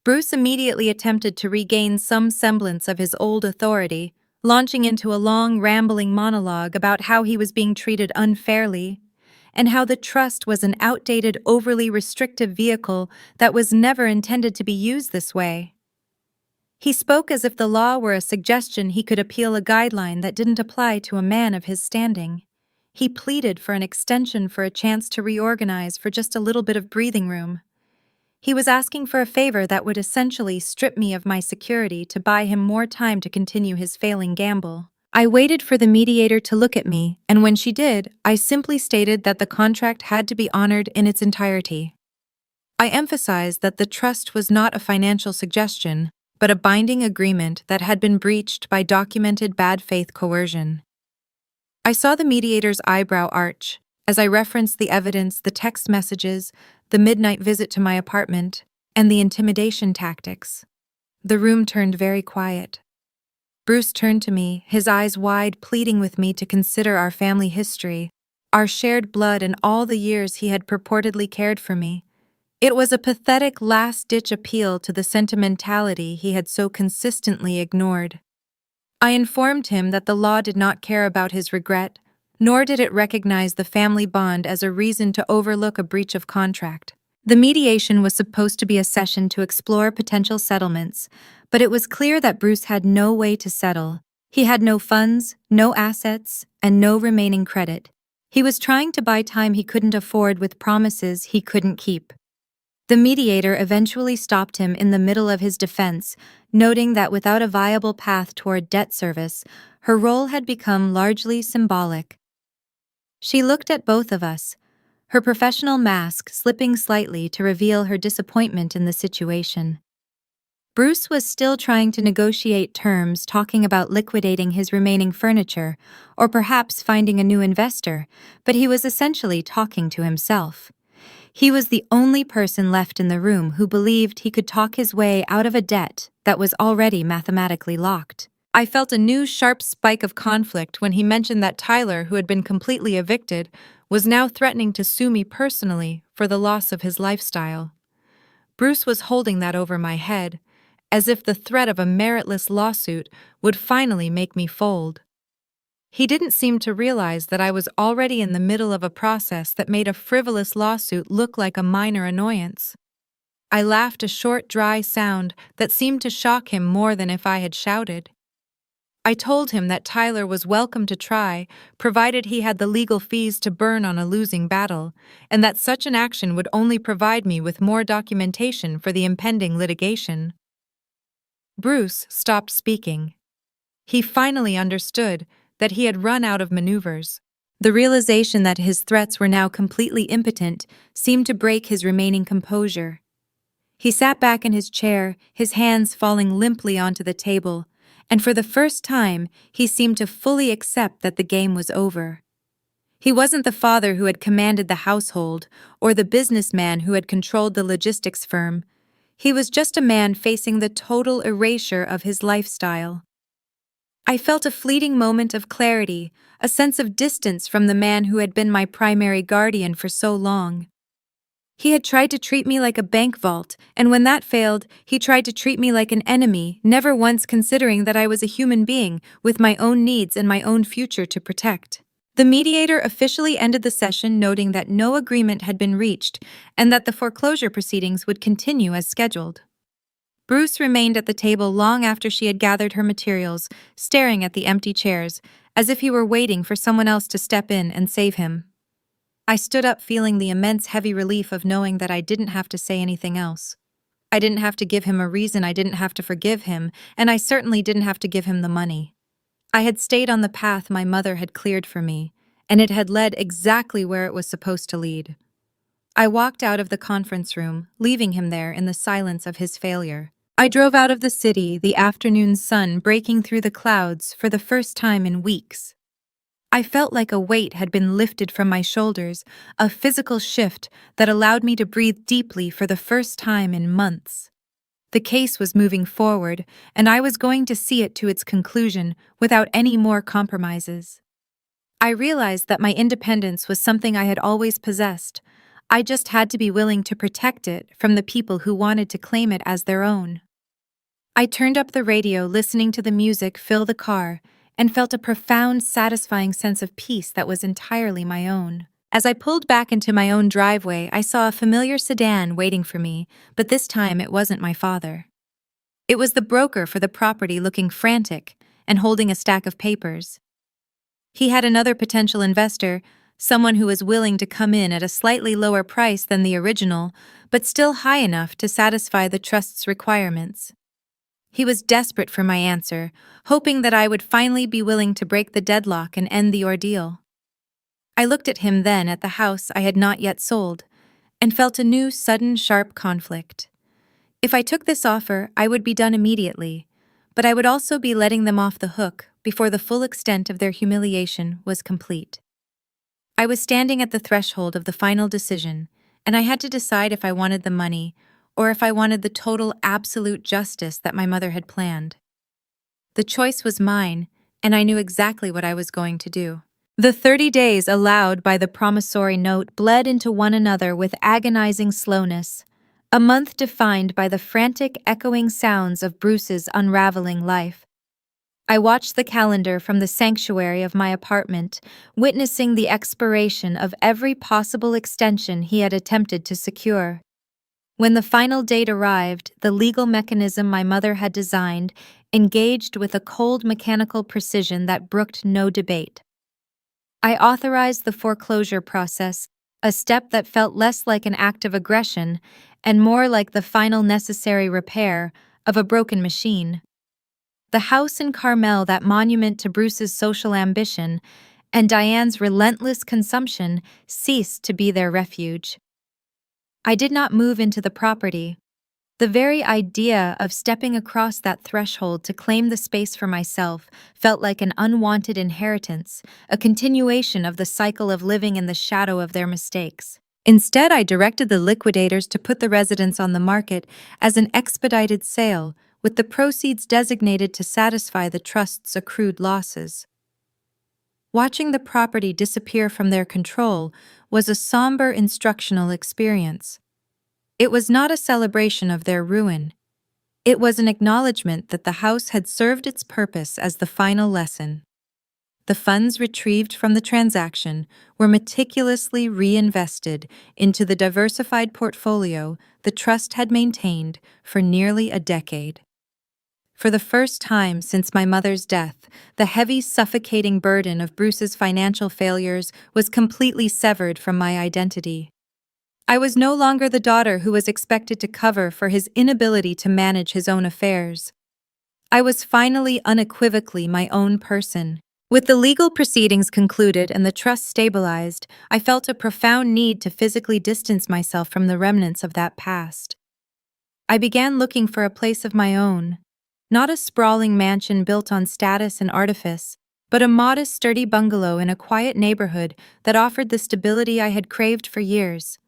Bruce immediately attempted to regain some semblance of his old authority, launching into a long, rambling monologue about how he was being treated unfairly, and how the trust was an outdated, overly restrictive vehicle that was never intended to be used this way. He spoke as if the law were a suggestion he could appeal, a guideline that didn't apply to a man of his standing. He pleaded for an extension, for a chance to reorganize, for just a little bit of breathing room. He was asking for a favor that would essentially strip me of my security to buy him more time to continue his failing gamble. I waited for the mediator to look at me, and when she did, I simply stated that the contract had to be honored in its entirety. I emphasized that the trust was not a financial suggestion, but a binding agreement that had been breached by documented bad faith coercion. I saw the mediator's eyebrow arch as I referenced the evidence, the text messages, the midnight visit to my apartment, and the intimidation tactics. The room turned very quiet. Bruce turned to me, his eyes wide, pleading with me to consider our family history, our shared blood, and all the years he had purportedly cared for me. It was a pathetic last-ditch appeal to the sentimentality he had so consistently ignored. I informed him that the law did not care about his regret, nor did it recognize the family bond as a reason to overlook a breach of contract. The mediation was supposed to be a session to explore potential settlements, but it was clear that Bruce had no way to settle. He had no funds, no assets, and no remaining credit. He was trying to buy time he couldn't afford with promises he couldn't keep. The mediator eventually stopped him in the middle of his defense, noting that without a viable path toward debt service, her role had become largely symbolic. She looked at both of us, her professional mask slipping slightly to reveal her disappointment in the situation. Bruce was still trying to negotiate terms, talking about liquidating his remaining furniture, or perhaps finding a new investor, but he was essentially talking to himself. He was the only person left in the room who believed he could talk his way out of a debt that was already mathematically locked. I felt a new sharp spike of conflict when he mentioned that Tyler, who had been completely evicted, was now threatening to sue me personally for the loss of his lifestyle. Bruce was holding that over my head, as if the threat of a meritless lawsuit would finally make me fold. He didn't seem to realize that I was already in the middle of a process that made a frivolous lawsuit look like a minor annoyance. I laughed, a short, dry sound that seemed to shock him more than if I had shouted. I told him that Tyler was welcome to try, provided he had the legal fees to burn on a losing battle, and that such an action would only provide me with more documentation for the impending litigation. Bruce stopped speaking. He finally understood that he had run out of maneuvers. The realization that his threats were now completely impotent seemed to break his remaining composure. He sat back in his chair, his hands falling limply onto the table, and for the first time he seemed to fully accept that the game was over. He wasn't the father who had commanded the household or the businessman who had controlled the logistics firm. He was just a man facing the total erasure of his lifestyle. I felt a fleeting moment of clarity, a sense of distance from the man who had been my primary guardian for so long. He had tried to treat me like a bank vault, and when that failed, he tried to treat me like an enemy, never once considering that I was a human being with my own needs and my own future to protect. The mediator officially ended the session, noting that no agreement had been reached and that the foreclosure proceedings would continue as scheduled. Bruce remained at the table long after she had gathered her materials, staring at the empty chairs, as if he were waiting for someone else to step in and save him. I stood up, feeling the immense heavy relief of knowing that I didn't have to say anything else. I didn't have to give him a reason, I didn't have to forgive him, and I certainly didn't have to give him the money. I had stayed on the path my mother had cleared for me, and it had led exactly where it was supposed to lead. I walked out of the conference room, leaving him there in the silence of his failure. I drove out of the city, the afternoon sun breaking through the clouds for the first time in weeks. I felt like a weight had been lifted from my shoulders, a physical shift that allowed me to breathe deeply for the first time in months. The case was moving forward, and I was going to see it to its conclusion without any more compromises. I realized that my independence was something I had always possessed. I just had to be willing to protect it from the people who wanted to claim it as their own. I turned up the radio, listening to the music fill the car, and felt a profound, satisfying sense of peace that was entirely my own. As I pulled back into my own driveway, I saw a familiar sedan waiting for me, but this time it wasn't my father. It was the broker for the property, looking frantic and holding a stack of papers. He had another potential investor, someone who was willing to come in at a slightly lower price than the original, but still high enough to satisfy the trust's requirements. He was desperate for my answer, hoping that I would finally be willing to break the deadlock and end the ordeal. I looked at him then at the house I had not yet sold, and felt a new, sudden, sharp conflict. If I took this offer, I would be done immediately, but I would also be letting them off the hook before the full extent of their humiliation was complete. I was standing at the threshold of the final decision, and I had to decide if I wanted the money or if I wanted the total, absolute justice that my mother had planned. The choice was mine, and I knew exactly what I was going to do. The 30 days allowed by the promissory note bled into one another with agonizing slowness, a month defined by the frantic, echoing sounds of Bruce's unraveling life. I watched the calendar from the sanctuary of my apartment, witnessing the expiration of every possible extension he had attempted to secure. When the final date arrived, the legal mechanism my mother had designed engaged with a cold mechanical precision that brooked no debate. I authorized the foreclosure process, a step that felt less like an act of aggression and more like the final necessary repair of a broken machine. The house in Carmel, that monument to Bruce's social ambition and Diane's relentless consumption, ceased to be their refuge. I did not move into the property. The very idea of stepping across that threshold to claim the space for myself felt like an unwanted inheritance, a continuation of the cycle of living in the shadow of their mistakes. Instead, I directed the liquidators to put the residence on the market as an expedited sale with the proceeds designated to satisfy the trust's accrued losses. Watching the property disappear from their control was a somber instructional experience. It was not a celebration of their ruin. It was an acknowledgement that the house had served its purpose as the final lesson. The funds retrieved from the transaction were meticulously reinvested into the diversified portfolio the trust had maintained for nearly a decade. For the first time since my mother's death, the heavy, suffocating burden of Bruce's financial failures was completely severed from my identity. I was no longer the daughter who was expected to cover for his inability to manage his own affairs. I was finally unequivocally my own person. With the legal proceedings concluded and the trust stabilized, I felt a profound need to physically distance myself from the remnants of that past. I began looking for a place of my own, not a sprawling mansion built on status and artifice, but a modest, sturdy bungalow in a quiet neighborhood that offered the stability I had craved for years.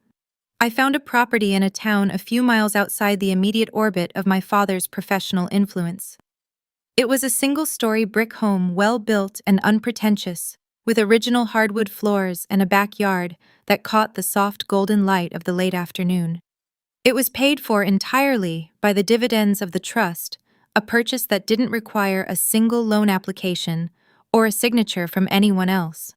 I found a property in a town a few miles outside the immediate orbit of my father's professional influence. It was a single-story brick home, well-built and unpretentious, with original hardwood floors and a backyard that caught the soft golden light of the late afternoon. It was paid for entirely by the dividends of the trust, a purchase that didn't require a single loan application or a signature from anyone else.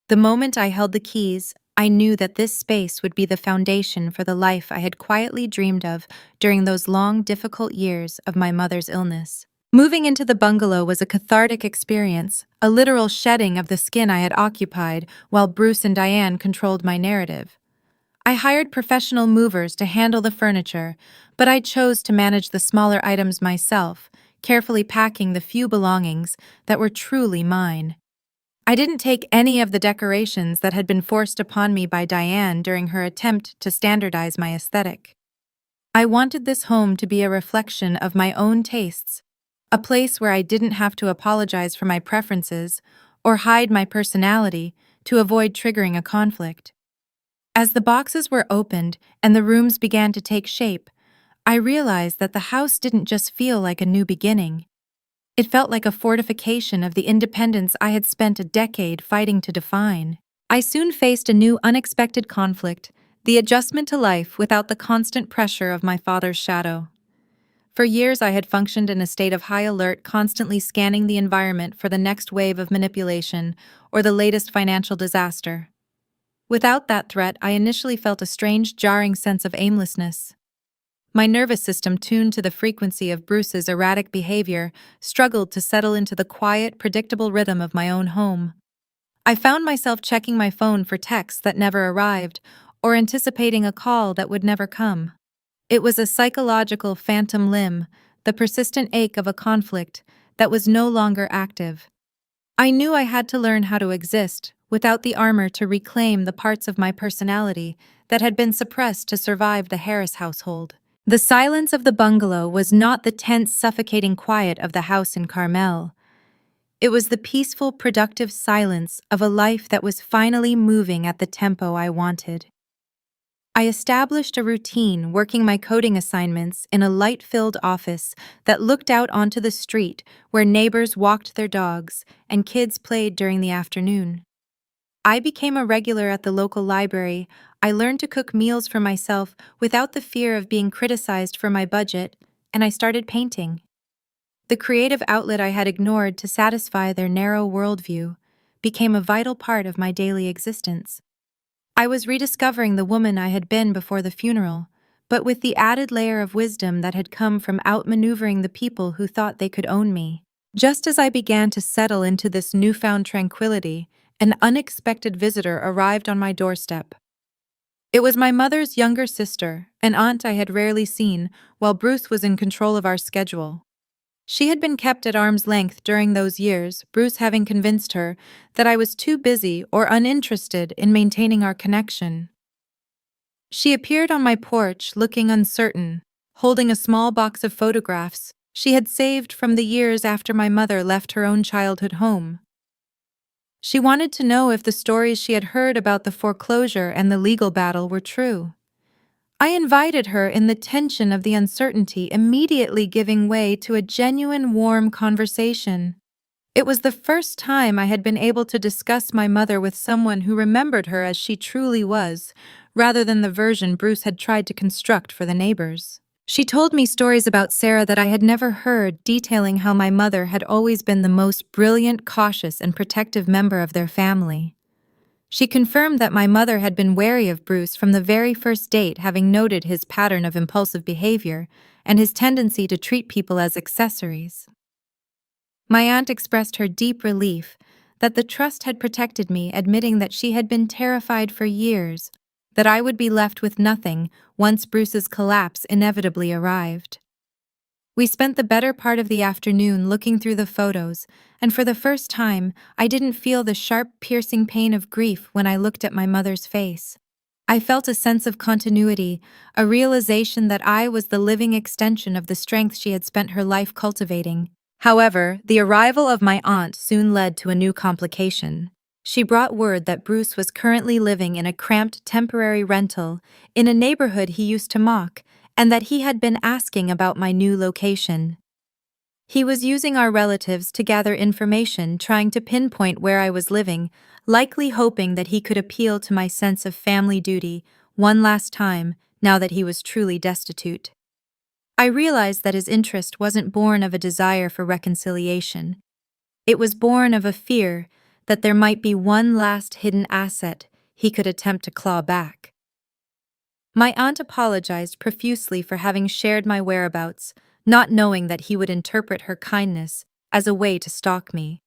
The moment I held the keys, I knew that this space would be the foundation for the life I had quietly dreamed of during those long, difficult years of my mother's illness. Moving into the bungalow was a cathartic experience, a literal shedding of the skin I had occupied while Bruce and Diane controlled my narrative. I hired professional movers to handle the furniture, but I chose to manage the smaller items myself, carefully packing the few belongings that were truly mine. I didn't take any of the decorations that had been forced upon me by Diane during her attempt to standardize my aesthetic. I wanted this home to be a reflection of my own tastes, a place where I didn't have to apologize for my preferences or hide my personality to avoid triggering a conflict. As the boxes were opened and the rooms began to take shape, I realized that the house didn't just feel like a new beginning. It felt like a fortification of the independence I had spent a decade fighting to define. I soon faced a new unexpected conflict, the adjustment to life without the constant pressure of my father's shadow. For years I had functioned in a state of high alert, constantly scanning the environment for the next wave of manipulation or the latest financial disaster. Without that threat, I initially felt a strange, jarring sense of aimlessness. My nervous system, tuned to the frequency of Bruce's erratic behavior, struggled to settle into the quiet, predictable rhythm of my own home. I found myself checking my phone for texts that never arrived, or anticipating a call that would never come. It was a psychological phantom limb, the persistent ache of a conflict that was no longer active. I knew I had to learn how to exist without the armor to reclaim the parts of my personality that had been suppressed to survive the Harris household. The silence of the bungalow was not the tense, suffocating quiet of the house in Carmel. It was the peaceful, productive silence of a life that was finally moving at the tempo I wanted. I established a routine, working my coding assignments in a light-filled office that looked out onto the street where neighbors walked their dogs and kids played during the afternoon. I became a regular at the local library. I learned to cook meals for myself without the fear of being criticized for my budget, and I started painting. The creative outlet I had ignored to satisfy their narrow worldview became a vital part of my daily existence. I was rediscovering the woman I had been before the funeral, but with the added layer of wisdom that had come from outmaneuvering the people who thought they could own me. Just as I began to settle into this newfound tranquility, an unexpected visitor arrived on my doorstep. It was my mother's younger sister, an aunt I had rarely seen, while Bruce was in control of our schedule. She had been kept at arm's length during those years, Bruce having convinced her that I was too busy or uninterested in maintaining our connection. She appeared on my porch, looking uncertain, holding a small box of photographs she had saved from the years after my mother left her own childhood home. She wanted to know if the stories she had heard about the foreclosure and the legal battle were true. I invited her in the tension of the uncertainty, immediately giving way to a genuine, warm conversation. It was the first time I had been able to discuss my mother with someone who remembered her as she truly was, rather than the version Bruce had tried to construct for the neighbors. She told me stories about Sarah that I had never heard, detailing how my mother had always been the most brilliant, cautious, and protective member of their family. She confirmed that my mother had been wary of Bruce from the very first date, having noted his pattern of impulsive behavior and his tendency to treat people as accessories. My aunt expressed her deep relief that the trust had protected me, admitting that she had been terrified for years that I would be left with nothing once Bruce's collapse inevitably arrived. We spent the better part of the afternoon looking through the photos, and for the first time, I didn't feel the sharp, piercing pain of grief when I looked at my mother's face. I felt a sense of continuity, a realization that I was the living extension of the strength she had spent her life cultivating. However, the arrival of my aunt soon led to a new complication. She brought word that Bruce was currently living in a cramped temporary rental in a neighborhood he used to mock, and that he had been asking about my new location. He was using our relatives to gather information, trying to pinpoint where I was living, likely hoping that he could appeal to my sense of family duty one last time, now that he was truly destitute. I realized that his interest wasn't born of a desire for reconciliation. It was born of a fear that there might be one last hidden asset he could attempt to claw back. My aunt apologized profusely for having shared my whereabouts, not knowing that he would interpret her kindness as a way to stalk me.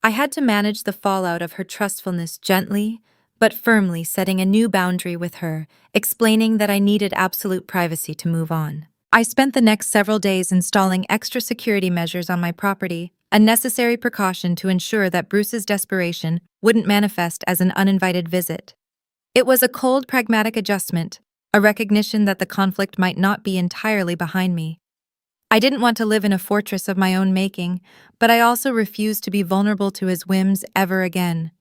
I had to manage the fallout of her trustfulness gently, but firmly, setting a new boundary with her, explaining that I needed absolute privacy to move on. I spent the next several days installing extra security measures on my property, a necessary precaution to ensure that Bruce's desperation wouldn't manifest as an uninvited visit. It was a cold, pragmatic adjustment, a recognition that the conflict might not be entirely behind me. I didn't want to live in a fortress of my own making, but I also refused to be vulnerable to his whims ever again.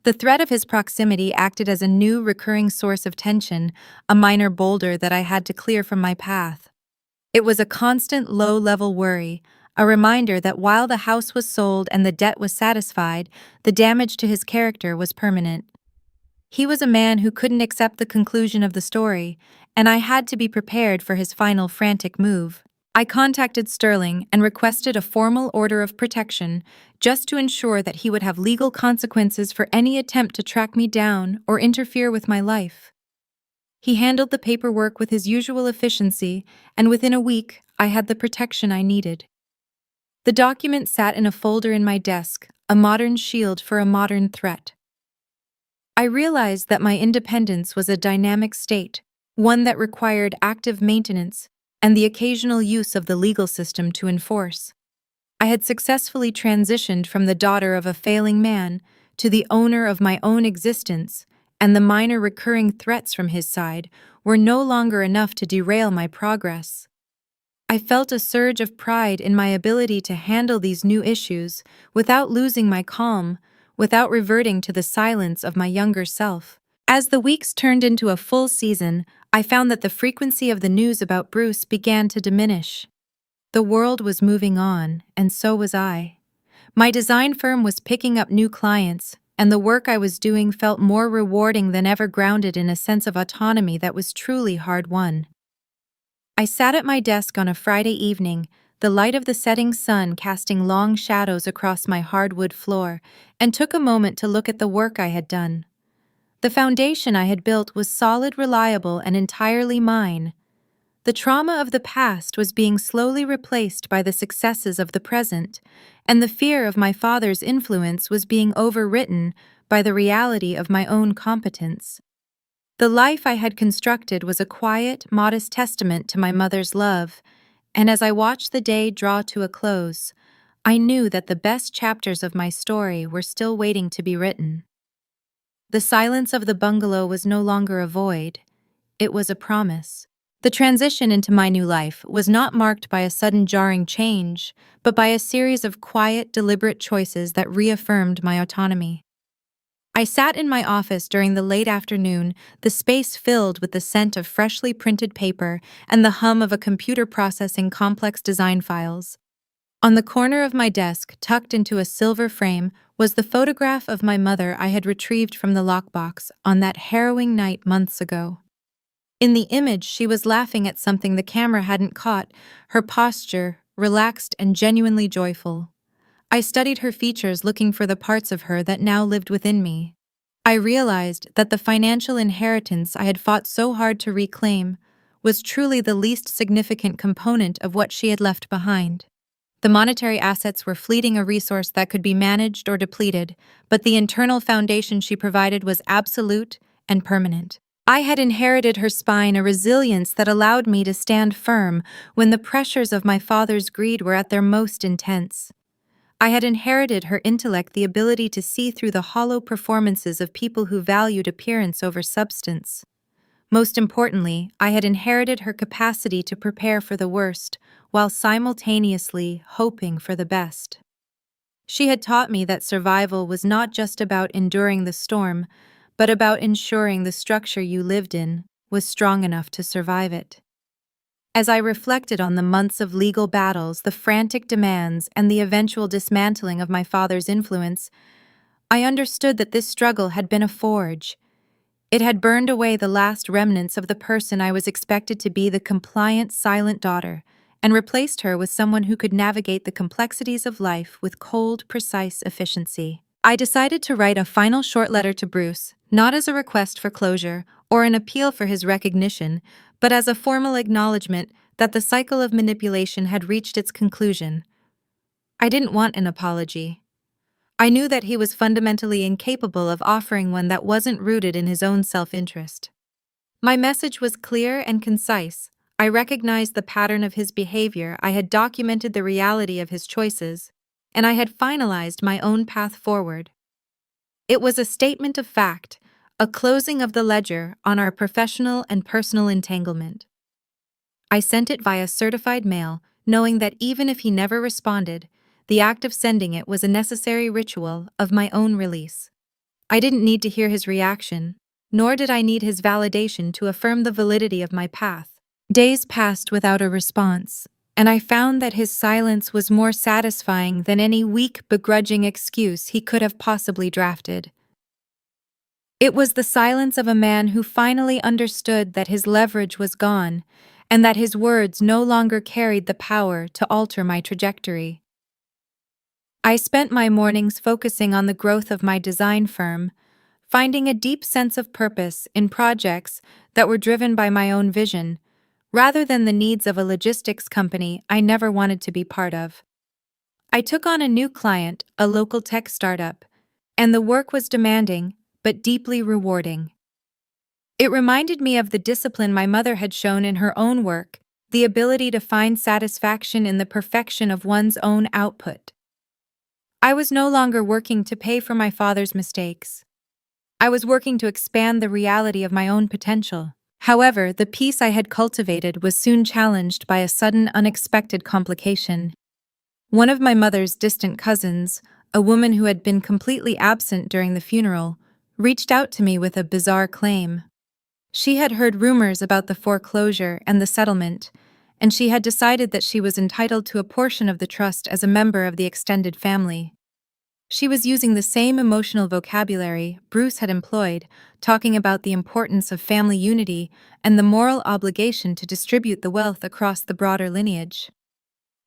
The threat of his proximity acted as a new, recurring source of tension, a minor boulder that I had to clear from my path. It was a constant, low-level worry, a reminder that while the house was sold and the debt was satisfied, the damage to his character was permanent. He was a man who couldn't accept the conclusion of the story, and I had to be prepared for his final frantic move. I contacted Sterling and requested a formal order of protection just to ensure that he would have legal consequences for any attempt to track me down or interfere with my life. He handled the paperwork with his usual efficiency, and within a week, I had the protection I needed. The document sat in a folder in my desk, a modern shield for a modern threat. I realized that my independence was a dynamic state, one that required active maintenance and the occasional use of the legal system to enforce. I had successfully transitioned from the daughter of a failing man to the owner of my own existence, and the minor recurring threats from his side were no longer enough to derail my progress. I felt a surge of pride in my ability to handle these new issues without losing my calm, without reverting to the silence of my younger self. As the weeks turned into a full season, I found that the frequency of the news about Bruce began to diminish. The world was moving on, and so was I. My design firm was picking up new clients, and the work I was doing felt more rewarding than ever, grounded in a sense of autonomy that was truly hard-won. I sat at my desk on a Friday evening, the light of the setting sun casting long shadows across my hardwood floor, and took a moment to look at the work I had done. The foundation I had built was solid, reliable, and entirely mine. The trauma of the past was being slowly replaced by the successes of the present, and the fear of my father's influence was being overwritten by the reality of my own competence. The life I had constructed was a quiet, modest testament to my mother's love, and as I watched the day draw to a close, I knew that the best chapters of my story were still waiting to be written. The silence of the bungalow was no longer a void, it was a promise. The transition into my new life was not marked by a sudden jarring change, but by a series of quiet, deliberate choices that reaffirmed my autonomy. I sat in my office during the late afternoon, the space filled with the scent of freshly printed paper and the hum of a computer processing complex design files. On the corner of my desk, tucked into a silver frame, was the photograph of my mother I had retrieved from the lockbox on that harrowing night months ago. In the image, she was laughing at something the camera hadn't caught, her posture relaxed and genuinely joyful. I studied her features, looking for the parts of her that now lived within me. I realized that the financial inheritance I had fought so hard to reclaim was truly the least significant component of what she had left behind. The monetary assets were fleeting, a resource that could be managed or depleted, but the internal foundation she provided was absolute and permanent. I had inherited her spine, a resilience that allowed me to stand firm when the pressures of my father's greed were at their most intense. I had inherited her intellect, the ability to see through the hollow performances of people who valued appearance over substance. Most importantly, I had inherited her capacity to prepare for the worst, while simultaneously hoping for the best. She had taught me that survival was not just about enduring the storm, but about ensuring the structure you lived in was strong enough to survive it. As I reflected on the months of legal battles, the frantic demands, and the eventual dismantling of my father's influence, I understood that this struggle had been a forge. It had burned away the last remnants of the person I was expected to be, the compliant, silent daughter, and replaced her with someone who could navigate the complexities of life with cold, precise efficiency. I decided to write a final short letter to Bruce, not as a request for closure or an appeal for his recognition, but as a formal acknowledgement that the cycle of manipulation had reached its conclusion. I didn't want an apology. I knew that he was fundamentally incapable of offering one that wasn't rooted in his own self-interest. My message was clear and concise. I recognized the pattern of his behavior, I had documented the reality of his choices, and I had finalized my own path forward. It was a statement of fact, a closing of the ledger on our professional and personal entanglement. I sent it via certified mail, knowing that even if he never responded, the act of sending it was a necessary ritual of my own release. I didn't need to hear his reaction, nor did I need his validation to affirm the validity of my path. Days passed without a response, and I found that his silence was more satisfying than any weak, begrudging excuse he could have possibly drafted. It was the silence of a man who finally understood that his leverage was gone, and that his words no longer carried the power to alter my trajectory. I spent my mornings focusing on the growth of my design firm, finding a deep sense of purpose in projects that were driven by my own vision, rather than the needs of a logistics company I never wanted to be part of. I took on a new client, a local tech startup, and the work was demanding, but deeply rewarding. It reminded me of the discipline my mother had shown in her own work, the ability to find satisfaction in the perfection of one's own output. I was no longer working to pay for my father's mistakes. I was working to expand the reality of my own potential. However, the peace I had cultivated was soon challenged by a sudden, unexpected complication. One of my mother's distant cousins, a woman who had been completely absent during the funeral, reached out to me with a bizarre claim. She had heard rumors about the foreclosure and the settlement, and she had decided that she was entitled to a portion of the trust as a member of the extended family. She was using the same emotional vocabulary Bruce had employed, talking about the importance of family unity and the moral obligation to distribute the wealth across the broader lineage.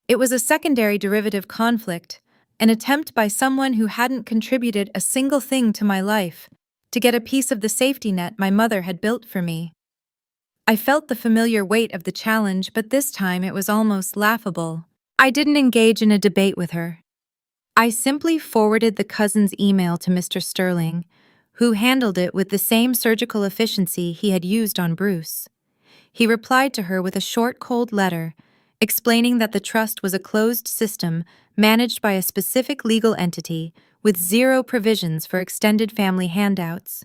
It was a secondary derivative conflict, an attempt by someone who hadn't contributed a single thing to my life to get a piece of the safety net my mother had built for me. I felt the familiar weight of the challenge, but this time it was almost laughable. I didn't engage in a debate with her. I simply forwarded the cousin's email to Mr. Sterling, who handled it with the same surgical efficiency he had used on Bruce. He replied to her with a short, cold letter, explaining that the trust was a closed system managed by a specific legal entity with zero provisions for extended family handouts.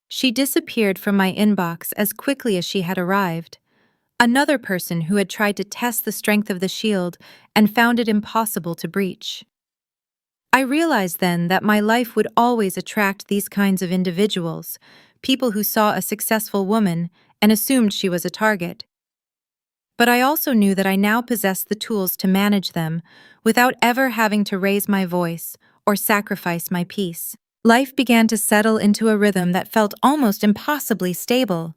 She disappeared from my inbox as quickly as she had arrived. Another person who had tried to test the strength of the shield and found it impossible to breach. I realized then that my life would always attract these kinds of individuals, people who saw a successful woman and assumed she was a target. But I also knew that I now possessed the tools to manage them without ever having to raise my voice or sacrifice my peace. Life began to settle into a rhythm that felt almost impossibly stable.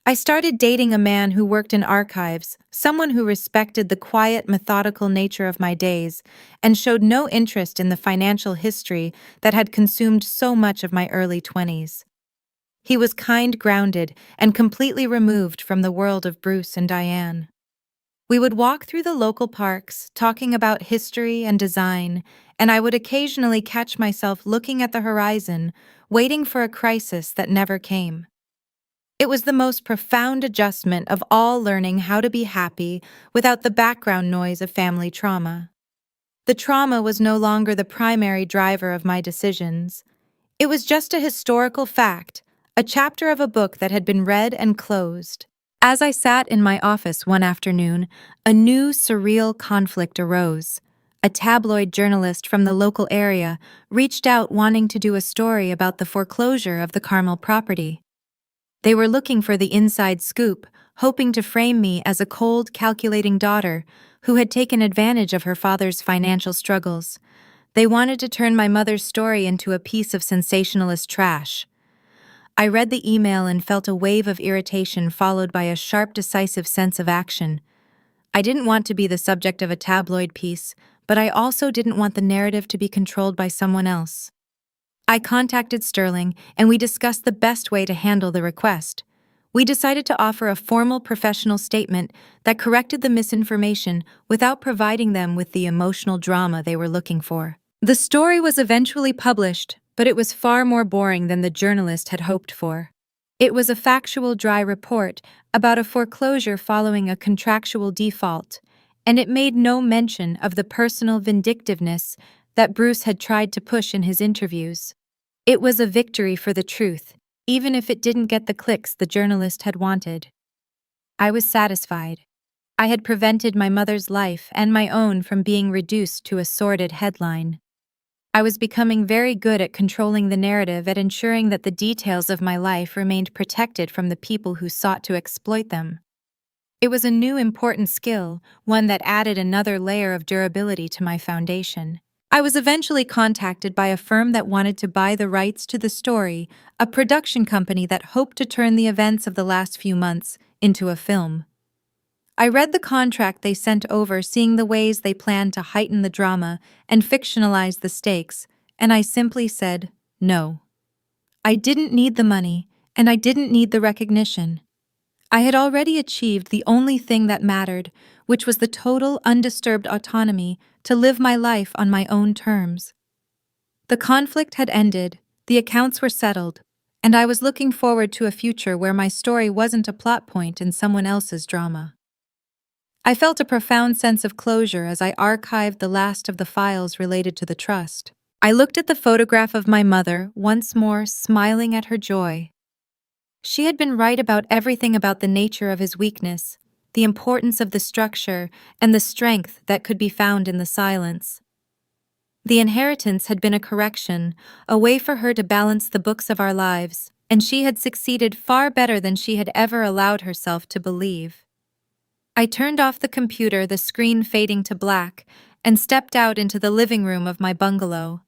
I started dating a man who worked in archives, someone who respected the quiet, methodical nature of my days and showed no interest in the financial history that had consumed so much of my early 20s. He was kind, grounded, and completely removed from the world of Bruce and Diane. We would walk through the local parks, talking about history and design, and I would occasionally catch myself looking at the horizon, waiting for a crisis that never came. It was the most profound adjustment of all learning how to be happy without the background noise of family trauma. The trauma was no longer the primary driver of my decisions. It was just a historical fact, a chapter of a book that had been read and closed. As I sat in my office one afternoon, a new surreal conflict arose. A tabloid journalist from the local area reached out wanting to do a story about the foreclosure of the Carmel property. They were looking for the inside scoop, hoping to frame me as a cold, calculating daughter who had taken advantage of her father's financial struggles. They wanted to turn my mother's story into a piece of sensationalist trash. I read the email and felt a wave of irritation followed by a sharp, decisive sense of action. I didn't want to be the subject of a tabloid piece, but I also didn't want the narrative to be controlled by someone else. I contacted Sterling, and we discussed the best way to handle the request. We decided to offer a formal professional statement that corrected the misinformation without providing them with the emotional drama they were looking for. The story was eventually published, but it was far more boring than the journalist had hoped for. It was a factual, dry report about a foreclosure following a contractual default, and it made no mention of the personal vindictiveness that Bruce had tried to push in his interviews. It was a victory for the truth, even if it didn't get the clicks the journalist had wanted. I was satisfied. I had prevented my mother's life and my own from being reduced to a sordid headline. I was becoming very good at controlling the narrative and ensuring that the details of my life remained protected from the people who sought to exploit them. It was a new important skill, one that added another layer of durability to my foundation. I was eventually contacted by a firm that wanted to buy the rights to the story, a production company that hoped to turn the events of the last few months into a film. I read the contract they sent over, seeing the ways they planned to heighten the drama and fictionalize the stakes, and I simply said, no. I didn't need the money, and I didn't need the recognition. I had already achieved the only thing that mattered, which was the total, undisturbed autonomy to live my life on my own terms. The conflict had ended, the accounts were settled, and I was looking forward to a future where my story wasn't a plot point in someone else's drama. I felt a profound sense of closure as I archived the last of the files related to the trust. I looked at the photograph of my mother, once more smiling at her joy. She had been right about everything about the nature of his weakness, the importance of the structure, and the strength that could be found in the silence. The inheritance had been a correction, a way for her to balance the books of our lives, and she had succeeded far better than she had ever allowed herself to believe. I turned off the computer, the screen fading to black, and stepped out into the living room of my bungalow.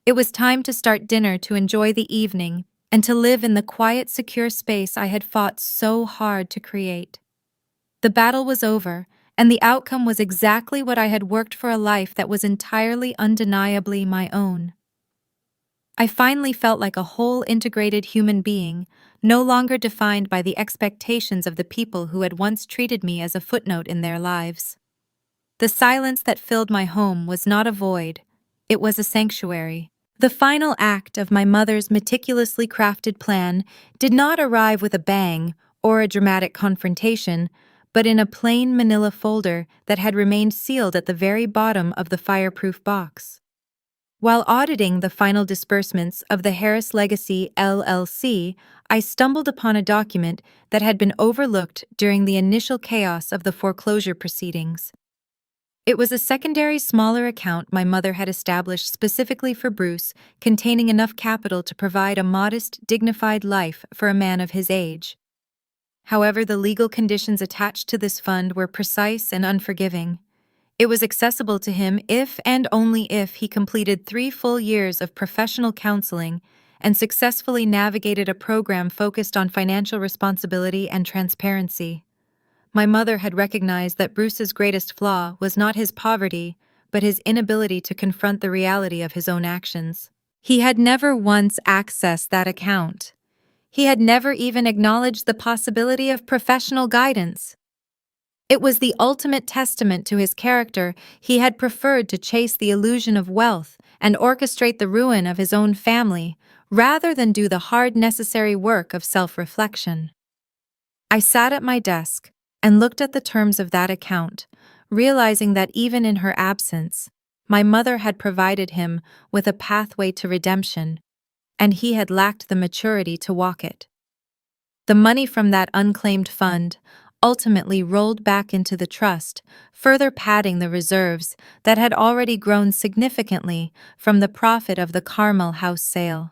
It was time to start dinner, to enjoy the evening, and to live in the quiet, secure space I had fought so hard to create. The battle was over, and the outcome was exactly what I had worked for, a life that was entirely, undeniably my own. I finally felt like a whole, integrated human being, no longer defined by the expectations of the people who had once treated me as a footnote in their lives. The silence that filled my home was not a void, it was a sanctuary. The final act of my mother's meticulously crafted plan did not arrive with a bang or a dramatic confrontation, but in a plain manila folder that had remained sealed at the very bottom of the fireproof box. While auditing the final disbursements of the Harris Legacy LLC, I stumbled upon a document that had been overlooked during the initial chaos of the foreclosure proceedings. It was a secondary, smaller account my mother had established specifically for Bruce, containing enough capital to provide a modest, dignified life for a man of his age. However, the legal conditions attached to this fund were precise and unforgiving. It was accessible to him if and only if he completed 3 full years of professional counseling and successfully navigated a program focused on financial responsibility and transparency. My mother had recognized that Bruce's greatest flaw was not his poverty, but his inability to confront the reality of his own actions. He had never once accessed that account. He had never even acknowledged the possibility of professional guidance. It was the ultimate testament to his character. He had preferred to chase the illusion of wealth and orchestrate the ruin of his own family, rather than do the hard necessary work of self-reflection. I sat at my desk and looked at the terms of that account, realizing that even in her absence, my mother had provided him with a pathway to redemption, and he had lacked the maturity to walk it. The money from that unclaimed fund ultimately rolled back into the trust, further padding the reserves that had already grown significantly from the profit of the Carmel house sale.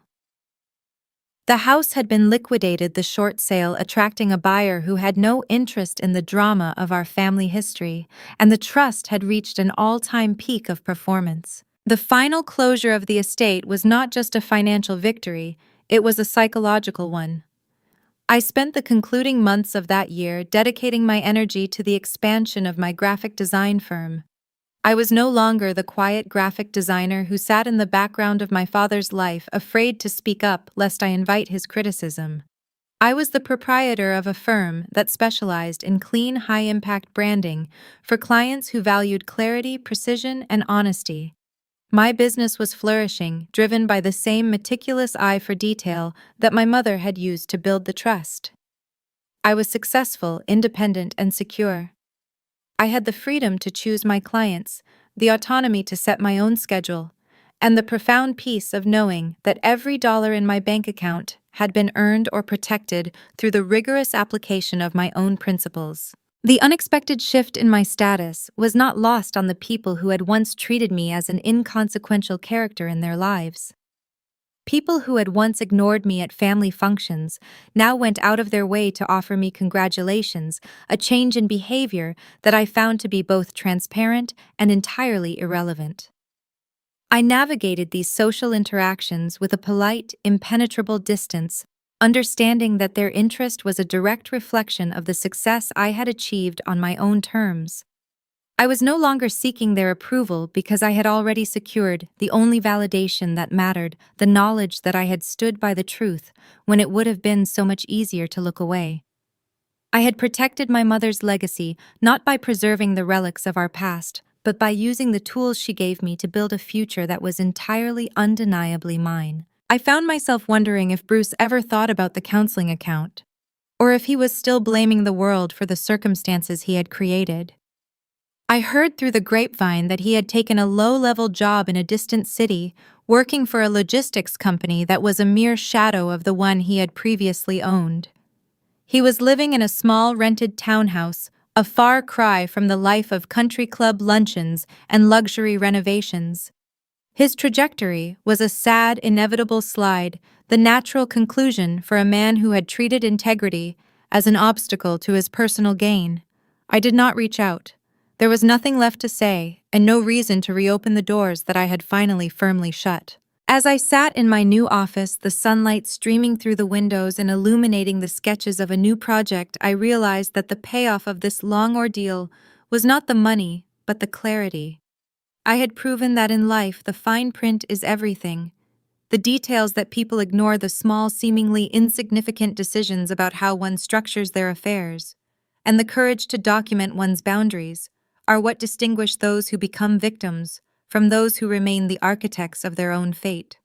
The house had been liquidated, the short sale attracting a buyer who had no interest in the drama of our family history, and the trust had reached an all-time peak of performance. The final closure of the estate was not just a financial victory, it was a psychological one. I spent the concluding months of that year dedicating my energy to the expansion of my graphic design firm. I was no longer the quiet graphic designer who sat in the background of my father's life, afraid to speak up lest I invite his criticism. I was the proprietor of a firm that specialized in clean, high-impact branding for clients who valued clarity, precision, and honesty. My business was flourishing, driven by the same meticulous eye for detail that my mother had used to build the trust. I was successful, independent, and secure. I had the freedom to choose my clients, the autonomy to set my own schedule, and the profound peace of knowing that every dollar in my bank account had been earned or protected through the rigorous application of my own principles. The unexpected shift in my status was not lost on the people who had once treated me as an inconsequential character in their lives. People who had once ignored me at family functions now went out of their way to offer me congratulations, a change in behavior that I found to be both transparent and entirely irrelevant. I navigated these social interactions with a polite, impenetrable distance, understanding that their interest was a direct reflection of the success I had achieved on my own terms. I was no longer seeking their approval because I had already secured the only validation that mattered, the knowledge that I had stood by the truth when it would have been so much easier to look away. I had protected my mother's legacy not by preserving the relics of our past, but by using the tools she gave me to build a future that was entirely, undeniably mine. I found myself wondering if Bruce ever thought about the counseling account, or if he was still blaming the world for the circumstances he had created. I heard through the grapevine that he had taken a low-level job in a distant city, working for a logistics company that was a mere shadow of the one he had previously owned. He was living in a small rented townhouse, a far cry from the life of country club luncheons and luxury renovations. His trajectory was a sad, inevitable slide, the natural conclusion for a man who had treated integrity as an obstacle to his personal gain. I did not reach out. There was nothing left to say, and no reason to reopen the doors that I had finally firmly shut. As I sat in my new office, the sunlight streaming through the windows and illuminating the sketches of a new project, I realized that the payoff of this long ordeal was not the money, but the clarity. I had proven that in life the fine print is everything. The details that people ignore, the small, seemingly insignificant decisions about how one structures their affairs, and the courage to document one's boundaries, are what distinguish those who become victims from those who remain the architects of their own fate.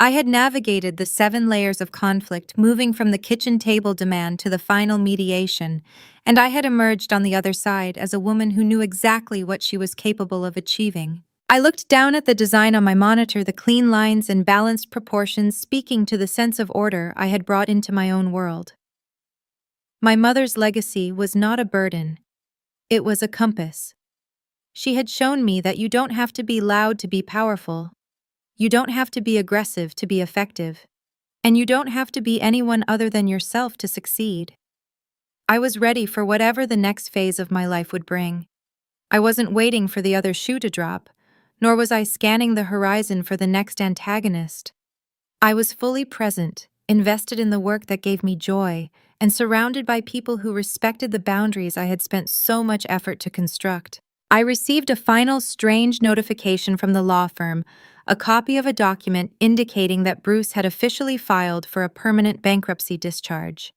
I had navigated the 7 layers of conflict, moving from the kitchen table demand to the final mediation, and I had emerged on the other side as a woman who knew exactly what she was capable of achieving. I looked down at the design on my monitor, the clean lines and balanced proportions speaking to the sense of order I had brought into my own world. My mother's legacy was not a burden. It was a compass. She had shown me that you don't have to be loud to be powerful. You don't have to be aggressive to be effective. And you don't have to be anyone other than yourself to succeed. I was ready for whatever the next phase of my life would bring. I wasn't waiting for the other shoe to drop, nor was I scanning the horizon for the next antagonist. I was fully present, invested in the work that gave me joy, and surrounded by people who respected the boundaries I had spent so much effort to construct. I received a final strange notification from the law firm, a copy of a document indicating that Bruce had officially filed for a permanent bankruptcy discharge.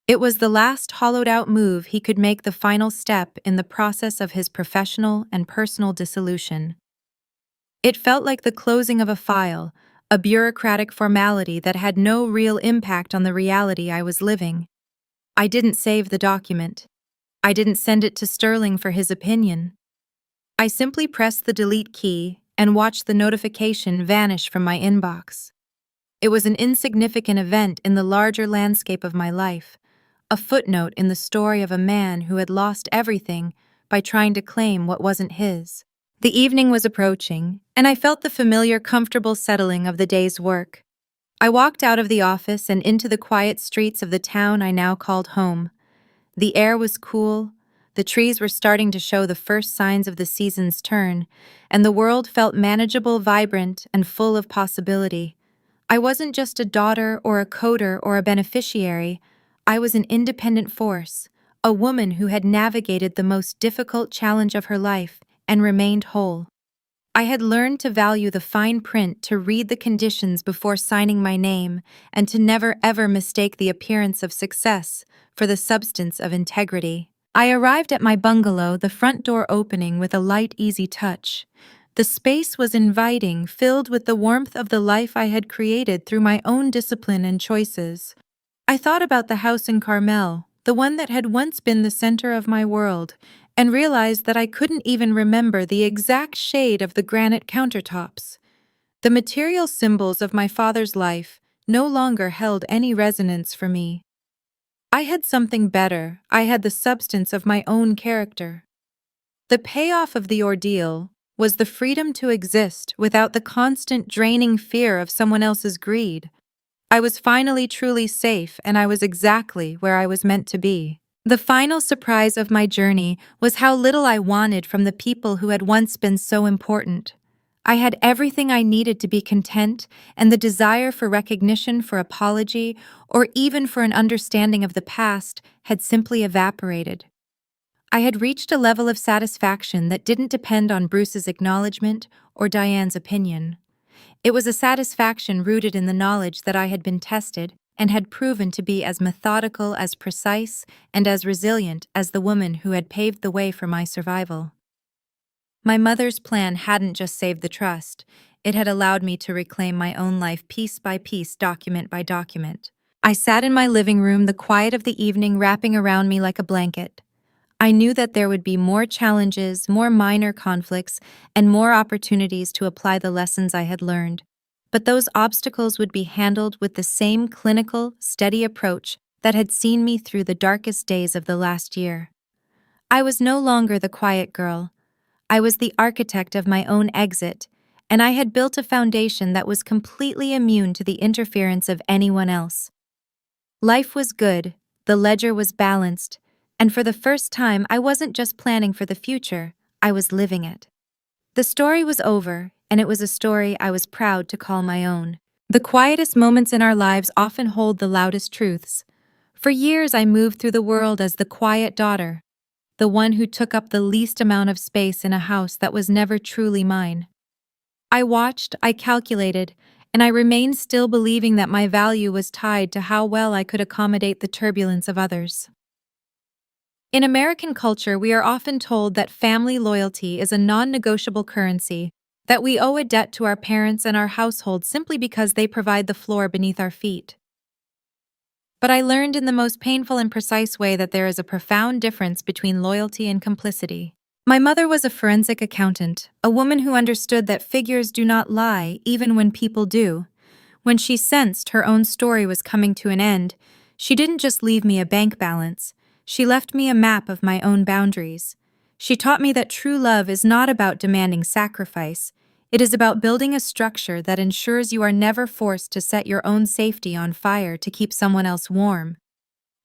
It was the last hollowed-out move he could make, the final step in the process of his professional and personal dissolution. It felt like the closing of a file, a bureaucratic formality that had no real impact on the reality I was living. I didn't save the document. I didn't send it to Sterling for his opinion. I simply pressed the delete key and watched the notification vanish from my inbox. It was an insignificant event in the larger landscape of my life, a footnote in the story of a man who had lost everything by trying to claim what wasn't his. The evening was approaching, and I felt the familiar, comfortable settling of the day's work. I walked out of the office and into the quiet streets of the town I now called home. The air was cool, the trees were starting to show the first signs of the season's turn, and the world felt manageable, vibrant, and full of possibility. I wasn't just a daughter or a coder or a beneficiary. I was an independent force, a woman who had navigated the most difficult challenge of her life and remained whole. I had learned to value the fine print, to read the conditions before signing my name, and to never ever mistake the appearance of success for the substance of integrity. I arrived at my bungalow, the front door opening with a light, easy touch. The space was inviting, filled with the warmth of the life I had created through my own discipline and choices. I thought about the house in Carmel, the one that had once been the center of my world, and realized that I couldn't even remember the exact shade of the granite countertops. The material symbols of my father's life no longer held any resonance for me. I had something better. I had the substance of my own character. The payoff of the ordeal was the freedom to exist without the constant draining fear of someone else's greed. I was finally truly safe, and I was exactly where I was meant to be. The final surprise of my journey was how little I wanted from the people who had once been so important. I had everything I needed to be content, and the desire for recognition, for apology, or even for an understanding of the past had simply evaporated. I had reached a level of satisfaction that didn't depend on Bruce's acknowledgement or Diane's opinion. It was a satisfaction rooted in the knowledge that I had been tested and had proven to be as methodical, as precise, and as resilient as the woman who had paved the way for my survival. My mother's plan hadn't just saved the trust, it had allowed me to reclaim my own life piece by piece, document by document. I sat in my living room, the quiet of the evening wrapping around me like a blanket. I knew that there would be more challenges, more minor conflicts, and more opportunities to apply the lessons I had learned. But those obstacles would be handled with the same clinical, steady approach that had seen me through the darkest days of the last year. I was no longer the quiet girl. I was the architect of my own exit, and I had built a foundation that was completely immune to the interference of anyone else. Life was good, the ledger was balanced, and for the first time I wasn't just planning for the future, I was living it. The story was over, and it was a story I was proud to call my own. The quietest moments in our lives often hold the loudest truths. For years I moved through the world as the quiet daughter, the one who took up the least amount of space in a house that was never truly mine. I watched, I calculated, and I remained still, believing that my value was tied to how well I could accommodate the turbulence of others. In American culture, we are often told that family loyalty is a non-negotiable currency, that we owe a debt to our parents and our household simply because they provide the floor beneath our feet. But I learned in the most painful and precise way that there is a profound difference between loyalty and complicity. My mother was a forensic accountant, a woman who understood that figures do not lie even when people do. When she sensed her own story was coming to an end, she didn't just leave me a bank balance. She left me a map of my own boundaries. She taught me that true love is not about demanding sacrifice. It is about building a structure that ensures you are never forced to set your own safety on fire to keep someone else warm.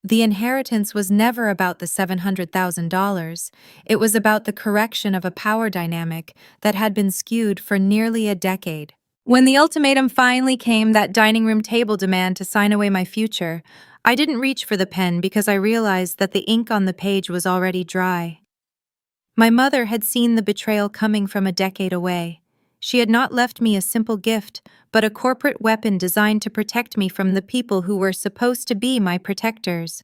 The inheritance was never about the $700,000. It was about the correction of a power dynamic that had been skewed for nearly a decade. When the ultimatum finally came, that dining room table demand to sign away my future, I didn't reach for the pen because I realized that the ink on the page was already dry. My mother had seen the betrayal coming from a decade away. She had not left me a simple gift, but a corporate weapon designed to protect me from the people who were supposed to be my protectors.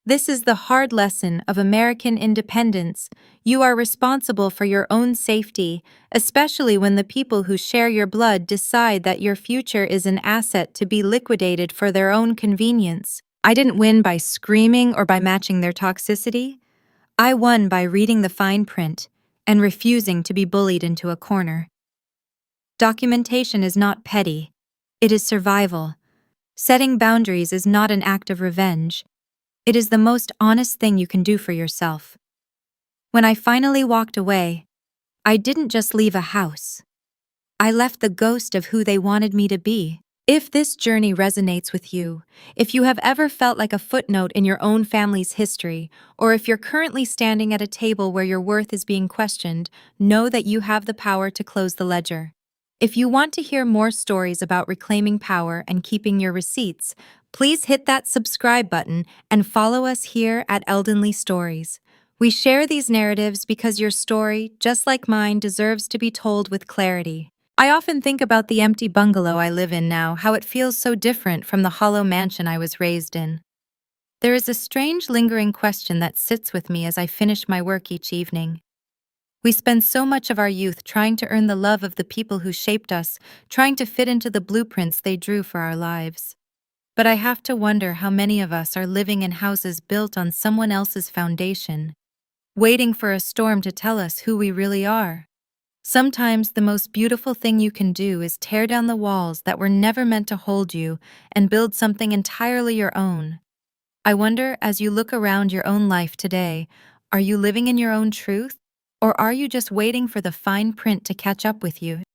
This is the hard lesson of American independence. You are responsible for your own safety, especially when the people who share your blood decide that your future is an asset to be liquidated for their own convenience. I didn't win by screaming or by matching their toxicity. I won by reading the fine print and refusing to be bullied into a corner. Documentation is not petty. It is survival. Setting boundaries is not an act of revenge. It is the most honest thing you can do for yourself. When I finally walked away, I didn't just leave a house. I left the ghost of who they wanted me to be. If this journey resonates with you, if you have ever felt like a footnote in your own family's history, or if you're currently standing at a table where your worth is being questioned, know that you have the power to close the ledger. If you want to hear more stories about reclaiming power and keeping your receipts, please hit that subscribe button and follow us here at Eldenly Stories. We share these narratives because your story, just like mine, deserves to be told with clarity. I often think about the empty bungalow I live in now, how it feels so different from the hollow mansion I was raised in. There is a strange lingering question that sits with me as I finish my work each evening. We spend so much of our youth trying to earn the love of the people who shaped us, trying to fit into the blueprints they drew for our lives. But I have to wonder how many of us are living in houses built on someone else's foundation, waiting for a storm to tell us who we really are. Sometimes the most beautiful thing you can do is tear down the walls that were never meant to hold you and build something entirely your own. I wonder, as you look around your own life today, are you living in your own truth? Or are you just waiting for the fine print to catch up with you?